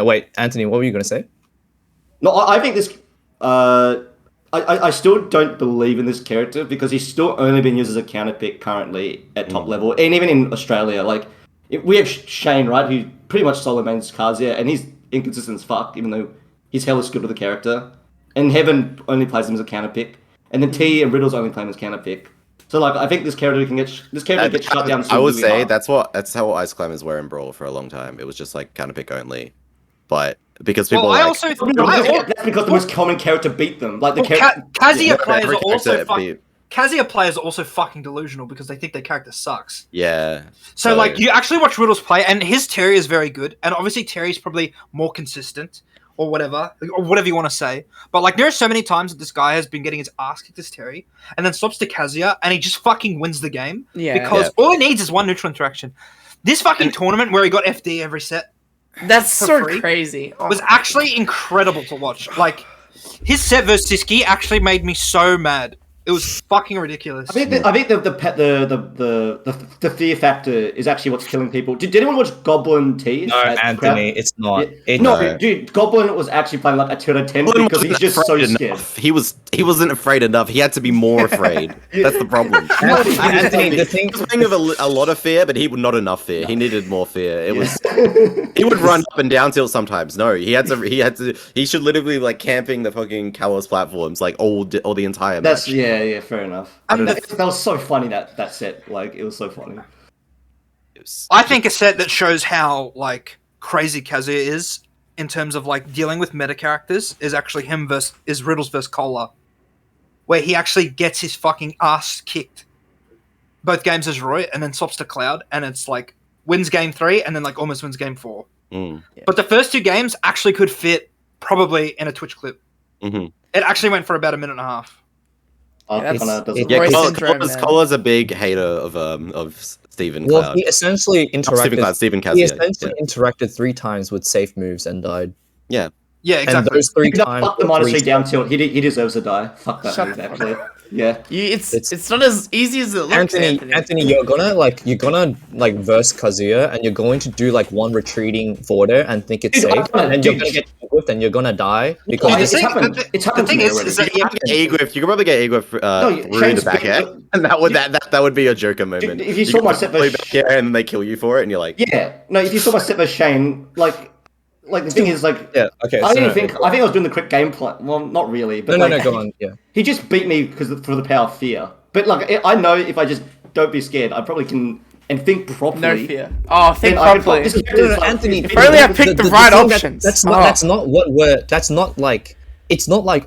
wait, Anthony, what were you gonna say? No, I think this. I still don't believe in this character because he's still only been used as a counter pick currently at top level, and even in Australia. Like, we have Shane, right, who pretty much solo mains Kazuya, and he's inconsistent as fuck, even though he's hella good with the character. And Heaven only plays him as a counter pick, and then T and Riddle's only play him as counter pick. So like, I think this character gets shut down. I would really say hard. that's how Ice Climbers were in Brawl for a long time. It was just like counter pick only, but because people Well, were I like, also No, that's because the most common character beat them. Like the character. Kazuya Yeah, players every are also character fucking. Kazuya players are also fucking delusional because they think their character sucks. yeah. So like, you actually watch Riddle's play, and his Terry is very good, and obviously Terry's probably more consistent, or whatever you want to say. But like, there are so many times that this guy has been getting his ass kicked as Terry, and then swaps to Kazuya, and he just fucking wins the game. Yeah. Because all he needs is one neutral interaction. This fucking tournament where he got FD every set That's for so free crazy. Oh was my actually incredible to watch. Like, his set versus Siski actually made me so mad. It was fucking ridiculous. I think the fear factor is actually what's killing people. Did anyone watch Goblin T? No, Anthony, it's not. No, dude, Goblin was actually playing like a 2 out of 10 Goblin because he's wasn't just so afraid scared. enough. He wasn't afraid enough. He had to be more afraid. That's the problem. Anthony, the thing. He was playing with a lot of fear, but not enough fear. He needed more fear. It was. He would run up and down tilt sometimes. No, he had to. He should literally like camping the fucking Kalos platforms like all the entire match. Yeah, fair enough. And That was so funny that set. Like it was so funny. I think a set that shows how like crazy Kazuya is in terms of like dealing with meta characters is actually Riddles versus Cola, where he actually gets his fucking ass kicked both games as Roy and then swaps to Cloud, and it's like wins game 3 and then like almost wins game 4. Mm. But the first 2 games actually could fit probably in a Twitch clip. Mm-hmm. It actually went for about a minute and a half. Roy syndrome, man. Cola's a big hater of Steven Well, Cloud. he essentially interacted. Steven He Kazuya. essentially interacted 3 times with safe moves and died. Yeah. Yeah, And exactly. those 3 times. Fuck the were minus 3 3 down tilt. He deserves to die. Fuck that Shut move the fuck actually. Yeah. It's not as easy as it looks. Anthony, you're gonna verse Kazuya, and you're going to do like one retreating forward air and think it's Dude, safe, and then you're gonna get whipped and you're gonna die because It's happened. It's happened the thing to me is already. that You can probably get Agriff through Shane's the back air, big- and that would be a Joker moment. Dude, if you saw my set play versus- back air and then they kill you for it, and you're like, Yeah. No, if you saw my set versus Shane, like the thing is like yeah. Okay. I so think I was doing the quick gameplay. Well, not really, but no, like, go on. Yeah. He just beat me for the power of fear. But like I know if I just don't be scared, I probably can and think properly. No fear. Oh, think then I can properly. this character is like- Anthony, If only I picked the right thing options. That's Oh. not what we're. That's not like. It's not like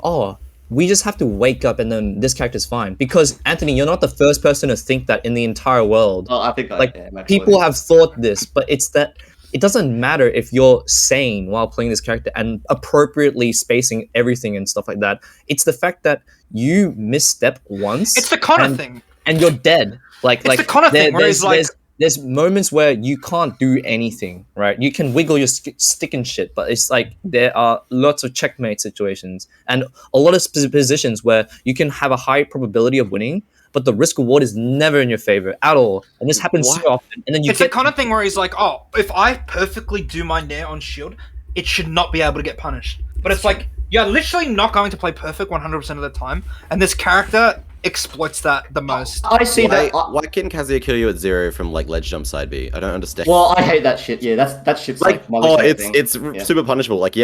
we just have to wake up and then this character's fine. Because Anthony, you're not the first person to think that in the entire world. Oh, I think Like I am, actually. people have thought this, but it's that it doesn't matter if you're sane while playing this character and appropriately spacing everything and stuff like that. It's the fact that you misstep once. It's the Connor and- thing. and you're dead. Like the Connor thing where he's like- there's moments where you can't do anything, right? You can wiggle your stick and shit, but it's like there are lots of checkmate situations and a lot of positions where you can have a high probability of winning, but the risk reward is never in your favor at all. And this happens so often. And then It's the kind of thing where he's like, oh, if I perfectly do my nair on shield, it should not be able to get punished. But it's like, you're literally not going to play perfect 100% of the time, and this character exploits that the most. I see that. why can Kazuya kill you at 0 from like ledge jump side B? I don't understand. Well, I hate that shit. Yeah, that shit's like my least favorite thing. Yeah. super punishable. Like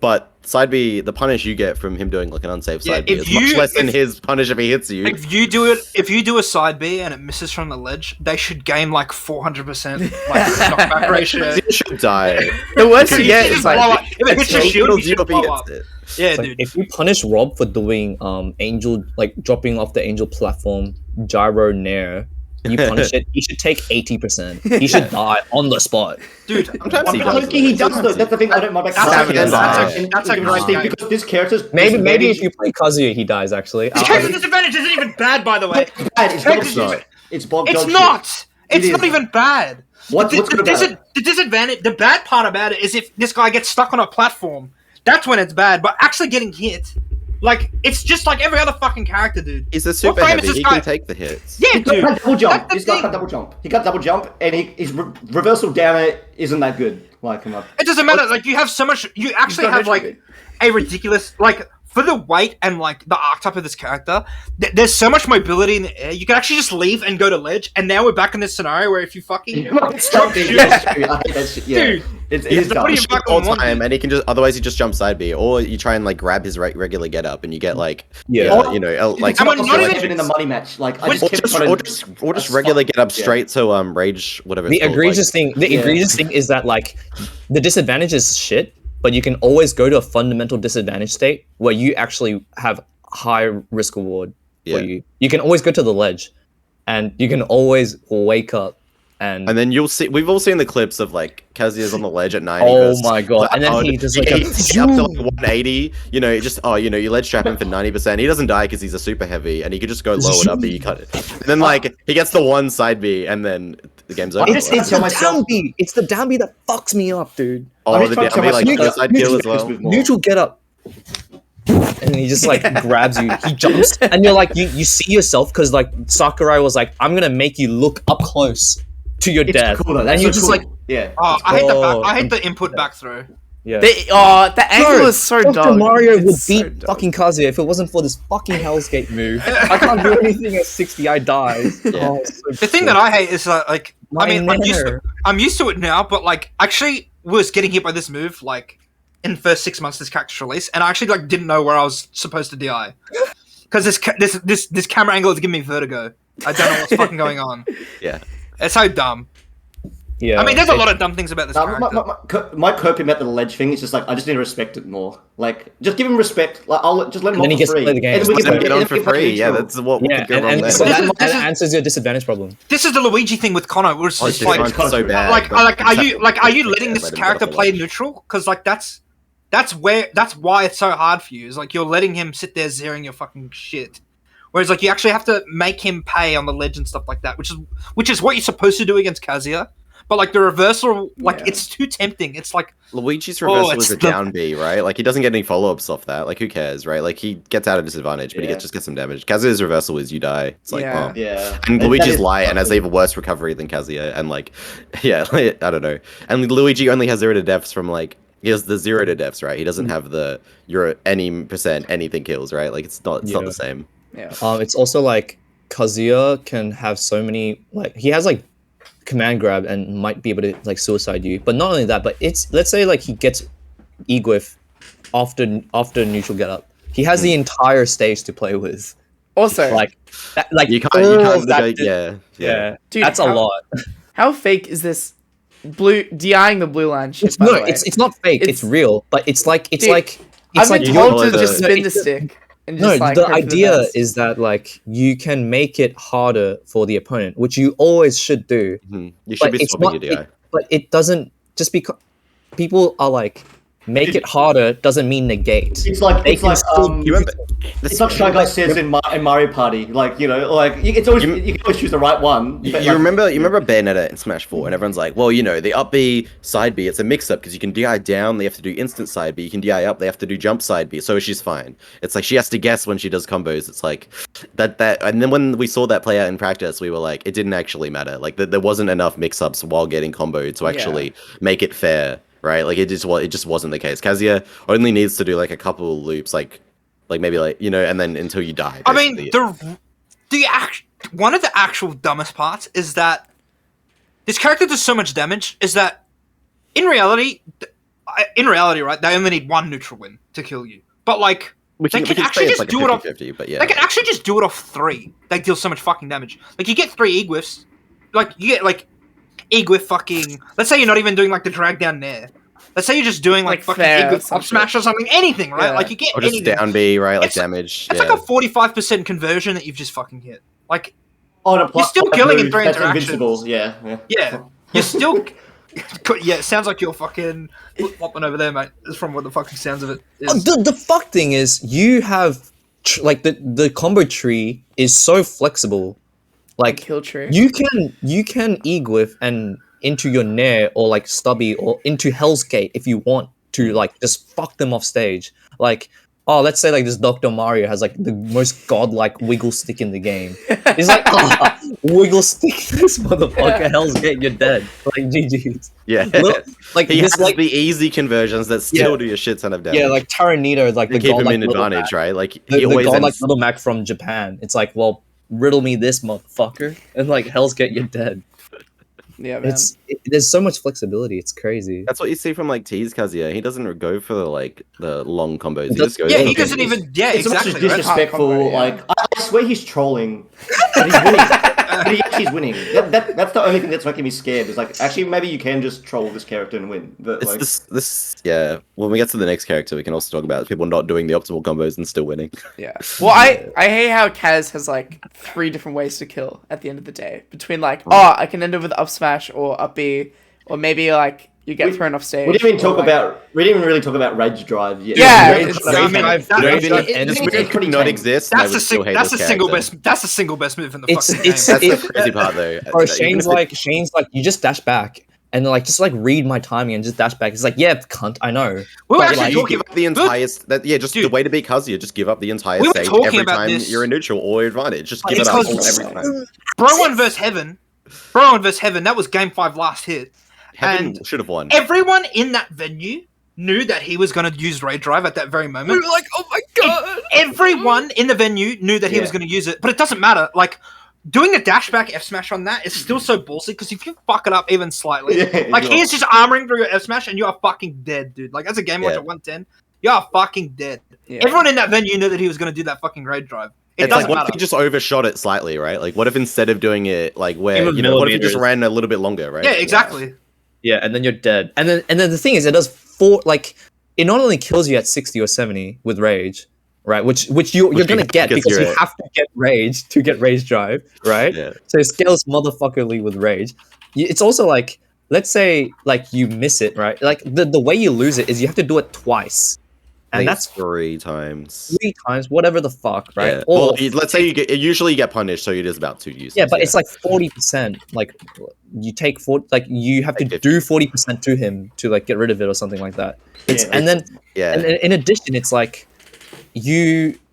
but side B, the punish you get from him doing like an unsafe side B is much less than his punish if he hits you. If you do a side B and it misses from the ledge, they should gain like 400% like knockback ratio. You should die. The worst you You get should is blow like up. If it hits your shield, you should if he blow hits up. it. Yeah, Like, dude. if you punish Rob for doing angel, like dropping off the angel platform gyro nair you punish it, he should take 80%. He should die on the spot. Dude, Sometimes he Loki, he does though. That's the thing. I don't mind. That's a great game. Because this character's Maybe if you play Kazuya, he dies. Actually, This character's disadvantage isn't even bad, by the way. It's not. It's bog It's dog not. shit. It's It not is. even bad. What's good about it? The disadvantage, the bad part about it is if this guy gets stuck on a platform, that's when it's bad. But actually getting hit, like it's just like every other fucking character, dude. He's a super frame is heavy. this He guy? can take the hits. Yeah, He's dude. got double jump. That's the He's got thing. double jump. He got double jump, and his reversal down it isn't that good. Like him up. It doesn't matter. Like you have so much. You actually got have no like trigger. a ridiculous like for the weight and like the archetype of this character. There's so much mobility in the air. You can actually just leave and go to ledge. And now we're back in this scenario where if you fucking Stop it. I hate that shit. Yeah. Dude, It yeah, is the dumb. body- Shoot back all on one time, knee. and he can just otherwise he just jump side B, or you try and like grab his regular get up, and you get like Yeah. you know like And we're not Like, even- in the money match. Like I Or just or kept just, trying or to- just or just that's regular fuck- get up yeah. straight. So rage whatever. The it's called, egregious like, thing, is that like the disadvantage is shit, but you can always go to a fundamental disadvantage state where you actually have high risk reward for Yeah. you. You can always go to the ledge, and you can always wake up and. And then you'll see. We've all seen the clips of like Kazuya's on the ledge at 90. Oh versus my God, and then Cloud. he just, like, he gets up to like 180. You know, just you ledge trap him for 90%. He doesn't die because he's a super heavy, and he could just go low and up, but you cut it. And then like he gets the one side B, and then the game's over. it's It's the myself- down B. It's the down B that fucks me up, dude. Oh, I'm just the trying to down B tell like myself- suicide kill as well. More. Neutral get up. And he just like grabs you. He jumps, and you're like, you see yourself because like Sakurai was like, I'm gonna make you look up close to your It's death, cool though. and That's you're so just cool. like, yeah. Oh, I hate the Oh, I hate the input back throw. yeah. The angle is so Dr. dumb. Mario It's would so beat dumb. fucking Kazuya if it wasn't for this fucking Hell's Gate move. I can't do anything at 60. I die. Yeah. Oh, it's so The thing that I hate is like I mean Nightmare. I'm used to it now, but like actually was getting hit by this move like in the first 6 months this character's release, and I actually like didn't know where I was supposed to DI because this camera angle is giving me vertigo. I don't know what's fucking going on. Yeah. It's so dumb. Yeah. I mean, there's a lot of dumb things about this character. My coping about the ledge thing is just like I just need to respect it more. Like just give him respect. Like I'll just let him And then off he for gets to free. play the game. And then we Just can let him get on and for then we can free. Yeah, neutral. that's what Yeah, could go wrong and there. so This is- that this is- answers your disadvantage problem. This is the Luigi thing with Connor, where it's Oh, just dude, like, mine's so bad. like, but like, are it's you like, are you letting yeah, this let him get character off the play ledge. neutral? Because like that's why it's so hard for you. Is like you're letting him sit there zeroing your fucking shit. Whereas like you actually have to make him pay on the ledge and stuff like that, which is what you're supposed to do against Kazuya. But like the reversal, like Yeah. it's too tempting. It's like Luigi's reversal it's is a the- down B, right? Like he doesn't get any follow-ups off that. Like who cares, right? Like he gets out of disadvantage, but he Yeah. just gets some damage. Kazuya's reversal is you die. It's like, Yeah. oh. Yeah. And That Luigi's is- light and has even worse recovery than Kazuya, and like, yeah, like, I don't know. And Luigi only has 0 to deaths from like he has the 0 to deaths, right? He doesn't have the your any percent anything kills, right? Like it's not Yeah. the same. Yeah. It's also like Kazuya can have so many like he has like command grab and might be able to like suicide you. But not only that, but it's let's say like he gets Egwith after neutral get up. He has the entire stage to play with. Also, Like that, like You can't, all you of that can't, dis- yeah. yeah. Dude, That's a how- lot. how fake is this blue DIing the blue line shit? It's by no, the way? it's not fake. It's, It's- real, but it's like Dude, it's I've like been you told call to it the- just spin the it's- stick and no. just like The hope for idea best. is that like you can make it harder for the opponent, which you always should do. Mhm. You should But be it's swapping not. your DI. But it doesn't just because people are like make it harder doesn't mean negate. It's like They it's can like still You remember? it's like Shy Guy says in Mario Party, like it's always you can always choose the right one. You but, like, remember Bayonetta in Smash 4, and everyone's like, well, the up B, side B, it's a mix-up, because you can DI down, they have to do instant side B, you can DI up, they have to do jump side B, so she's fine. It's like, she has to guess when she does combos, it's like, that, and then when we saw that play out in practice, we were like, it didn't actually matter, like, there wasn't enough mix-ups while getting comboed to actually make it fair, right? Like, it just wasn't the case. Kazuya only needs to do, like, a couple loops, like maybe, like, and then until you die. I mean, basically. one of the actual dumbest parts is that this character does so much damage. Is that in reality, right? They only need one neutral win to kill you. But like, we they can can say actually it's just like do a it off. 50-50, but yeah. They can actually just do it off 3. They deal so much fucking damage. Like you get 3 Egwiths. Like you get like Egwith fucking. Let's say you're not even doing like the drag down there. Let's say you're just doing like fucking fair or Egwith some up smash or something. Anything, right? Yeah. Like you get Or just anything. down B, right? Like It's- damage. It's yeah. like a 45% conversion that you've just fucking hit. Like Oh, the You're still killing in 3 that's interactions. invincible. Yeah. Yeah, you're still. Yeah, it sounds like you're fucking flip-flopping over there, mate. That's from what the fucking sounds of it is. The fuck thing is, you have like the combo tree is so flexible. Like Kill tree. you can e-glyph and into your Nair or like Stubby or into Hell's Gate if you want to like just fuck them off stage. Like, oh, let's say like this Dr. Mario has like the most godlike wiggle stick in the game. He's like, oh, wiggle stick this motherfucker, Hell's Gate, you're dead. Like GG's. Yeah. Look, like He this has like the easy conversions that still do a shit ton of damage. yeah, like Tyranitar is like to the keep him godlike in little advantage, Mac. right? Like The he always godlike ends, little Mac from Japan. It's like, well, riddle me this motherfucker, and like Hell's Gate, you're dead. Yeah, man. There's so much flexibility. It's crazy. that's what you see from like T's Kazuya. He doesn't go for the long combos. He just goes. Yeah, for he the doesn't combos. even. Yeah, It's exactly. much disrespectful. Combo, yeah. Like I swear he's trolling, but he's winning. But he actually is winning. That's the only thing that's making me scared. Is like actually maybe you can just troll this character and win. But It's like, this yeah. When we get to the next character, we can also talk about people not doing the optimal combos and still winning. Yeah. Well, I hate how Kaz has like 3 different ways to kill at the end of the day. Between like, oh, I can end up with up smash or up B, or maybe like you get thrown off stage. we didn't even or, talk like- about. We didn't even really talk about rage drive yet. Yeah, Rage it's- drive- I mean, I've- that- I've- that- and This it's move could not tame. exist. and I That's would still hate this character. That's the single best move in the It's- fucking it's- game. That's the crazy part, though. Or Even Shane's if it- like you just dash back and then like just like read my timing and just dash back. It's like, yeah, cunt, I know. we were But, actually like, you talking give about up the entire just Dude. the way to beat Kazuya, just give up the entire We were stage talking every about time this. you're in neutral or advantage. Just give it It's up all because- every time. Bro 1 vs Heaven. Bro 1 vs Heaven. That was game 5 last hit. Heaven And should have won. everyone in that venue knew that he was going to use Raid Drive at that very moment. like, oh my god. Everyone in the venue knew that he was Yeah. going to use it, but it doesn't matter. Like, doing a dashback F smash on that is still so ballsy because if you fuck it up even slightly, Yeah, like you're- he is just armoring through your F smash and you are fucking dead, dude. Like, as a game watcher Yeah. 110, you are fucking dead. Yeah. Everyone in that venue knew that he was going to do that fucking Raid Drive. It It's like, doesn't what matter. if he just overshot it slightly, right? Like, what if instead of doing it like where Even what if he just millimeters. ran a little bit longer, right? Yeah, exactly. Yeah, and then you're dead. And then the thing is, it does 4 like it not only kills you at 60 or 70 with rage, right? Which you're gonna get because because you you're- have to get rage to get rage drive, right? Yeah. So it scales motherfuckerly with rage. It's also like, let's say like you miss it, right? Like the way you lose it is you have to do it twice. I And think that's it's 3 times. 3 times, whatever the fuck, right? Yeah. Or Well, let's say usually you get punished, so it is about 2 uses. yeah, but it's like 40%. Like you take 40, like you have to Like do 40% to him to like get rid of it or something like that. It's, Yeah. and then yeah. and in addition, it's like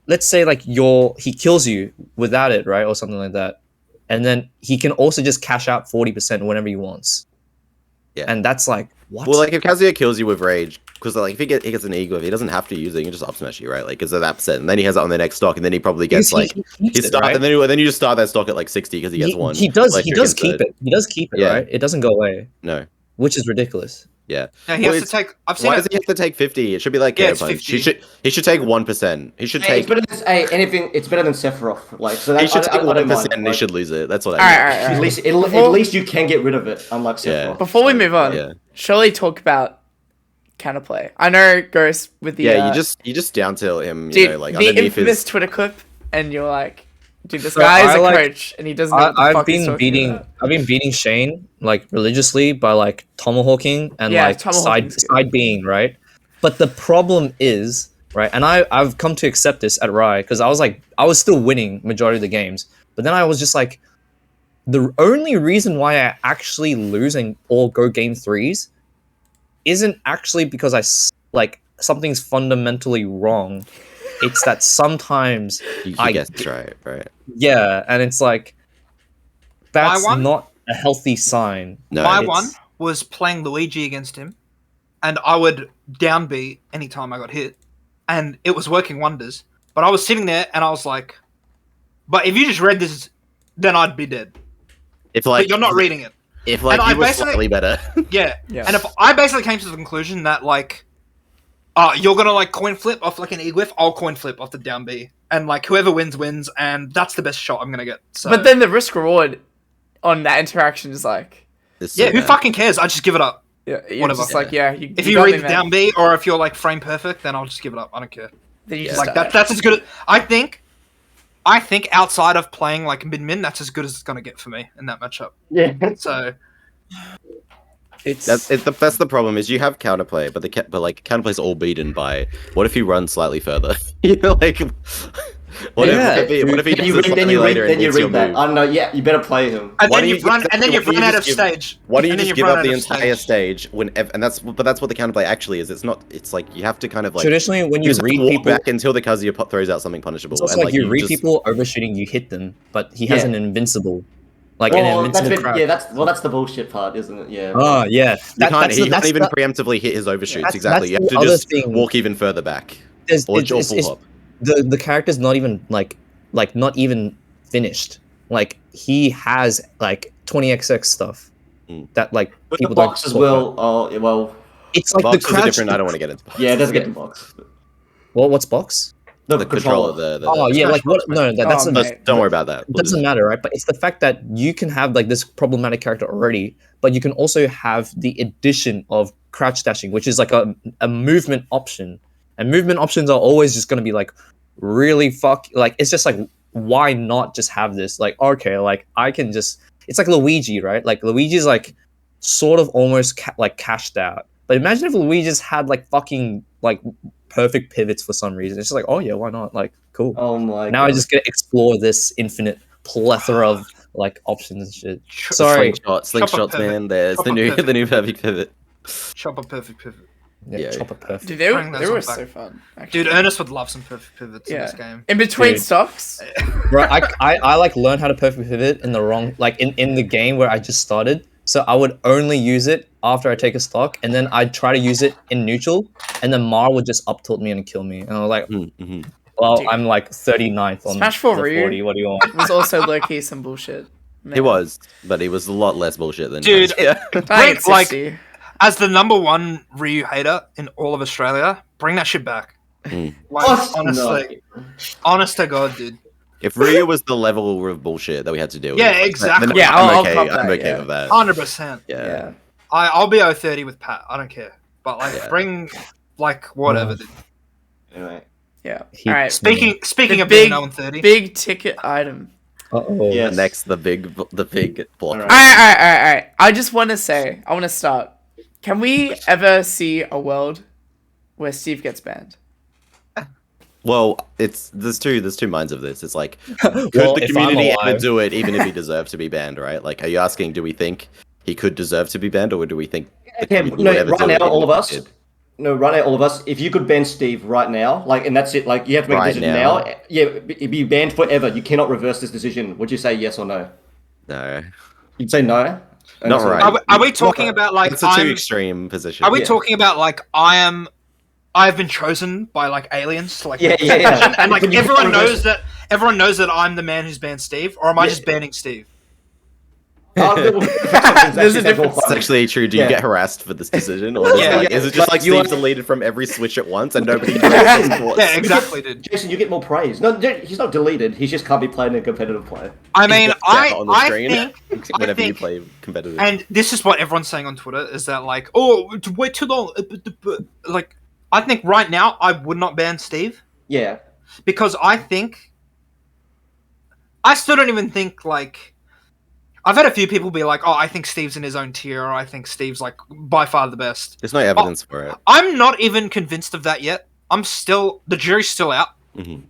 let's say like he kills you without it, right, or something like that, and then he can also just cash out 40% whenever he wants. Yeah. And that's like what? Well, like if Kazuya kills you with rage, because like if he gets an ego, he doesn't have to use it. He can just up smash you, right? Like because of that percent, and then he has it on the next stock, and then he probably gets Because like he keeps he it, start, right? and then you just start that stock at like 60 because he gets one. He does. like, He does against keep the- it. He does keep it, Yeah. right? It doesn't go away, No, which is ridiculous. yeah. Yeah, he Well, has to it's- take. I've seen Why it. does he have to take 50? It should be like Yeah, KO it's punch. 50. He should take 1%. He should take. It's better than anything. It's better than Sephiroth. Like so. That, He should I take don't mind. 1%, and he Like, should lose it. That's what All I right, mean. all right. At least, Before- at least you can get rid of it, unlike Yeah. Sephiroth. Before we move on, Yeah. surely talk about counterplay. I know Ghost with the Yeah, you just down tilt him, you dude, know, like the underneath infamous his. Twitter clip, and you're like, dude, this So guy is I a like- coach, and he doesn't know what the I've fuck he's been talking beating. about. I've been beating Shane like religiously by like tomahawking and Yeah, like tomahawking's good. side being, right. But the problem is, right, and I've come to accept this at Rai because I was still winning majority of the games, but then I was just like, the only reason why I actually lose or go game 3s isn't actually because like something's fundamentally wrong. It's that sometimes You I guess it's right? yeah, and it's like that's one? not a healthy sign. No, My it's- one was playing Luigi against him, and I would down B anytime I got hit, and it was working wonders. But I was sitting there and I was like, but if you just read this, then I'd be dead. If like But you're not reading it. If like And I you were basically- slightly better. Yeah. Yeah. And if I basically came to the conclusion that like, you're gonna like coin flip off like an E-glyph, I'll coin flip off the down B, and like whoever wins wins, and that's the best shot I'm gonna get. So, But then the risk reward on that interaction is like, It's yeah, so who bad. fucking cares? I just give it up. yeah, you're Whatever. just like, yeah. If you you got read me, the man. down B, or if you're like frame perfect, then I'll just give it up. I don't care. Then you Yeah. just Like die. that's as good. I think I think outside of playing like mid-min, that's as good as it's gonna get for me in that matchup. Yeah. So That's the problem is you have counterplay, but counterplay's all beaten by what if he runs slightly further? You know, like what if he does Then you this slightly later and hits your read that. move? I don't know. Yeah, you better play him. and Why then don't you've you- run and then you've why don't run you out of just give- stage. Why don't you And then just you've give run up the out of entire stage. stage when and that's what the counterplay actually is. It's like you have to kind of like Traditionally, when you you just have to read walk people, back until the Kazuya throws out something punishable. it's also and like you read just- people overshooting, you hit them, but he has Yeah. an invincible, like an Well, that's invincible crouch. that's the bullshit part, isn't it? Yeah. Oh yeah, You can't, that's he the- can't that's even the- preemptively hit his overshoots. that's- Exactly. You that's have the to other just thing. walk even further back. There's- Or it's- full it's- hop. the character's not even like not even finished. Like he has like 20xx stuff Mm. that like But people the box don't as talk well. about. Oh, yeah, well, It's like Boxes the are crouch. different. I don't want to get into boxes. yeah, it doesn't get the box. What's box? The, The controller. Oh yeah, like what? No, that's Oh, a, mate. Don't worry about that. it doesn't matter, right? But it's the fact that you can have like this problematic character already, but you can also have the addition of crouch dashing, which is like a movement option. And movement options are always just going to be like really like it's just like why not just have this? Like okay, like I can just it's like Luigi, right? Like Luigi's like sort of almost like cashed out. But imagine if Luigi just had like fucking like perfect pivots for some reason. It's just like, oh yeah, why not? Like, cool. Oh my. Now I God. just get to explore this infinite plethora of like options and shit. Ch- Sorry. Slingshots, pivot. man. There's Chop the a new pivot. the new perfect pivot. Chop a perfect pivot. Yeah, Yeah. chopper perfect. Dude, Bring they those were on so back. fun. Actually. Dude, Ernest would love some perfect pivots in Yeah. this game. In between Dude. stocks. Bro, I like learned how to perfect pivot in the wrong like in the game where I just started. So I would only use it after I take a stock, and then I'd try to use it in neutral, and then Mar would just up tilt me and kill me. And I was like, Mm-hmm. well, Dude. I'm like 39th on Smash 4 the Ryu 40. What do you want? Was also low key some bullshit. He Man. was, but he was a lot less bullshit than Dude, Yeah. I think it's like- 60. As the #1 Ryu hater in all of Australia, bring that shit back. Mm. Like, Oh, honestly, no. honest to God, dude. If Ryu was the level of bullshit that we had to deal with, Yeah, like, exactly. then Yeah, I'm I'll okay. cop I'm that, okay yeah. with that. 100%. Yeah. Yeah. I'll be 030 with Pat. I don't care. But like, Yeah. bring like whatever. dude. Anyway. Yeah. He- All right. Speaking The of being big- 030, Big ticket item. Uh-oh. Yeah. And next, the big block. Alright. All right. I just want to say, I want to start. Can we ever see a world where Steve gets banned? Well, there's two minds of this. It's like, could Well, the if community I'm ever alive- do it, even if he deserved to be banned? Right? Like, are you asking, do we think he could deserve to be banned, or do we think? the Okay, community no, would ever right do it now, even all of if us. he did? No, right now, all of us. If you could ban Steve right now, like, and that's it. Like, you have to make Right a decision now? now. Yeah, it'd be banned forever. You cannot reverse this decision. Would you say yes or no? No, You'd say no. And not so- right. are we talking about like It's a too extreme position. Are we Yeah. talking about like I've been chosen by like aliens to like Yeah, make this yeah, yeah. decision, and like But you everyone can't knows reverse- that I'm the man who's banned Steve, or am I Yeah. just banning Steve? There's a difference. It's actually true. Do you Yeah. get harassed for this decision, or is, Yeah, like, yeah. is it just Like, like you Steve's are- deleted from every Switch at once and nobody knows his thoughts? Yeah, exactly, dude. Jason, you get more praise. No, he's not deleted. He just can't be played in a competitive play. I mean, Just on the I screen think, whenever you think- play competitive. and this is what everyone's saying on Twitter is that like, oh, wait too long. Like, I think right now I would not ban Steve Yeah. because I still don't even think like. I've had a few people be like, "Oh, I think Steve's in his own tier," or "I think Steve's like by far the best." There's no evidence for it. I'm not even convinced of that yet. The jury's still out. Mhm.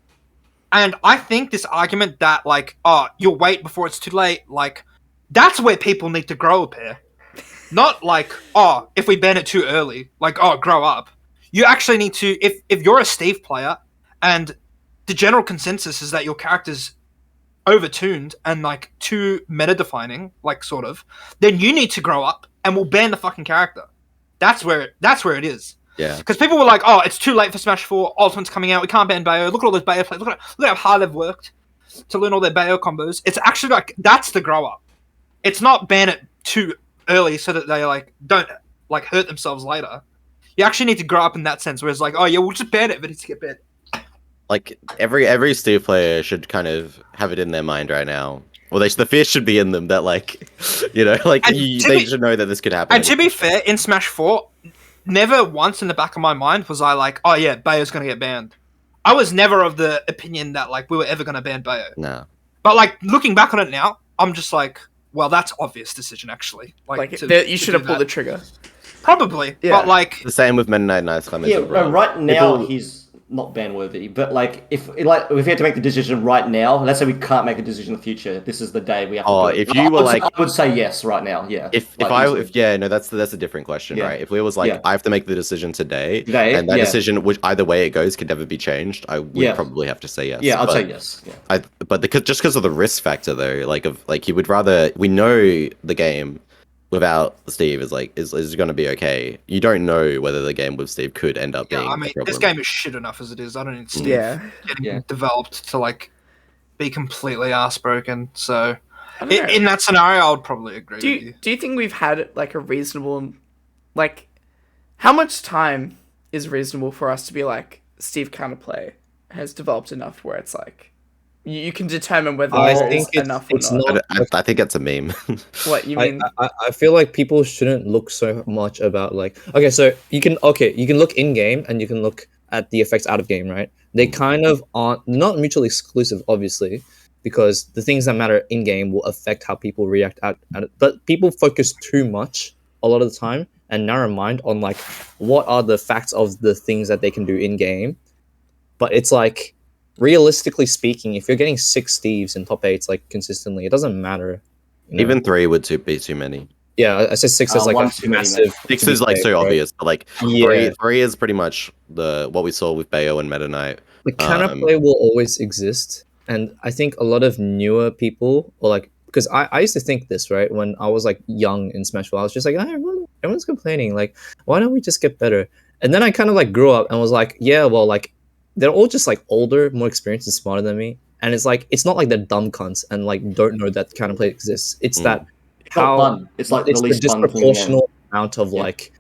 And I think this argument that like, oh, you'll wait before it's too late, like, that's where people need to grow a pair. Not like, oh, if we ban it too early, like, oh, grow up. You actually need to, if you're a Steve player, and the general consensus is that your character's overtuned and like too meta-defining, like sort of, then you need to grow up and we'll ban the fucking character. That's where it is. Yeah. Because people were like, "Oh, it's too late for Smash 4. Ultimate's coming out. We can't ban Bayo. Look at all those Bayo plays. Look at how hard they've worked to learn all their Bayo combos." It's actually like that's the grow up. It's not ban it too early so that they like don't like hurt themselves later. You actually need to grow up in that sense. Whereas like, oh yeah, we'll just ban it, but it's to get banned. Like every Steve player should kind of have it in their mind right now. Well, the fear should be in them that like, like And they to be- should know that this could happen. And to be fair, in Smash 4, never once in the back of my mind was I like, oh yeah, Bayo's gonna get banned. I was never of the opinion that like we were ever going to ban Bayo. No. But like looking back on it now, I'm just like, well, that's obvious decision actually. You should have pulled the trigger. Probably, Yeah. but like The same with Meta Knight Nice Clemens. Yeah, no, right now he's not ban worthy. But like, if we had to make the decision right now, let's say we can't make a decision in the future. This is the day we have to. Oh, do it. if you were like, I would say yes right now. Yeah. If that's a different question, Yeah. right? If we was like, Yeah. I have to make the decision today, Today, and that yeah. decision, which either way it goes, can never be changed, I would Yeah. probably have to say yes. Yeah, I'd But say yes. Yeah. just because of the risk factor though, you would rather we know the game without Steve is going to be okay. You don't know whether the game with Steve could end up being I mean, a problem. this game is shit enough as it is. I don't need Steve getting Yeah. developed to like be completely ass broken. So I don't know. in that scenario, I would probably agree with you. Do you think we've had like a reasonable, like, how much time is reasonable for us to be like Steve Counterplay has developed enough where it's like you can determine whether I there think is enough or it's not. not. I think it's a meme. What you mean? I feel like people shouldn't look so much about like okay, so you can look in game and you can look at the effects out of game, right? They kind of aren't not mutually exclusive, obviously, because the things that matter in game will affect how people react at it. But people focus too much a lot of the time and narrow mind on like what are the facts of the things that they can do in game. But it's like realistically speaking, if you're getting 6 Steves in top 8s like consistently, it doesn't matter. You know? Even 3 would be too many. Yeah, I said 6 is like one's a too many, massive. 6 is like so obvious, but like Yeah. 3 is pretty much what we saw with Bayo and Meta Knight. The counterplay will always exist, and I think a lot of newer people, or like, because I used to think this, right, when I was like young in Smash 4, I was just like, everyone's complaining, like, why don't we just get better? And then I kind of like grew up and was like, yeah, well, like, they're all just like older, more experienced and smarter than me, and it's like it's not like they're dumb cunts and like don't know that counterplay exists. It's that It's not fun. It's like it's the the least fun thing in the game. disproportional amount of like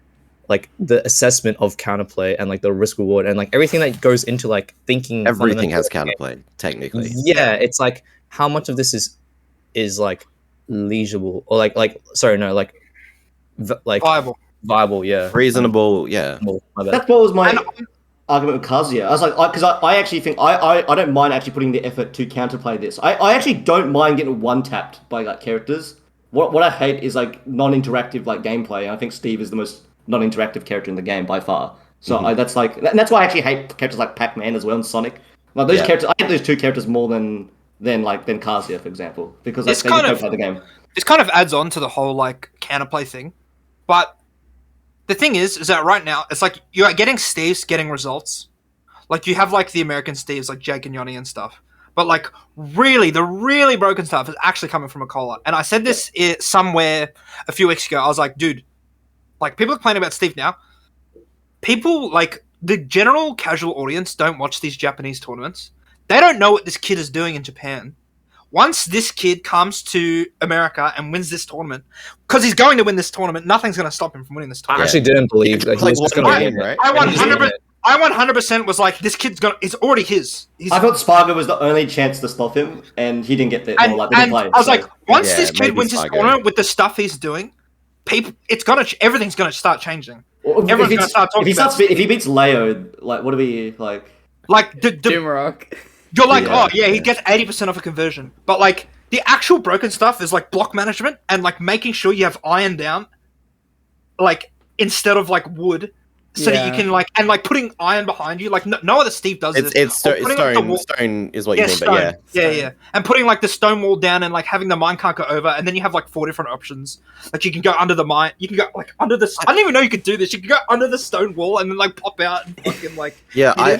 the assessment of counterplay and like the risk reward and like everything that goes into like thinking. Everything has fundamentally. counterplay, technically. Yeah, it's like how much of this is like legible or like viable. Yeah, Reasonable, yeah. Well, my bad. That's what was my argument with Kazuya. I was like, because I actually think I don't mind actually putting the effort to counterplay this. I actually don't mind getting one tapped by like characters. What I hate is like non-interactive like gameplay. And I think Steve is the most non-interactive character in the game by far. So that's why I actually hate characters like Pac-Man as well and Sonic. Like those characters, I hate those 2 characters more than Kazuya, for example, because they don't play the game. This kind of adds on to the whole like counterplay thing, but the thing is that right now it's like you are getting Steves getting results. Like you have like the American Steves like Jake and Yoni and stuff, but like really the really broken stuff is actually coming from a cola. And I said this somewhere a few weeks ago. I was like, dude, like people are complaining about Steve now. People like the general casual audience don't watch these Japanese tournaments. They don't know what this kid is doing in Japan. Once this kid comes to America and wins this tournament, because he's going to win this tournament, nothing's going to stop him from winning this I tournament. actually didn't believe that he was just going to win, right? I 100% was like, this kid's gonna. It's already his. I thought Spargo was the only chance to stop him, and he didn't get there. And, Like, they didn't play, I was so. like, once Yeah, this kid maybe wins his Spargo. tournament with the stuff he's doing, everything's gonna start changing. Well, everyone's gonna start talking about if he beats Leo, like what do we like? Like Doomrock. you're like, Yeah. oh yeah, he gets 80% off a conversion, but like the actual broken stuff is like block management and like making sure you have iron down, like instead of like wood. So that you can like and like putting iron behind you, like no other Steve does this. It's Or putting, like, the wall- stone is what you mean, stone. but yeah. Yeah, and putting like the stone wall down and like having the mine can't go over, and then you have like 4 different options. Like you can go under the mine, you can go like under the. I didn't even know you could do this. You can go under the stone wall and then like pop out and fucking like. I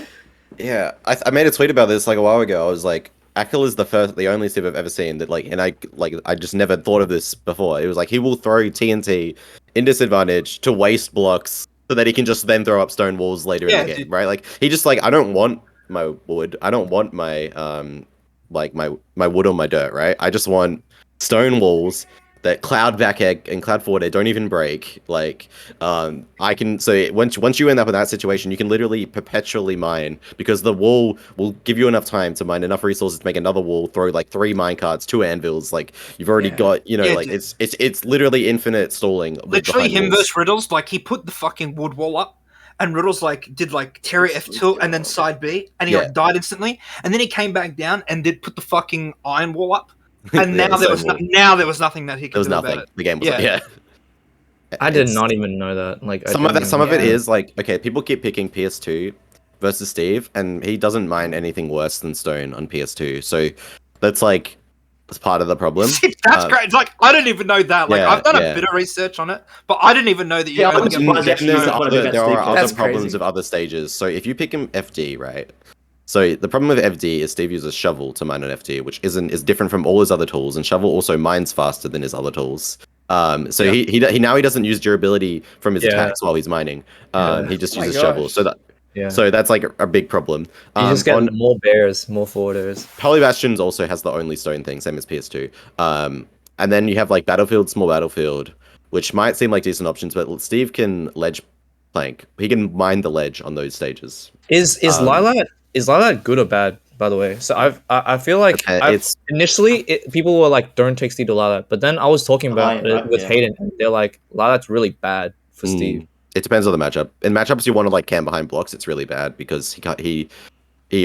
made a tweet about this like a while ago. I was like, Akil is the only Steve I've ever seen that like, and I just never thought of this before. It was like he will throw TNT in disadvantage to waste blocks so that he can just then throw up stone walls later in the game, right? Like he just like I don't want my wood, I don't want my like my wood on my dirt, right? I just want stone walls that cloud back egg and cloud forward don't even break. Like I can once you end up in that situation, you can literally perpetually mine because the wall will give you enough time to mine enough resources to make another wall, throw like 3 minecarts, 2 anvils. Like you've already got, like it's literally infinite stalling. Literally him versus Riddles, like he put the fucking wood wall up, and Riddles like did like Terry F tilt and then side B, and he Yeah. like died instantly, and then he came back down and did put the fucking iron wall up, and Yeah, now there was same wall. now there was nothing that he There could was do nothing. about it. The game was Yeah. yeah. I did It's- not even know that. Like Some of it Yeah. is like okay, people keep picking PS2 versus Steve, and he doesn't mind anything worse than Stone on PS2. So that's like that's part of the problem. That's great. It's like I didn't even know that. Like yeah, I've done yeah. a bit of research on it, but I didn't even know that you Yeah, only I'm get surprised one they And there's Stone quite a bit about there are Steve. other That's problems crazy. with other stages. So if you pick him FD, right? So the problem with FD is Steve uses shovel to mine an FD, which is different from all his other tools, and shovel also mines faster than his other tools. So Yeah. he now he doesn't use durability from his Yeah. attacks while he's mining. Yeah. He just Oh my uses shovel. gosh. Yeah. So that's like a big problem. You just get On more bears, more forwarders. Polybastions also has the only stone thing, same as PS2. And then you have like Battlefield, Small Battlefield, which might seem like decent options, but Steve can ledge plank. He can mine the ledge on those stages. Is Lilat good or bad? By the way, so I feel like It's initially people were like don't take Steve to Lilat, but then I was talking about Right, it right, with yeah. Hayden, and they're like Lilat's really bad for Steve. It depends on the matchup. In matchups you want to like camp behind blocks, it's really bad because he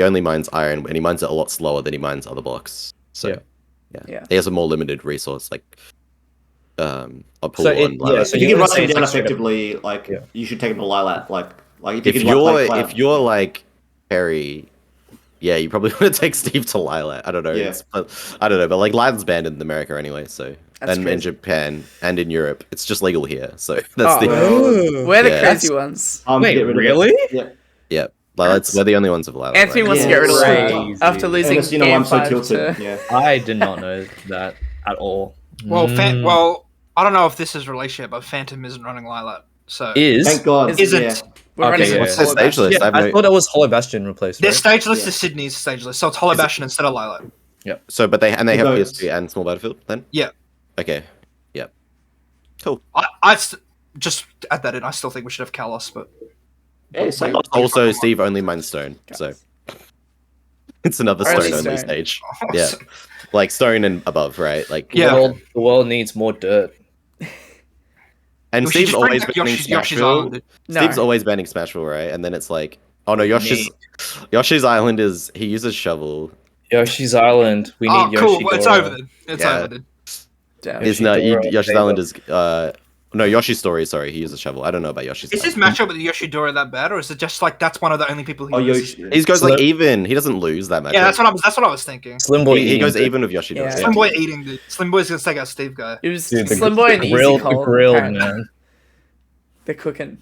only mines iron and he mines it a lot slower than he mines other blocks. So Yeah. he has a more limited resource like a pull So on Lilat. so If you you can would run say him it's down like straight up- effectively, like Yeah. you should take him to Lilat. Like if you If can play you're Cloud. if you're like Perry, yeah, you probably want to take Steve to Lilat. I don't know. Yeah. I don't know, but like Lilat's banned in America anyway, so That's and in crazy. Japan and in Europe, it's just legal here. So that's Oh, the well, we're the Yeah. crazy ones. Wait, Get rid of it. really? Yeah. yeah. Lilat's we're the only ones of Lilat. Anthony right wants to Yeah, get rid of crazy. Lilat after losing Ernest, you know game I'm so 5 tilted. to... Yeah. I did not know that at all. Well, Mm. well, I don't know if this is relationship, but Phantom isn't running Lilat, so Is Thank God. Isn't. Yeah. We're Okay, running yeah, What's a the Hollow stage list? yeah, I have I no- thought that was Hollow Bastion replaced. their Right? stage list Yeah. is Sydney's stage list, so it's Hollow Is it- Bastion instead of Lilat. So, but they have Who goes? PS2 and Small Battlefield then. Yeah. Okay. Yep. Cool. Just add that in. I still think we should have Kalos, but Yeah, same. Also, Steve only mines stone, so it's another Only stone only stone. stage. Yeah, like stone and above, right? Like Yeah. The world needs more dirt. And we should Steve's just bring always back banning Yoshi's Smashville. Island. dude. No. Steve's always banning Smashville, right? And then it's like, oh no, Yoshi's Island is he uses shovel. Yoshi's Island. We Oh, need cool. Yoshi. Well, it's over then. It's Yeah. over then. Damn. Is no Yoshidora, Yoshi's Sega. Island is no Yoshi's Story. Sorry, he uses shovel. I don't know about Yoshi's. Is his Island. matchup with Yoshidora that bad, or is it just like that's one of the only people who Oh, uses? Yoshi. He goes like Slim- even. He doesn't lose that match. Yeah, that's what I was thinking. Slim Boy. He goes eating even with Yoshidora. Yeah. Slim Boy eating, dude. Slim Boy's gonna take out Steve guy. It was Dude, Slim Boy and Easy grilled, Cole. grilled, apparently. man. They're cooking.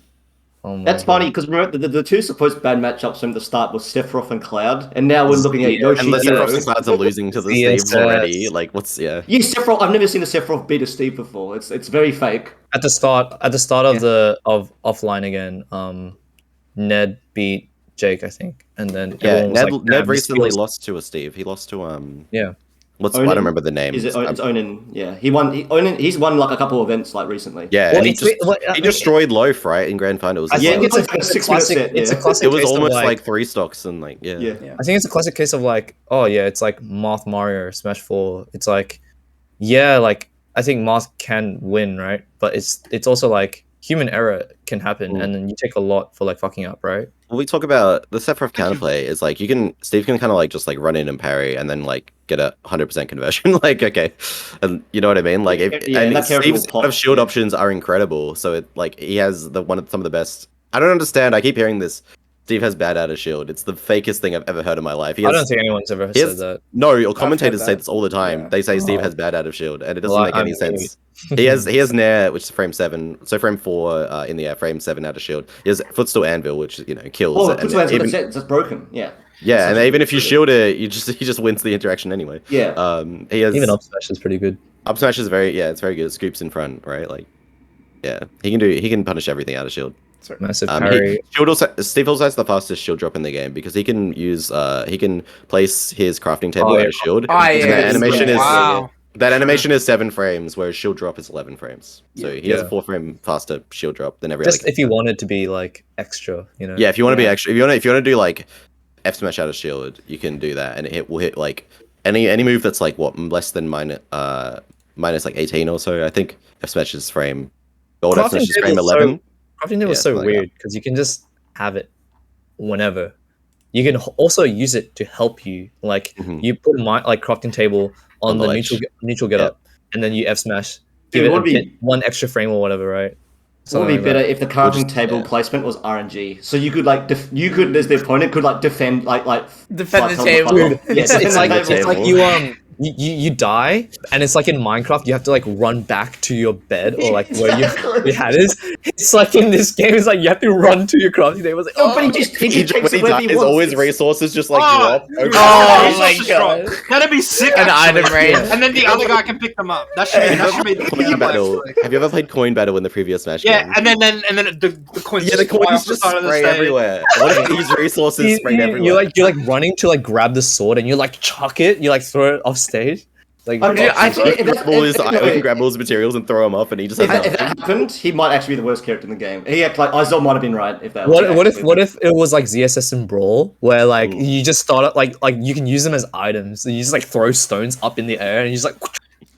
Oh my That's God. funny because remember the two supposed bad matchups from the start was Sephiroth and Cloud, and now we're looking at Yeah, Yoshi. And the Hero. Sephiroth sides are losing to the Yeah, Steves already. yes. Like, what's yeah? Yeah, Sephiroth. I've never seen a Sephiroth beat a Steve before. It's very fake. At the start of the offline again, Ned beat Jake, I think, and then Yeah, everyone was Ned, like, Ned "Damn, this recently feels-" lost to a Steve. He lost to Yeah, what's I Onin? don't remember the name. Is it? It's Onin. Yeah, he won. He's won like a couple of events like recently. Yeah, Well, and it's- he destroyed Loaf right in grand finals. I as Yeah, think well. it's like a a 6 minute classic. set. It's a Yeah. classic. It was case of, almost like 3 stocks and like yeah. Yeah. I think it's a classic case of like, oh yeah, it's like Marth Mario Smash 4. It's like, yeah, like I think Marth can win, right? But it's also like human error can happen, Mm. and then you take a lot for like fucking up, right? When we talk about the Sephiroth counterplay is like Steve can kind of like just like run in and parry and then like get a 100% conversion. Like okay, and you know what I mean? Like if Yeah, and that character Steve's will pop, shield yeah. options are incredible. So it like he has some of the best. I don't understand. I keep hearing this. Steve has bad out of shield. It's the fakest thing I've ever heard in my life. He I has, don't think anyone's ever he said has- that. No, your commentators heard say that. this all the time. Yeah. They say Steve Oh. has bad out of shield, and it doesn't Well, make any sense. He has Nair, which is frame 7. So frame 4 in the air, frame 7 out of shield. He has footstool anvil, which kills. Oh, and puts away even, it's just broken. Yeah. yeah, and such a even good if you shield. shield it, he just wins the interaction anyway. Yeah. He has Even up smash is pretty good. up smash is it's very good. Scoops in front, right? Like, yeah, he can punish everything out of shield. Massive parry. Steve also has the fastest shield drop in the game because he can use he can place his crafting table Oh, out yeah. of shield. Oh, yeah, And that yeah, animation yeah. is Wow. that animation is 7 frames, whereas shield drop is 11 frames. So he has a Yeah. 4 frame faster shield drop than every Just other. if you wanted to be like extra, you know. Yeah, if you want to be Yeah. extra, if you want to do like F smash out of shield, you can do that, and it will hit like any move that's like what less than minus like 18 or so. I think F smash is frame gold. F Crafting smash is table frame is so- 11. Crafting table was Yeah, so something like weird because you can just have it whenever. You can also use it to help you. Like you put my like crafting table on the neutral get up, and then you F smash, give it one extra frame or whatever, right? It would be better if the crafting table placement was RNG. So you could like as the opponent could like defend defend the table. It's like you die, and it's like in Minecraft, you have to like run back to your bed or like where your hat is. It's like in this game, it's like you have to run to your crafting table. It's like, but he just takes it wherever he wants. Always resources just like drop. Oh my god, that'd be sick. An item range, and then the other guy can pick them up. That should be coin battle. Have you ever played coin battle in the previous Smash game? Yeah, and then the coins. Yeah, the coins just spray everywhere. What if these resources sprayed everywhere? You're like running to like grab the sword, and you like chuck it. You like throw it off stage. Like, I think can grab all his materials and throw them up, and he just. If that happened, he might actually be the worst character in the game. Izol might have been right if that. What if it was like ZSS and Brawl, where like you just start like you can use them as items. So you just like throw stones up in the air, and you just like.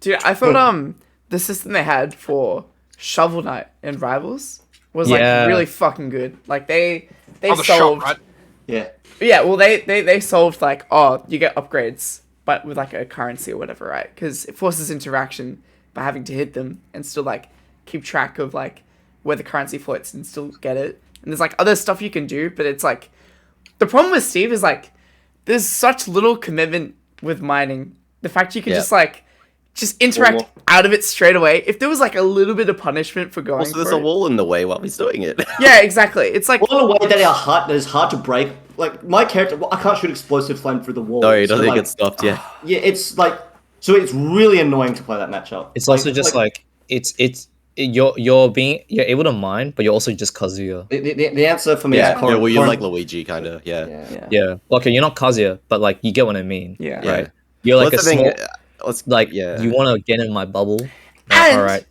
Dude, I thought the system they had for Shovel Knight and Rivals was like really fucking good. Like they solved. Shop, right? Yeah. Yeah. Well, they solved like you get upgrades, but with like a currency or whatever, right? Because it forces interaction by having to hit them and still like keep track of like where the currency floats and still get it. And there's like other stuff you can do, but it's like the problem with Steve is like there's such little commitment with mining. The fact you can just interact out of it straight away. If there was like a little bit of punishment for going, also there's a wall in the way while he's doing it. Yeah, exactly. It's like in a way that is hard to break. Like my character, I can't shoot explosive flame through the wall. No, he doesn't get stopped. Yeah. Yeah, it's like so. It's really annoying to play that matchup. It's also just like you're able to mine, but you're also just Kazuya. The answer for me is well, you're like Luigi, kind of. Yeah. Okay, you're not Kazuya, but like you get what I mean. Yeah. Right. You're like you want to get in my bubble. And all right.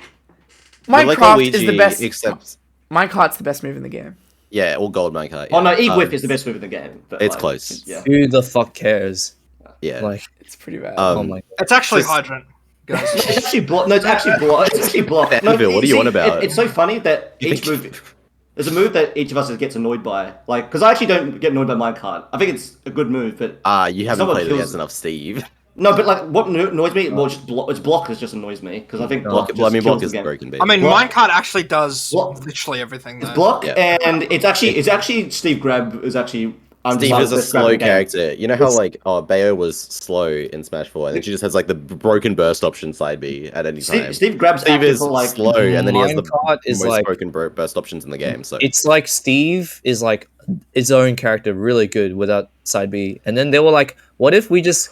Minecraft is the best. Except Minecart's the best move in the game. Yeah, all gold minecart. Yeah. Oh no, E-Whip is the best move in the game. But it's close. Yeah. Who the fuck cares? Yeah. Like it's pretty bad. Oh my god. It's actually Hydrant. Guys. It's actually block. No, it's actually block. It's actually block. No, what do you want about? It's so funny that each move. There's a move that each of us gets annoyed by. Like, because I actually don't get annoyed by minecart. I think it's a good move, but you haven't played against enough, Steve. No, but like what annoys me, well, it's block that just annoys me because I think block. Block is broken. I mean, minecart actually does literally everything. It's block, and it's actually Steve Grab is actually. Steve is a slow character. You know how like Bayo was slow in Smash 4, and then she just has like the broken burst option side B at any time. Steve grabs. Steve is like, slow, and then he has the most like, broken burst options in the game. So it's like Steve is like its own character, really good without side B. And then they were like, what if we just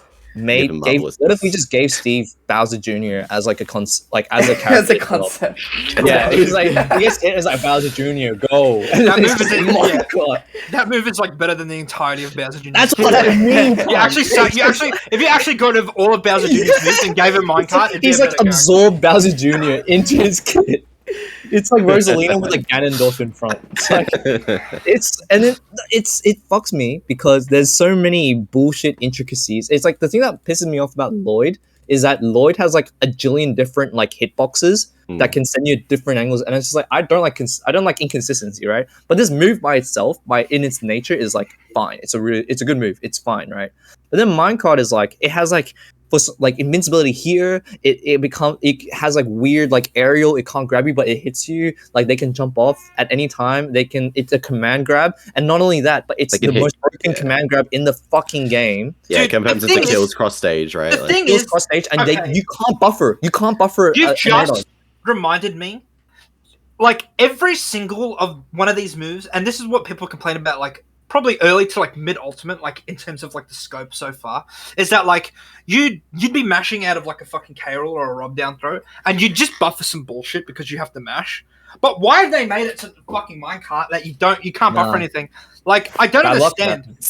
gave Steve Bowser Jr. as like a as a character as a concept? Yeah, it was like it's like Bowser Jr. Go. That move is like better than the entirety of Bowser Jr. That's what I mean. If you actually got rid of all of Bowser Jr.'s moves and gave him minecart, he's like absorbed Bowser Jr. into his kit. It's like Rosalina with like Ganondorf in front. It's like it fucks me because there's so many bullshit intricacies. It's like the thing that pisses me off about Lloyd is that Lloyd has like a jillion different like hitboxes that can send you different angles, and it's just like I don't like inconsistency, right? But this move by itself, in its nature, is like fine. It's a good move. It's fine, right? But then minecart is like it has like. For like invincibility here, it has like weird like aerial. It can't grab you, but it hits you. Like they can jump off at any time. It's a command grab, and not only that, but it's the most broken command grab in the fucking game. Yeah, it comes into kills cross stage, right? The thing is, cross stage, and you can't buffer. You can't buffer. You just reminded me, like every single of one of these moves, and this is what people complain about, like. Probably early to like mid ultimate, like in terms of like the scope so far, is that like you'd be mashing out of like a fucking K-roll or a Rob down throw, and you'd just buffer some bullshit because you have to mash. But why have they made it such a fucking minecart that you can't buffer anything? Like I don't understand. It's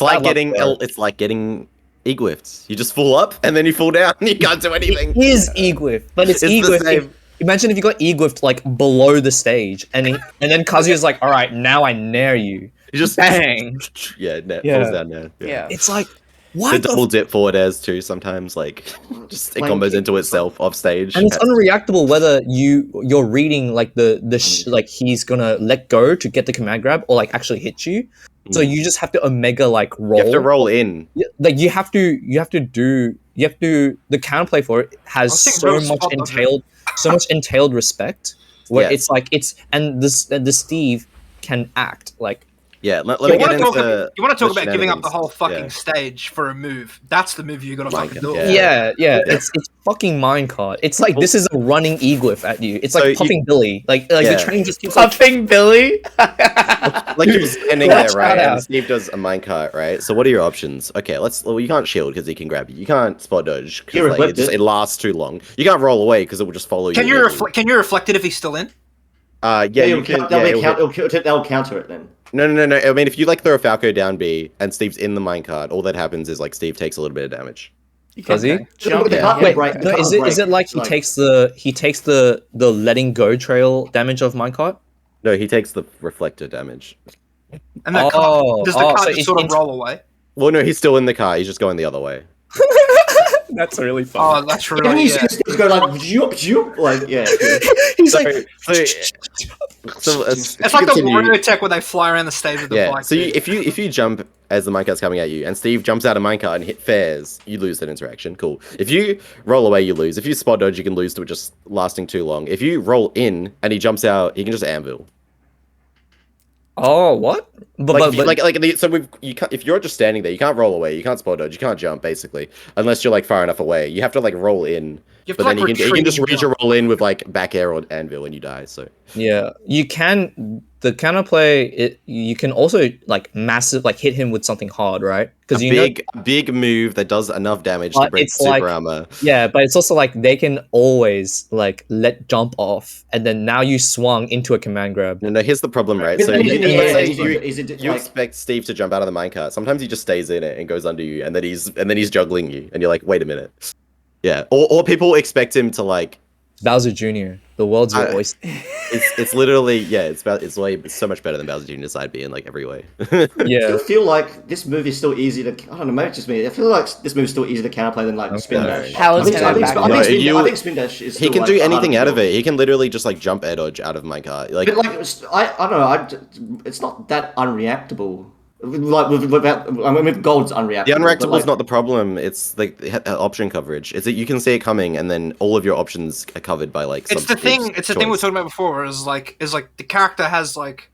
like getting E-Gwifts. You just fall up and then you fall down and you can't do anything. It is E-Gwift, but it's E-Gwift. Imagine if you got E-Gwift like below the stage, and then Kazuya's like, all right, now I nair you. You just bang. Falls down there. Yeah. It's like What the double dip forward airs too. Sometimes like just it Like, combos into itself off stage. And it's unreactable whether you're reading like like he's gonna let go to get the command grab or like actually hit you. So you just have to omega like roll. You have to roll in. Like the counterplay for it has was thinking so real much spot entailed respect where Yeah. it's like and the Steve can act like Yeah, let You me get want to talk, into. you want to talk the about giving up the whole fucking Yeah. stage for a move. That's the move you got to fucking do. Yeah. yeah, it's fucking minecart. It's like this is a running e-glyph at you. It's like So popping Billy. Like Yeah. the train just keeps like Puffing Billy. Like you're standing there, Watch right? out. And Steve does a minecart, right? So what are your options? Okay, well, you can't shield because he can grab you. You can't spot dodge You because like, reflect it. it lasts too long. You can't roll away because it will just follow Can you. you reflect? Can you reflect it if he's still in? Yeah, you can. They'll counter it then. No. I mean, if you like throw a Falco down B and Steve's in the minecart, all that happens is like Steve takes a little bit of damage. Does he? Jump. The Yeah. cart Wait, break- the no, cart is it break. like he takes the letting go trail damage of minecart? No, he takes the reflector damage. And the cart, does the cart so just it's sort of int- roll away? Well, no, he's still in the car. He's just going the other way. That's really Oh, that's Can really you yeah. see Steve go like zoop, like yeah. He's So, like, It's like the Wario tech where they fly around the stage with the Yeah. bike. So if you jump as the minecart's coming at you, and Steve jumps out of minecart and hit fares, you lose that interaction. Cool. If you roll away, you lose. If you spot dodge, you can lose to it just lasting too long. If you roll in and he jumps out, he can just anvil. oh, what? You can't, if you're just standing there, you can't roll away, you can't spot dodge, you can't jump basically, unless you're like far enough away. You have to like roll in. You have But to, then like, you can just retreat reach a roll in with like back air or anvil and you die. So yeah, you can the counterplay. You can also like massive like hit him with something hard, right? Because big move that does enough damage to But break it's super like- armor. yeah, but it's also like they can always like let jump off, and then now you swung into a command grab. No, here's the problem, right? But So then he's in the let's air, say he's in- you, is it you like- expect Steve to jump out of the minecart. Sometimes he just stays in it and goes under you, and then he's juggling you, and you're like, wait a minute. Yeah, or people expect him to like. Bowser Jr., the world's your oyster. It's literally it's so much better than Bowser Jr. side B in like every way. I Yeah, feel like this move is still easy to. I don't know, maybe it's just me. I feel like this move is still easy to counterplay than like spin Okay. dash. How is I think, I think, back? I No, think, you- I think spin dash is. He Still, can like, do the anything harder out of to it. He can literally just like jump air dodge out of minecart. Like But like, I don't know. It's not that unreactable. Like with gold's unreactable. the but, unreactable like, is not the problem. It's like option coverage. It's that you can see it coming, and then all of your options are covered by like. It's the thing. substitutes It's the thing we were choice. talking about before. Is like the character has like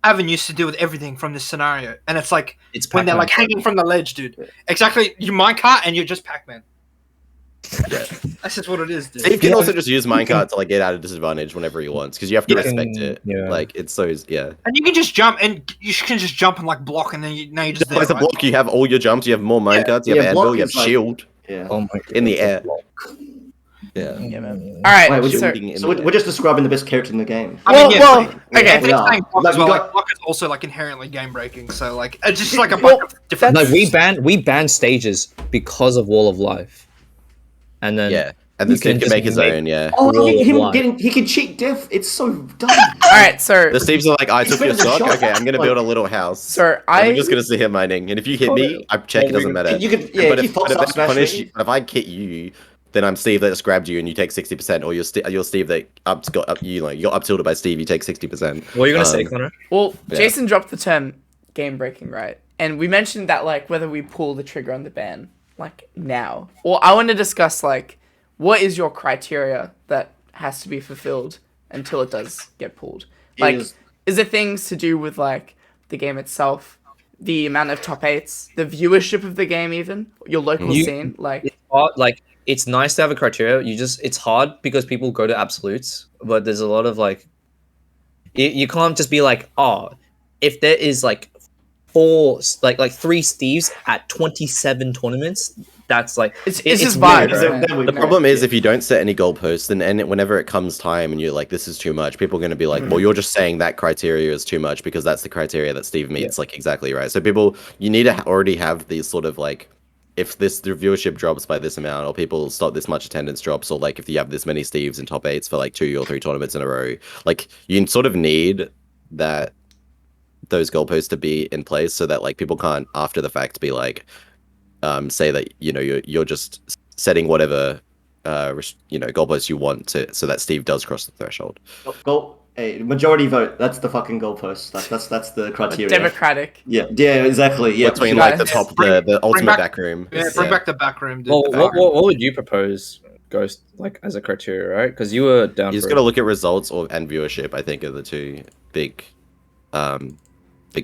avenues to deal with everything from this scenario, and it's like it's when they're Pac-Man. like hanging from the ledge, dude. Exactly, you minecart and you're just Pac-Man. Yeah. That's just what it is, dude. Steve can Yeah. also just use minecart to like get out of disadvantage whenever he wants because you have to You respect can- it. yeah. Like it's so yeah. And you can just jump, and you can just jump and like block, and then now you're just there. As a Right? block, you have all your jumps. You have more minecarts. You Yeah, have block anvil. You have is like- shield Yeah. Oh my God. in the air. Yeah. Yeah, man. All right. Wait, would you- so, Shielding in So the we're just describing the best character in the game. I mean, Well, yeah, well, like, okay. Anthony's Yeah. saying block Like, as we well. got- Like, block is also like inherently game breaking. So like it's just like a Well, bunch of different. Like we banned stages because of Wall of Life, and then Yeah. And then You can Steve can just make his make- own. Yeah. Oh, Wall of him life. he can cheat death. It's so dumb. all right. So, The Steve's are like, I took better your than stock. shot. Okay, I'm gonna Like- build a little house. so I'm just gonna sit here mining, and if you hit me, I check. It doesn't matter. You could- yeah, but if you fox but up I smash punish me- you, but if I hit you, then I'm Steve that's grabbed you, and you take 60%, or you're Steve that got up. You got up tilted by Steve. You take 60%. what are you gonna say, Connor? well, Yeah. Jason dropped the term game breaking, right? And we mentioned that like whether we pull the trigger on the ban like now, or I want to discuss like what is your criteria that has to be fulfilled until it does get pulled. Like, is it things to do with like the game itself, the amount of top 8s, the viewership of the game, even your local scene? Like, It's hard, like it's nice to have a criteria. It's hard because people go to absolutes, but there's a lot of like you can't just be like, oh, if there is like three Steves at 27 tournaments, that's like it's it's just weird, vibes. right? man. The problem is if you don't set any goalposts, and whenever it comes time and you're like, this is too much, people are going to be like, well, you're just saying that criteria is too much because that's the criteria that Steve meets. Like, exactly right. So you need to already have these sort of like, if the viewership drops by this amount, or people stop this much attendance drops, or like if you have this many Steves in top 8s for like 2 or 3 tournaments in a row, like you sort of need those goalposts to be in place so that like people can't after the fact be like, say that you're just setting whatever goalposts you want to so that Steve does cross the threshold. Majority vote. That's the fucking goalpost. That's the criteria. Democratic. Yeah, exactly. Yeah. Between Guys, like the ultimate back room. Yeah, bring back the back room. Dude, Well, the back room. what would you propose, Ghost, like as a criteria, right? Because you were down. You just for got to it. look at results and viewership. I think are the two big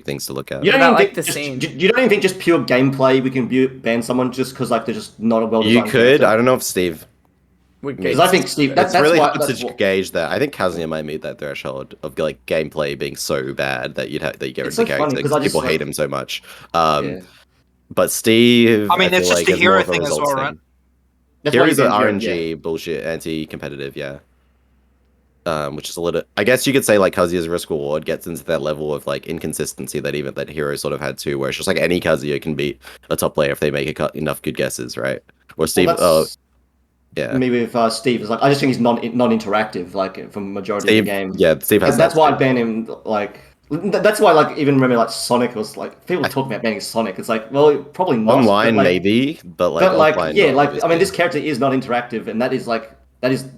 things to look at. You don't About, even like, think the scene. you don't even think just pure gameplay we can ban someone just because like they're just not a well You designed. could. I don't know if Steve. Because I think Steve. It's really hard to gauge that. I think Kazuya might meet that threshold of like gameplay being so bad that you get rid of the character because people hate him so much. But Steve, I mean, it's just the hero thing as well, right? Heroes are RNG bullshit, anti-competitive, yeah. Which is a little. I guess you could say like Kazuya's risk reward gets into that level of like inconsistency that Hero sort of had too, where it's just like any Kazuya can beat a top player if they make enough good guesses, right? Or Steve. Yeah. Maybe if Steve is like, I just think he's non-interactive, like from majority of the game. Yeah, Steve has. That's why I ban him. Like, that's why, like, even remember, like Sonic was like people talk about banning Sonic. It's like, well, probably not online, but, like, maybe, but offline, yeah, like I mean, this character is not interactive, and that is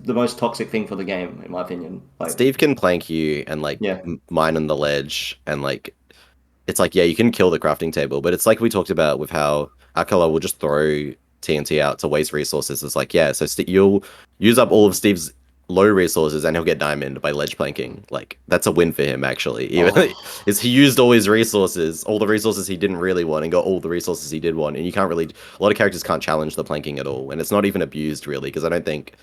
the most toxic thing for the game, in my opinion. Like, Steve can plank you and like mine on the ledge, and like it's like you can kill the crafting table, but it's like we talked about with how Akala will just throw TNT out to waste resources. It's like, so you'll use up all of Steve's low resources and he'll get diamond by ledge planking. Like, that's a win for him, actually. Is he used all his resources, all the resources he didn't really want, and got all the resources he did want, and you can't really, a lot of characters can't challenge the planking at all, and it's not even abused really, because I think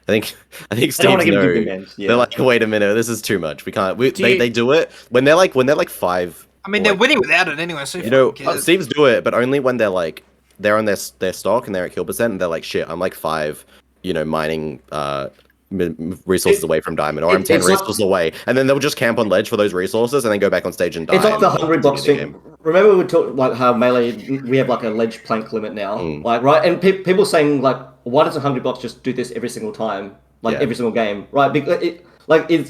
Steve's no. They're like, wait a minute, this is too much. We can't. They do it when they're like 5. I mean, they're winning without it anyway. So Steve's do it, but only when they're on their stock and they're at kill percent, and they're like, shit, I'm like 5, mining resources away from diamond, or I'm 10 resources away, and then they'll just camp on ledge for those resources and then go back on stage and die. It's like the hungry box thing. Remember we talked like how melee, we have like a ledge plank limit now, like, right? And people saying like, why does a hungry box just do this every single time, like every single game, right? Because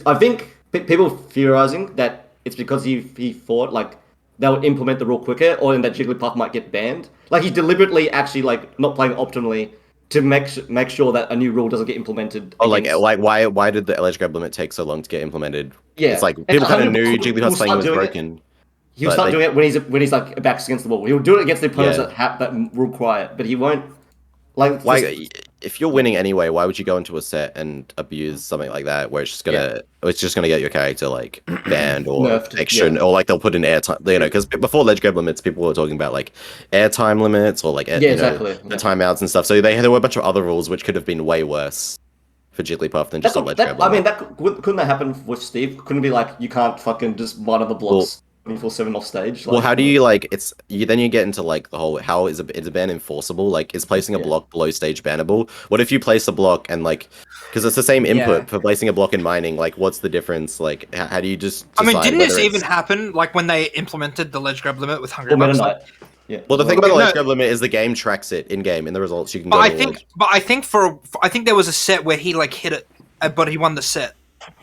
I think people theorizing that it's because he thought like they'll implement the rule quicker, or that Jigglypuff might get banned. Like, he's deliberately actually like not playing optimally to make sure that a new rule doesn't get implemented. Oh, like why did the ledge grab limit take so long to get implemented? Yeah, it's like people kind of knew Jigglypuff's playing was broken. He'll start doing it when he's like backs against the wall. He'll do it against the opponents that require it, but he won't. Like, if you're winning anyway, why would you go into a set and abuse something like that, where it's just gonna get your character like banned or extra, or like they'll put in airtime, because before ledge grab limits, people were talking about like airtime limits or like the timeouts and stuff. So there were a bunch of other rules which could have been way worse for Jigglypuff than just a ledge grab limit. I mean, couldn't that happen with Steve? Couldn't it be like you can't fucking just one of the blocks 24/7 off stage? Well, how do you then you get into like the whole, how is a ban enforceable? Like, is placing a block below stage bannable? What if you place a block and like, because it's the same input for placing a block in mining, like what's the difference? Like, how do you just decide? I mean, didn't this even happen like when they implemented the ledge grab limit with Hungry Bucks? Yeah. Well, the thing about the ledge grab limit is the game tracks it in game in the results. You can go. I think there was a set where he like hit it, but he won the set.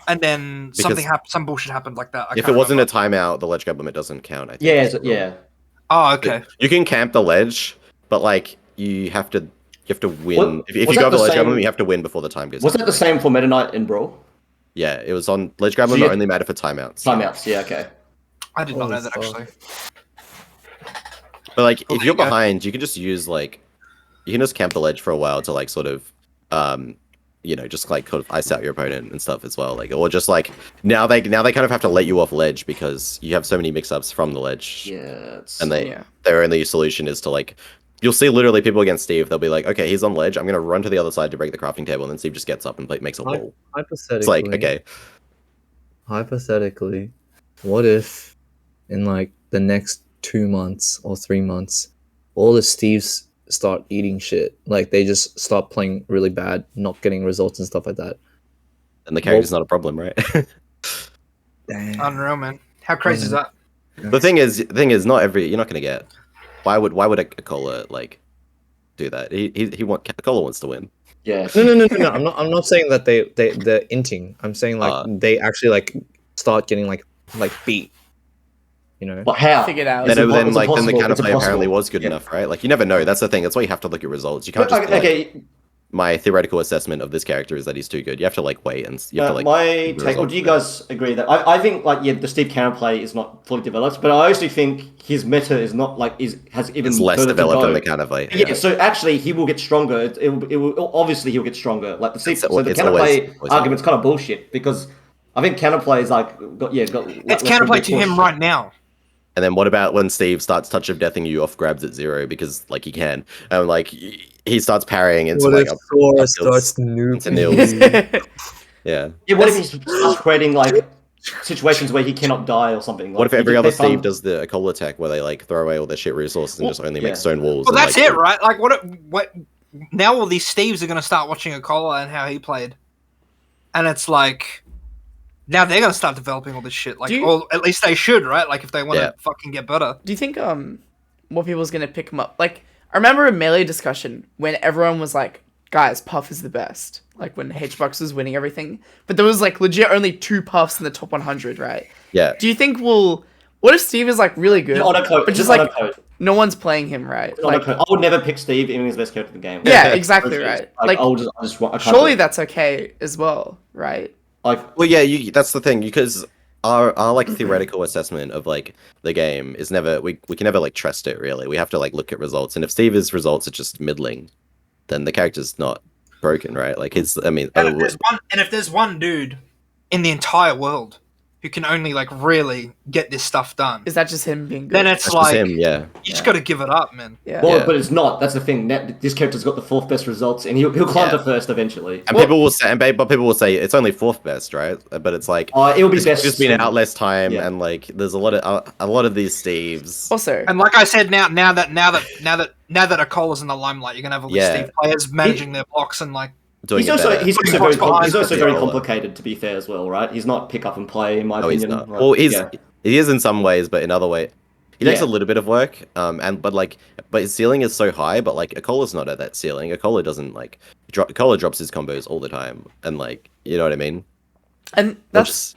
And then something happened. Some bullshit happened like that. If it wasn't a timeout, the ledge grab limit doesn't count. I think. Yeah. Oh, okay. You can camp the ledge, but like you have to win. If you go over the ledge grab limit, you have to win before the time goes. Was that the same for Meta Knight in Brawl? Yeah, it was on ledge grab limit. Only matter for timeouts. Yeah, okay. I did not know that actually. But like, if you're behind, you can just use you can just camp the ledge for a while to like sort of just like kind of ice out your opponent and stuff as well. Like, or just like now they kind of have to let you off ledge because you have so many mix-ups from the ledge. Yeah. And their only solution is to like, you'll see literally people against Steve. They'll be like, okay, he's on ledge. I'm gonna run to the other side to break the crafting table, and then Steve just gets up and makes a wall. Hypothetically, it's like, okay. Hypothetically, what if in like the next 2 months or 3 months, all the Steves start eating shit, like they just start playing really bad, not getting results and stuff like that, and the character's not a problem, right? Damn. Unreal, man. How crazy is that? The thing is, you're not gonna get. Why would a Cola like do that? Cola wants to win. Yeah. No. I'm not saying that they're inting. I'm saying like they actually like start getting like beat. You know. But how? Figured out. Then, Is it then it's like then the impossible. counterplay It's apparently impossible. was good Yeah. enough, right? Like you never know. That's the thing. That's why you have to look at results. You can't just be like, Okay. my theoretical assessment of this character is that he's too good. You have to like wait and you have to like. My see the take. Or results do you of it. guys agree that I think like the Steve counterplay is not fully developed, but I also think his meta is not like has even It's less further to developed go. than the counterplay. Yeah, so actually he will get stronger. It will obviously he'll get stronger. Like the Steve, It's- so the it's always- counterplay always argument's kind of bullshit because I think counterplay is like got It's less counterplay big to him push. right now. And then what about when Steve starts touch of deathing you off grabs at 0 because like he can, and like he starts parrying into What like if up Sora tilts starts into nuking nils. you? Yeah. Yeah, what if he starts creating like situations where he cannot die or something? What if Like, every they other found- Steve does the Acola attack where they like throw away all their shit resources and just only yeah. make stone walls? Well, and, that's like, it, right? Like, what? Now all these Steves are gonna start watching Acola and how he played, and it's like, now they're gonna start developing all this shit. Like, or at least they should, right? Like, if they want to fucking get better. Do you think more people's gonna pick him up? Like, I remember a Melee discussion when everyone was like, guys, Puff is the best. Like when HBox was winning everything. But there was like legit only 2 Puffs in the top 100, right? Yeah. Do you think what if Steve is like really good? He's on a code. But just He's on a like code. no one's playing him, right? He's on a Like, code. I would never pick Steve even his best character in the game. yeah, exactly, It's right? Like, Like, I can't surely do it. that's okay as well, right? Like, Well, yeah, that's the thing because our like theoretical assessment of like the game is never we can never like trust it really. We have to like look at results, and if Steve's results are just middling, then the character's not broken, right? Like his, I mean, And if there's one dude in the entire world who can only like really get this stuff done, Is that just him being good? then it's that's like just him, yeah. you just got to give it up, man. yeah. well, Yeah. but it's not. That's the thing. This character's got the 4th best results, and he'll climb Yeah. to 1st eventually. And people will say, but people will say it's only 4th best, right? But it's like It will be it's best. just been out less time, Yeah. and like there's a lot of these Steves. Also, And like I said, now that Acola's in the limelight, you're gonna have all these Yeah. Steve players managing their blocks and like. Doing He's it also better. he's also Putting very points he's also behind very the goaler. complicated to be fair as well, right? He's not pick up and play in my No, opinion. he's not. Like, Well, yeah. he is in some ways, but in other way, he takes a Yeah. little bit of work. But his ceiling is so high. But like Acola's not at that ceiling. Acola doesn't like Acola drops his combos all the time, and like you know what I mean. and Which that's is-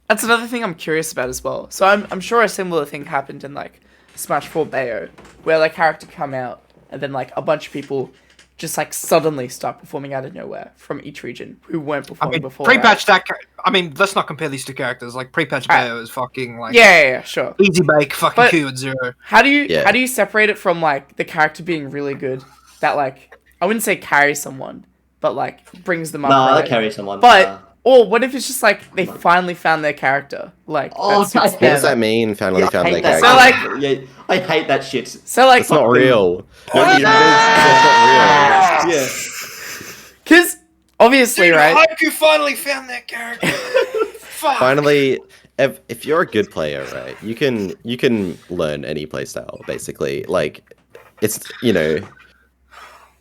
That's another thing I'm curious about as well. So I'm sure a similar thing happened in like Smash 4 Bayo, where like character come out and then like a bunch of people just like suddenly start performing out of nowhere from each region who weren't I performing mean, before. pre-patch that. I mean, let's not compare these two characters. Like pre-patch Alright. Bayo is fucking like Yeah, sure. easy bake, fucking But- Q at 0. How do you Yeah. how do you separate it from like the character being really good that like I wouldn't say carries someone, but like brings them up. Nah, right? that carries someone. But or what if it's just like they finally found their character? Like Oh, that suits I hate What does them. that mean? Finally Yeah, I found hate their that. character. So, like- yeah, I hate that shit. So like It's not real. No, What? that's not real. Yeah. because obviously right. Haiku finally found that character. Fuck. Finally, if you're a good player, right, you can learn any playstyle basically. Like it's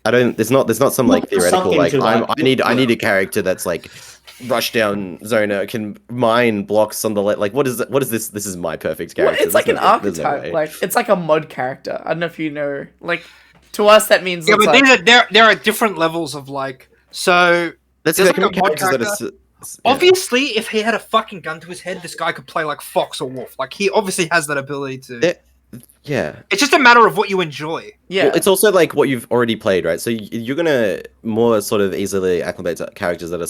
there's not some like Not theoretical something like to, like, I need a character that's like rush down zoner, can mine blocks on the like what is this? This is my perfect Well, character. it's like an There's no archetype. way. Like it's like a mod character. I don't know if you know. Like to us, that means Yeah, it's but like, there are different levels of like. So There's there's like like a mod characters that character. are yeah. obviously, if he had a fucking gun to his head, this guy could play like Fox or Wolf. Like he obviously has that ability to. Yeah. It's just a matter of what you enjoy. yeah. Well, it's also like what you've already played, right? So you're gonna more sort of easily acclimate to characters that are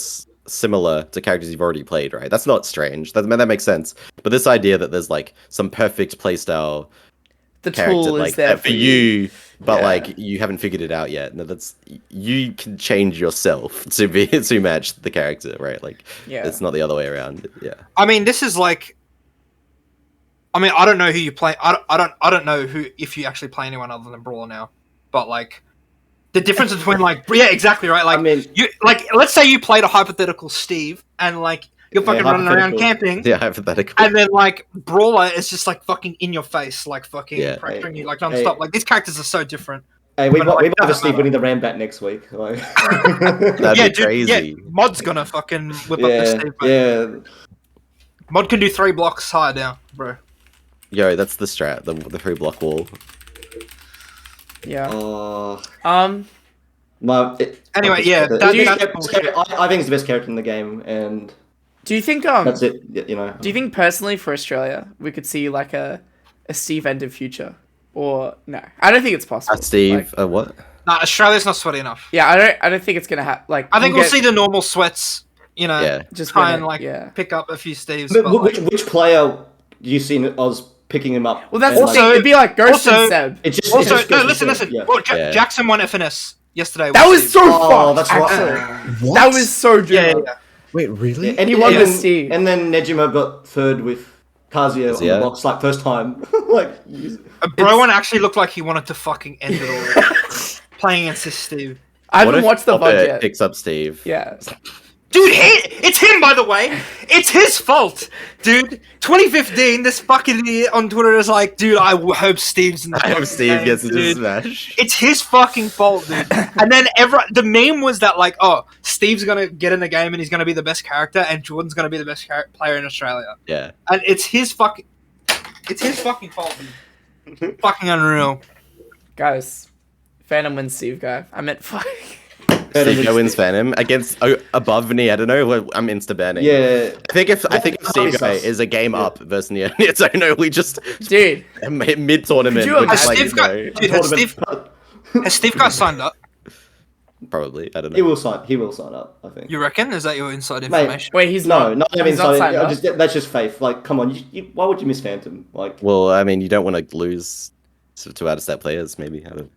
similar to characters you've already played, right? That's not strange. That makes sense. But this idea that there's like some perfect playstyle the character tool is like there for you, but Yeah. like you haven't figured it out yet. No, that's you can change yourself to be to match the character, right? Like Yeah. it's not the other way around. Yeah. I mean, this is like. I mean, I don't know who you play. I don't know who if you actually play anyone other than Brawler now, but like the difference between like yeah, exactly right. Like I mean- you like let's say you played a hypothetical Steve and like you're fucking running around hypothetical. camping, Yeah, hypothetical. and then like Brawler is just like fucking in your face, like fucking Yeah. pressuring you like Hey. nonstop. Like these characters are so different. Hey, we But, might like, have a doesn't Steve matter. winning the Ranbat next week. Like, That'd yeah, be dude, crazy. yeah, Mod's gonna fucking whip up this yeah, Steve. But yeah. Mod can do 3 blocks higher down, bro. Yo, that's the strat, the free block wall. Yeah. Oh, Um. Anyway, yeah, the- that- the best that's bullshit. I think it's the best character in the game, and Do you think that's it. You know, Do you think personally for Australia we could see like a a Steve ended future, or no? I don't think it's possible. Steve, Like, what? Nah, Australia's not sweaty enough. yeah, I don't think it's gonna happen. Like, I think we'll get- see the normal sweats. You know, Yeah. Just try win and it, like yeah. pick up a few Steves. But But, like, which player do you see Oz picking him up? Well, that's And, the thing. It'd be like Ghost also- and Seb. It just, also, it just no, goes listen, to- listen. yeah. Well, Yeah. Jackson won FNS yesterday. That with was Steve. so Oh, fucked. that's right. Actually, What? that was so good. Yeah. Wait, really? And He won and with then- Steve. And then Nejima got third with Kazuya on the Kazuya. box, like first time. like, Browan actually looked like he wanted to fucking end it all. Playing against this Steve. I What haven't if watched the Hobbit VOD yet. picks up Steve? Yeah. Dude, it's him, by the way. It's his fault, dude. 2015, this fucking idiot on Twitter is like, dude, I hope Steve's in the I hope fucking Steve game, gets into dude. Smash. It's his fucking fault, dude. And then the meme was that like, oh, Steve's gonna get in the game and he's gonna be the best character, and Jordan's gonna be the best player in Australia. Yeah. And it's his fucking fault, dude. Fucking unreal. Guys, Phantom wins Steve guy. I meant fuck. Steve wins Phantom against above Nietono. Well, I'm insta banning. yeah. I think if Steve guy sus. is a game up versus Nietono, we just Dude, mid tournament. Could you We're just imagine- like, Steve got- no, Dude, has Steve got signed up? probably. I don't He know. will sign. He will sign up. I think. You reckon? Is that your inside Mate, information? wait, he's No, not he's even not signed up. That's just faith. Like, come on. Why would you miss Phantom? Like, Well, I mean, you don't want to lose to out of stat players. Maybe I don't.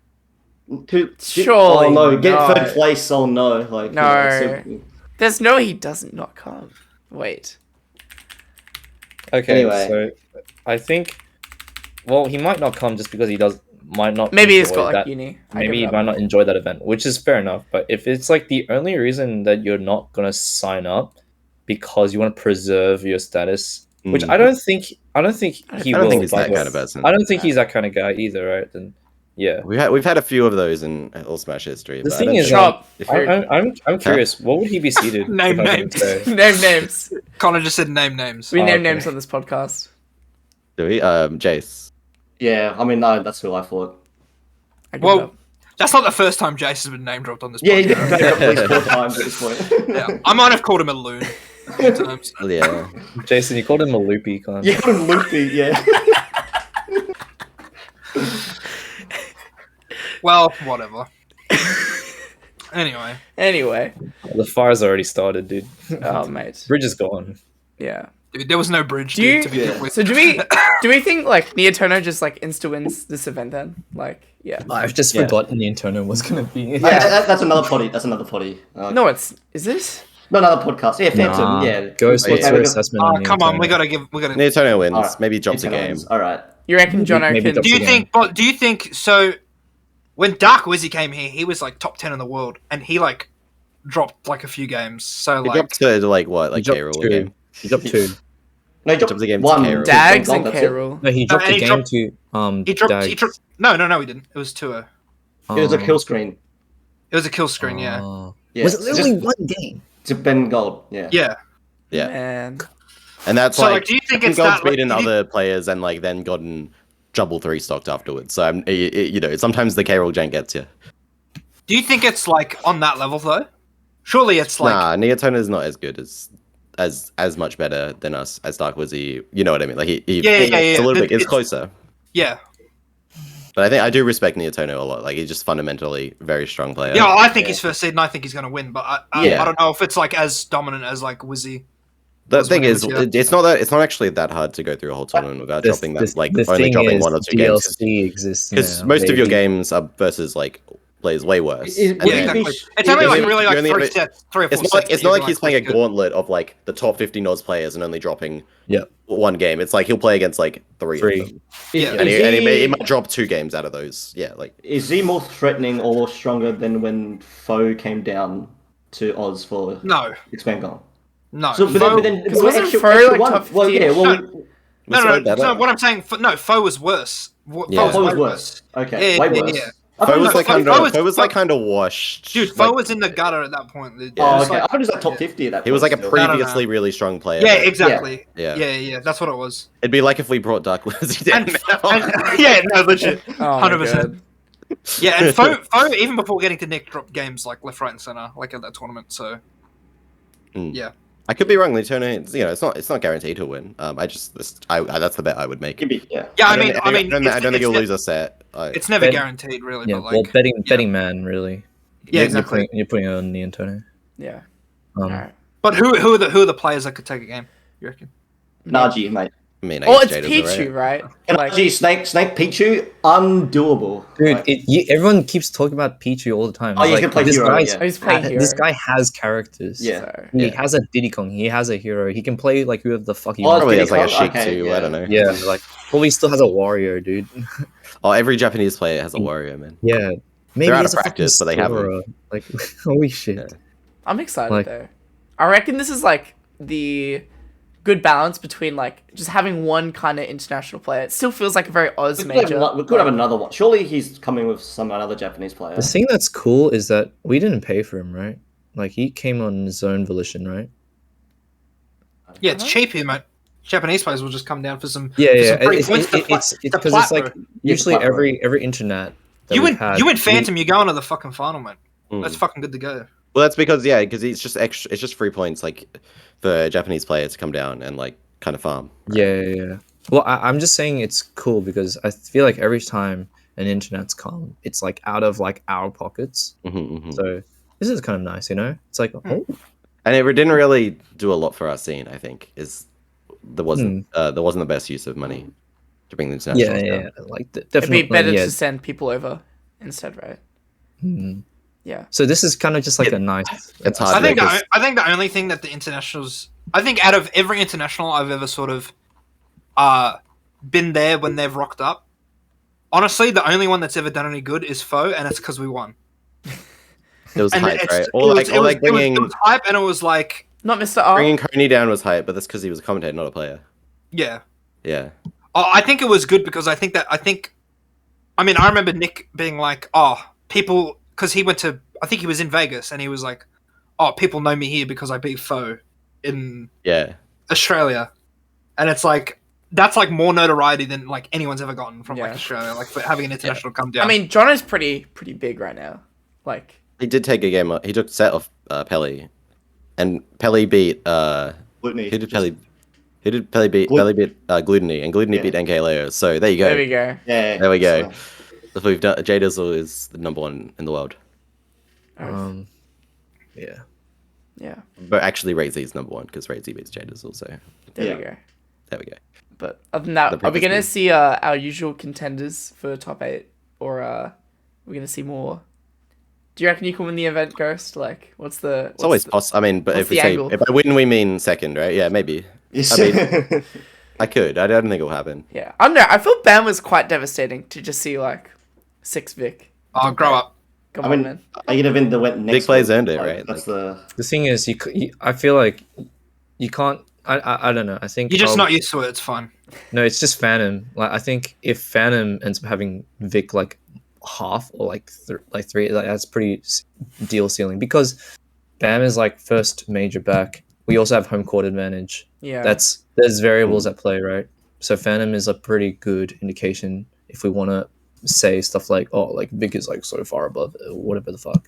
Surely Oh no, get not. third place. Oh no, like No. yeah, There's no he doesn't not come. Wait. Okay, Anyway. so I think, well, he might not come just because he might not. Maybe he's enjoy got like that. uni. I Maybe he give it might up. not enjoy that event, which is fair enough. But if it's like the only reason that you're not gonna sign up because you want to preserve your status, which Mm. I don't think he I will. don't think he's by that the kind way. of person. I don't think he's that kind of guy either, right? Then yeah. We've had a few of those in all Smash history. The but I thing don't is, think- Shop. if you're- I'm curious. What would he be seated? Name if I names. can say? Name names. Connor just said name names. We Oh, name okay. names on this podcast. do we? Jace. yeah. I mean, no, that's who I thought. I give Well, it up. That's not the first time Jace has been name dropped on this Yeah, podcast. he's got at least 4 times at this point. Yeah, I might have called him a loon a few times. Yeah. Jason, you called him a loopy con. Yeah, Loopy. Yeah. Well, whatever. Anyway, Anyway. The fire's already started, dude. Oh mate. Bridge is gone. Yeah. dude, there was no bridge. Do dude, you to begin with. so do we think like Nietono just like insta wins this event then? Like, yeah. I've just Yeah. forgotten the internal was gonna be. Yeah. That's another potty. That's another potty. No, is it? No, another podcast. Yeah, Phantom. Nah. Yeah. Ghost, what's Yeah, your we got- assessment? Oh, on come on, we Nietono? gotta. Nietono wins. Alright. Maybe drops a Phantom game. wins. All right. You reckon Jono Maybe can double- Do you think so? When Dark Wizzy came here, he was like top 10 in the world, and he like dropped like a few games. So He like, dropped to like what? Like He dropped K-Roll two. game. He dropped 2. No, he Dropped the game to one. K-Roll. Dags Oh, and that's it. K-Roll? No, he dropped and the he game dropped- to he dropped. Dags. He dropped. No, he didn't. It was to a. It was a kill screen. It was a kill screen. Yeah. Yeah. Was it it's literally just- one game? to Ben Gold. Yeah. Yeah. Yeah. Man. And that's So, like, like, do you think Gold's it's that, like, beaten do you- other players and like then gotten double 3 stocked afterwards. So you know, sometimes the K-Roll jank gets you. Do you think it's like on that level though? Surely it's like. Nah, Nietono is not as good as much better than us as Dark Wizzy. You know what I mean? Like Yeah. it's a little bit. It's It's- closer. Yeah. But I do respect Nietono a lot. Like he's just fundamentally a very strong player. Yeah, I think he's first seed, and I think he's gonna win. But Yeah. I don't know if it's like as dominant as like Wizzy. The was thing when it is, was, it's not actually that hard to go through a whole tournament without dropping that. Like the only thing dropping is 1 or 2 games. DLC exists Because now, most of your baby. games are versus like players way worse. Is- And would Yeah, it then- be exactly. sh- It's only you like only- really you like only 3 have- sets, 3 or 4 It's not sets. like that you're, he's playing a really good. gauntlet of like the top 50 NOS players and only dropping Yep. 1 game. It's like he'll play against like 3 Three. of them. Yeah. And he might drop 2 games out of those. Yeah, like Is he more threatening or stronger than when Foe came down to Oz for No, expand goal? no. So, but Foe- then Because wasn't Foe, like, top Well, 50? yeah. Well, no, Foe better? no. What I'm saying, no, Foe was worse. Yeah. Foe was way worse. Okay, Yeah, way yeah, worse. yeah. I thought Foe he was like Foe kind was- of kind of washed. Dude, Foe was in the gutter at that point. Dude. Oh, It was okay. I like- thought he was like top 50 at that point. He was like a still. previously really strong player. yeah, but exactly. Yeah. Yeah, that's what it was. It'd be like if we brought Dark Wizzy down And, now. and yeah, no, legit, Oh, 100%. Yeah, and Foe, even before getting to Nick, dropped games like left, right, and center, like at that tournament. So, Mm. yeah, I could be wrong. Nietono, it's not guaranteed to win. That's the bet I would make. Could be, yeah. Yeah, I don't think he'll it's lose a set. It's never Bet- guaranteed, really. Yeah, but well, like, betting man, really. Yeah, exactly. You're putting it on Nietono. Yeah. Um, All right. But who are the players that could take a game? You reckon? Nagi, mate. I mean, Oh, it's Jada's Pichu, alright. right? Like, Nagi, Snake, Pichu, undoable. Dude, Like, everyone keeps talking about Pichu all the time. Oh, It's you can play this hero, guy's- yeah. he's playing hero. This guy has characters. Yeah. So, He Yeah. has a Diddy Kong. He has a hero. He can play like whoever the fuck he Oh, wants. Probably has like a Diddy Kong? Sheik Okay, too. yeah. I don't know. Yeah, like probably still has a warrior, dude. Oh, every Japanese player has a warrior, man. Yeah, maybe They're out he's of a practice, fucking but they have him. Sora. Like, holy shit. Yeah. I'm excited Like- though. I reckon this is like the good balance between like just having one kind of international player. It still feels like a very Oz we could, major. have, we could have another one. Surely he's coming with another Japanese player. The thing that's cool is that we didn't pay for him, right? Like he came on his own volition, right? Yeah, it's cheap here, mate. Japanese players will just come down for some. Yeah, for yeah. some free It's points to because the it's plat, like bro. usually plat, bro. every internet. That You we've win. had, You win Phantom. You're going to the fucking final, mate. Mm. That's fucking good to go. Well, that's because it's just extra. It's just free points, like for a Japanese player to come down and like kind of farm. Yeah. Well, I'm just saying it's cool because I feel like every time an internet's come, it's like out of like our pockets. So this is kind of nice, you know? It's like, oh, And it didn't really do a lot for our scene. I think there wasn't the best use of money to bring the internationals down. yeah. Like It'd definitely, be better yeah. to send people over instead, right? Mhm. Yeah. So this is kind of just like a nice. It's I hard. think because- I think the only thing that the internationals, I think out of every international I've ever sort of been there when they've rocked up, honestly, the only one that's ever done any good is Foe, and it's because we won. It was And hype, it's- right? it Or was- like bringing it was hype, and it was like, Not Mr. R. bringing Coney down was hype, but that's because he was a commentator, not a player. yeah. Yeah. I think it was good because I mean, I remember Nick being like, oh, people, because he went to, I think he was in Vegas, and he was like, oh, people know me here because I beat Foe in Yeah. Australia. And it's like, that's like more notoriety than like anyone's ever gotten from like Yeah. Australia, like for having an international come down. I mean, Jono's pretty big right now. Like, He did take a game. He took set off Pelly, and Pelly beat. Gluteny. Who did Pelly? Who did Pelly beat? Pelly beat Gluteny, and Gluteny Yeah. beat NK Leo. So there you go. there we go. Yeah. There we go. So, We've done. J Dizzle is the number one in the world, Yeah. Yeah. but actually Razy is number one because Razy beats J Dizzle. So There Yeah. we go. there we go. But other than that, The are we previous gonna one. see our usual contenders for top 8, or we're gonna see more? Do you reckon you can win the event, Ghost? Like, what's the? It's always possible. I mean, but what's if we the say angle? if by win we mean second, right? Yeah, maybe. yes. I I could. I don't think it'll happen. Yeah, I don't know. I feel Bam was quite devastating to just see like 6 Vic. oh, grow up. Come I on, mean, man. I get a win that went next. Big players week. earned it, Like, right? That's The thing is, I feel like you can't. I don't know. I think You're just not used to it. It's fine. No, it's just Phantom. Like I think if Phantom ends up having Vic like half or like three, like that's pretty deal sealing because Bam is like first major back. We also have home court advantage. Yeah. There's variables at play, right? So Phantom is a pretty good indication if we want to say stuff like, oh, like Vic is like so far above it, or whatever the fuck.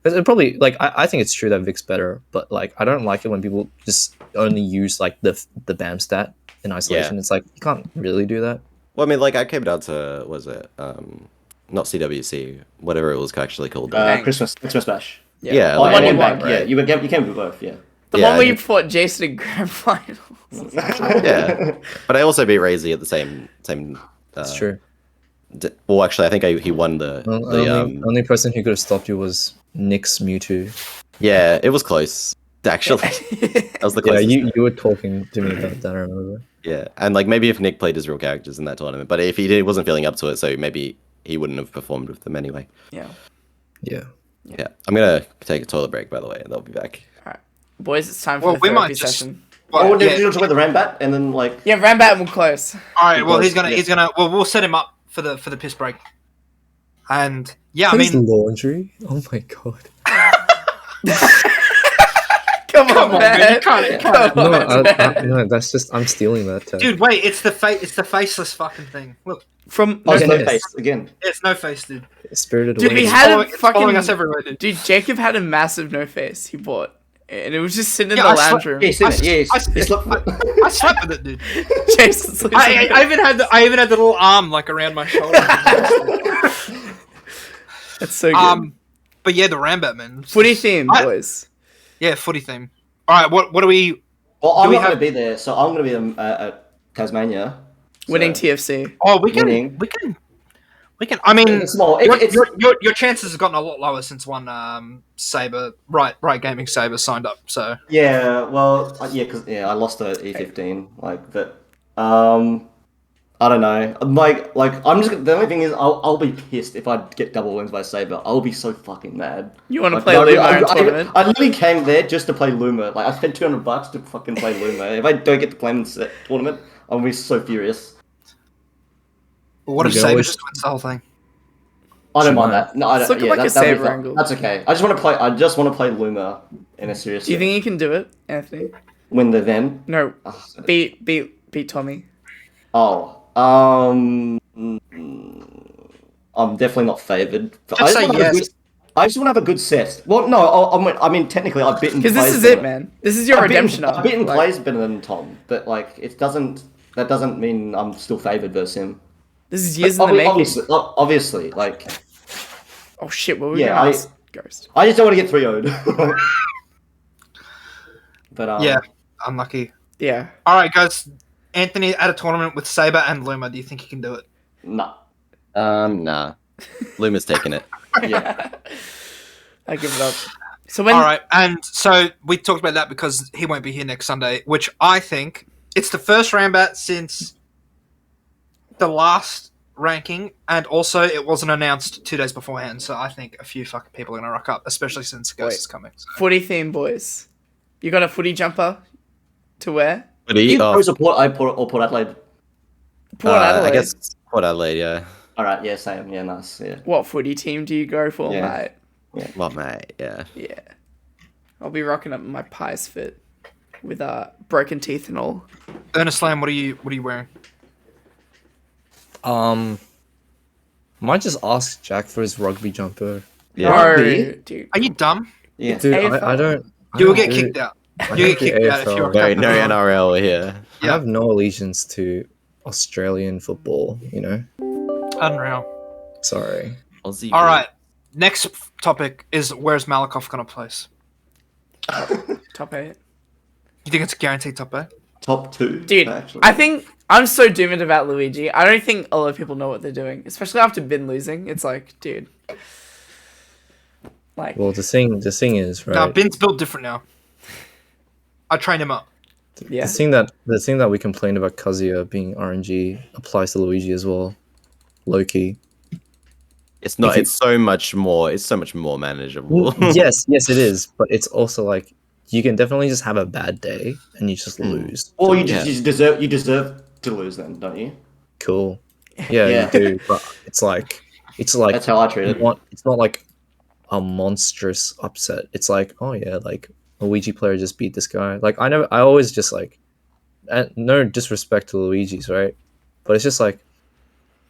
Because it probably like I think it's true that Vic's better, but like I don't like it when people just only use like the Bam stat in isolation. Yeah. It's like you can't really do that. Well, I mean, like I came down to was it not CWC, whatever it was actually called. Christmas Bash. Yeah, The like, one and you back, won. yeah. You came with both. Yeah. The yeah, one where you and- fought Jason in grand finals. yeah, but I also beat Razy at the same. It's true. Well, actually, I think he won the Only person who could have stopped you was Nick's Mewtwo. yeah. It was close. Actually, that was the Yeah, closest. you were talking to me about that. I remember. Yeah, and like maybe if Nick played his real characters in that tournament, but if wasn't feeling up to it, so maybe he wouldn't have performed with them anyway. Yeah. Yeah. Yeah, I'm gonna take a toilet break by the way, and they'll be back. Boys, it's time for Well, the we therapy might just. session. Well, Oh, did yeah. you talk about the Ranbat and then like? Yeah, Ranbat and we'll close. All right. Well, Yeah. he's gonna. Well, we'll set him up for the piss break. And yeah, I mean, laundry. Oh my god. Come on, Come on, man, man. you can't- Come No, on, man. no, that's just I'm stealing that. Tag. dude, wait. It's the faceless fucking thing. Look, From Oh, it's no, no face again. it's no face, dude. Spirited Dude, Away. we It's had following, a it's following fucking us everywhere, dude. dude. Jacob had a massive no face. He bought, and it was just sitting in Yeah, the lounge room. Yeah, he's in it. Yeah, I he's I slept with it, dude. Jason sleeps I, in I even had the little arm like around my shoulder. That's so good. But yeah, the Ranbat man. Footy theme, boys. Yeah, footy theme. All right, what do we? Well, I'm we not have- going to be there, so I'm going to be at Tasmania. Winning So- TFC. Oh, we can. Winning. We can. I mean, It's small. your chances have gotten a lot lower since one Saber right Gaming Saber signed up. So Yeah, well, because I lost to E15, but I don't know. I'm just the only thing is I'll be pissed if I get double wins by Saber. I'll be so fucking mad. You want to Like, play Luma in tournament? I literally came there just to play Luma. Like I spent $200 to fucking play Luma. If I don't get to play in the tournament, I'll be so furious. what if You can Saber always- just wins the whole thing? I don't mind Smart. that. No, I don't. Let's look at, Yeah, like, a that'd be Saber fun. angle. That's okay. I just want to play Luma in a serious. Do you think you can do it, Anthony? win the then? No, Oh, beat Tommy. I'm definitely not favored. Just say yes. I just want to have a good set. Well, no, I mean technically I've bitten. Because this plays is it, better. man. This is your redemption I've arc. bitten Like, plays better than Tom, but that doesn't mean I'm still favored versus him. this is years in the making. Obviously, like Oh shit! What were we Yeah, gonna ask? Ghost. I just don't want to get 3-0'd. But Yeah, unlucky. Yeah. All right, guys. Anthony at a tournament with Saber and Luma. Do you think he can do it? nah. Nah. Luma's taking it. Yeah. I give it up. So when All right, and so we talked about that because he won't be here next Sunday, which I think it's the first Ranbat since the last ranking, and also it wasn't announced 2 days beforehand. So I think a few fucking people are gonna rock up, especially since Ghost Wait. is coming. So. footy theme, boys, you got a footy jumper to wear? But he, Or Port Adelaide. Port Adelaide. I guess Port Adelaide, yeah. All right. Yeah. Same. Yeah. Nice. Yeah. What footy team do you go for, Yeah. mate? Well, mate, yeah. Yeah. I'll be rocking up my pies fit with broken teeth and all. Ernest Lamb, what are you wearing? Might just ask Jack for his rugby jumper. Yeah. No, Rugby? dude. Are you dumb? Yeah. Dude, AFL. I don't. I You will don't get do- kicked out. I You don't get do kicked out if AFL. you're a No, captain. no NRL here. I have no allegiance to Australian football, you know? Unreal. Sorry. Aussie All right. Next topic is where's Malakoff gonna place? Top 8. You think it's a guaranteed top 8? Top 2. Dude, Actually. I think I'm so doomed about Luigi. I don't think a lot of people know what they're doing, especially after Bin losing. It's like, dude. Like, Well, the thing is, right? Now Bin's built different now. I trained him up. yeah. The thing that we complained about Kazuya being RNG applies to Luigi as well. Low-key. It's not. If you- It's so much more. It's so much more manageable. yes, it is, but it's also like you can definitely just have a bad day and you just lose. Or you Yeah. deserve to lose then, don't you? Cool. Yeah, Yeah. you do, but it's like That's how I treat it. it's not like a monstrous upset. It's like, oh yeah, like a Luigi player just beat this guy. Like I always just like, no disrespect to Luigi's, right? But it's just like,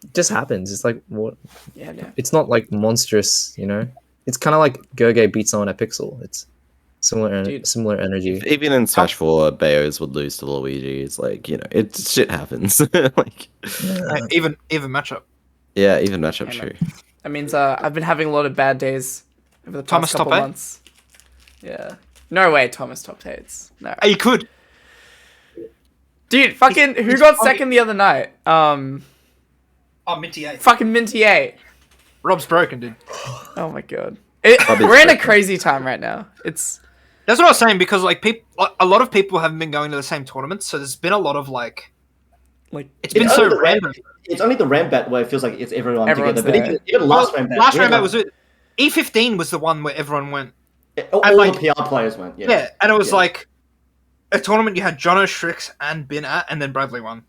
it just happens. It's like what? Yeah, no. It's not like monstrous, you know. It's kind of like Goge beat someone at Pixel. It's similar Dude. similar energy. Even in Smash 4, Bayos would lose to Luigi. It's like, it shit happens. Like, Even matchup. yeah, even matchup Yeah, true. That means I've been having a lot of bad days over the past Thomas couple top 8? months. Yeah. No way, Thomas top 8s. No. Hey, you could. Dude, fucking who it's got probably- second the other night? Oh, Minty 8. Fucking Minty 8. Rob's broken, dude. Oh my god. Probably We're in a second. crazy time right now. It's That's what I was saying because like a lot of people haven't been going to the same tournaments, so there's been a lot of like like it's been It's so only the random. It's only the Rambat where it feels like it's everyone Everyone's together. But there. even last Rambat. Last we had, Ranbat like, was it. E15 was the one where everyone went. all and, like- the PR players went. Yeah. Yeah, and it was Yeah. like a tournament you had Jono, Strix, and Bin at, and then Bradley won.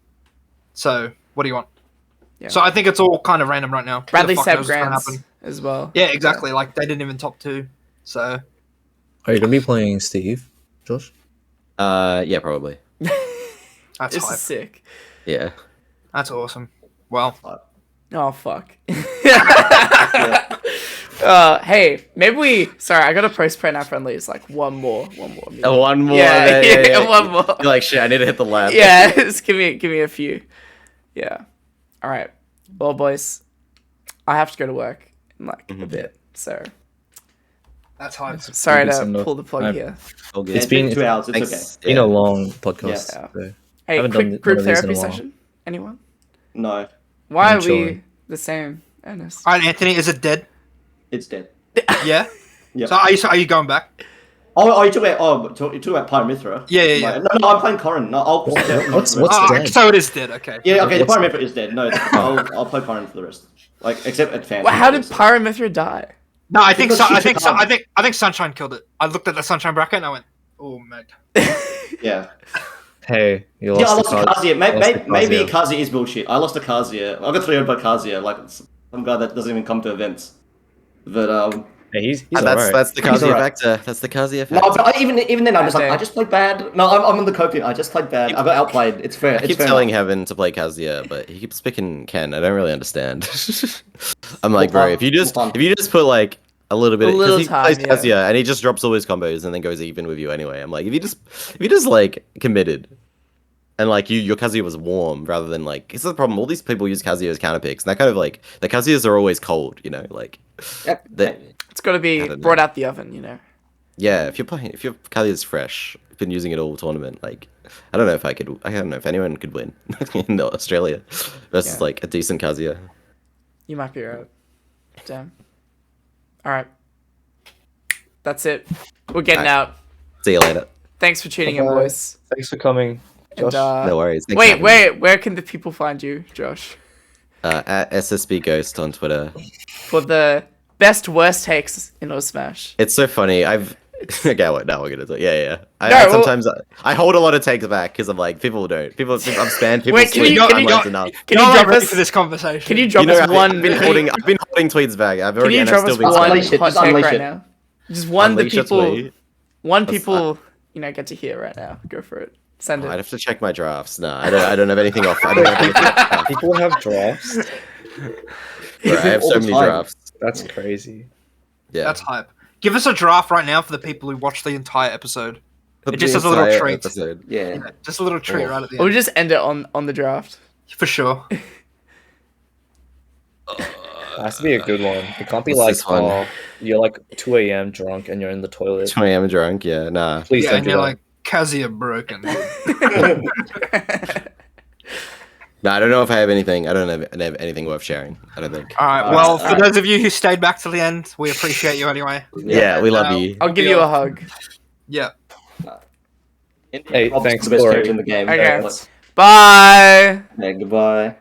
So what do you want? Yeah. So I think it's all kind of random right now. Who the Bradley fuck Seb knows what's gonna Grants happen? as well. Yeah, exactly. Like they didn't even top 2. So Are you gonna be playing Steve, Josh? Yeah, probably. that's This hype. is sick. Yeah. That's awesome. Well, Oh fuck. Hey, maybe we. Sorry, I got to postpone our friendlies. Like one more. One more. Yeah, one more. You're like, shit, I need to hit the lab. Yeah, just give me a few. Yeah. All right. Well, boys, I have to go to work in like a bit. So That's hard. sorry Listen, to look, pull the plug I'm- here. All good. It's been 2 hours. It's okay. It's been a long podcast. Yeah. So. Hey, haven't quick done group one of these in a therapy while. session. Anyone? No, Why I'm are we chilling. the same, Ernest? All right, Anthony, is it dead? it's dead. Yeah. Yeah. So are you going back? Oh, you talking about Pyra Mythra? Yeah. No, I'm playing Corrin. No, I'll. What's Oh, dead? so it is dead. Okay. Yeah, okay. The What's- Pyra Mythra is dead. No, I'll play Corrin for the rest. Like, except at fan. Well, how did Pyra/Mythra die? No, I think Because she took I think Sunshine killed it. I looked at the Sunshine bracket and I went, oh man. Yeah. Hey, you Yeah, I lost lost to Kazuya. Kazuya. Maybe Kazuya is bullshit. I lost to Kazuya. I got 3-0 by Kazuya. Like, some guy that doesn't even come to events. But Hey, he's That's the He's Kazuya alright. factor. That's the Kazuya no, factor. but even then, I'm just like, Okay. I just played bad. No, I'm on the coping. I just played bad. I got outplayed. It's fair. I It's keep fair telling enough. Heaven to play Kazuya, but he keeps picking Ken. I don't really understand. I'm like, Well, bro, if you just fun. put like a little bit, A little because he time, plays yeah. Kazuya and he just drops all his combos and then goes even with you anyway. I'm like, if you just like committed, and like your Kazuya was warm rather than like, it's the problem. All these people use Kazuya as counter picks, and that kind of like the Kazuyas are always cold, you know, like Yep. that. It's got to I be don't know. brought out the oven, you know. Yeah, if your Kazuya's fresh, you've been using it all tournament. Like, I don't know if anyone could win in Australia versus Yeah. like a decent Kazuya. You might be right. Damn. All right. That's it. We're getting out. See you later. Thanks for tuning in, Bye. boys. Thanks for coming, Josh. And, No worries. Thanks for wait, having me. where can the people find you, Josh? At SSB Ghost on Twitter. For the best worst takes in Oz Smash. It's so funny. Okay, what? Now we're gonna do. Yeah. No, Sometimes I hold a lot of takes back because I'm like people don't. I've spammed people. Wait, can tweets, you- I'm can you- like, enough. Can You're you not drop ready us? for this conversation? Can you drop You know, us one? I've been holding tweets back. I've Can already. you and drop I've us still been one Unleash it, hot just take unleash right it. now? Just one Unleash that it, please. people, get to hear right now. Go for it. Send it. I'd have to check my drafts. Nah, I don't have anything off. I don't have anything off. People have drafts. Bro, I have All so the many time. drafts. That's crazy. Yeah. That's hype. Give us a draft right now for the people who watch the entire episode. It just The has a little entire treat. episode. Yeah. Yeah, just a little treat right at the Or we end. just end it on the draft. For sure. It has to be a good one. It can't be What's like, this one? oh, you're like 2 a.m. drunk and you're in the toilet. 2 a.m. drunk. Yeah. Nah. Please Yeah, don't and do you're that. like, Kazuya broken. No, I don't know if I have anything. I don't have anything worth sharing. I don't think. Alright, well, for alright. those of you who stayed back to the end, we appreciate you anyway. Yeah, we love no. you. I'll give you a hug. Yeah. Hey, Rob's thanks, the best Corey. character in the game. Okay. Like, Bye. yeah, goodbye.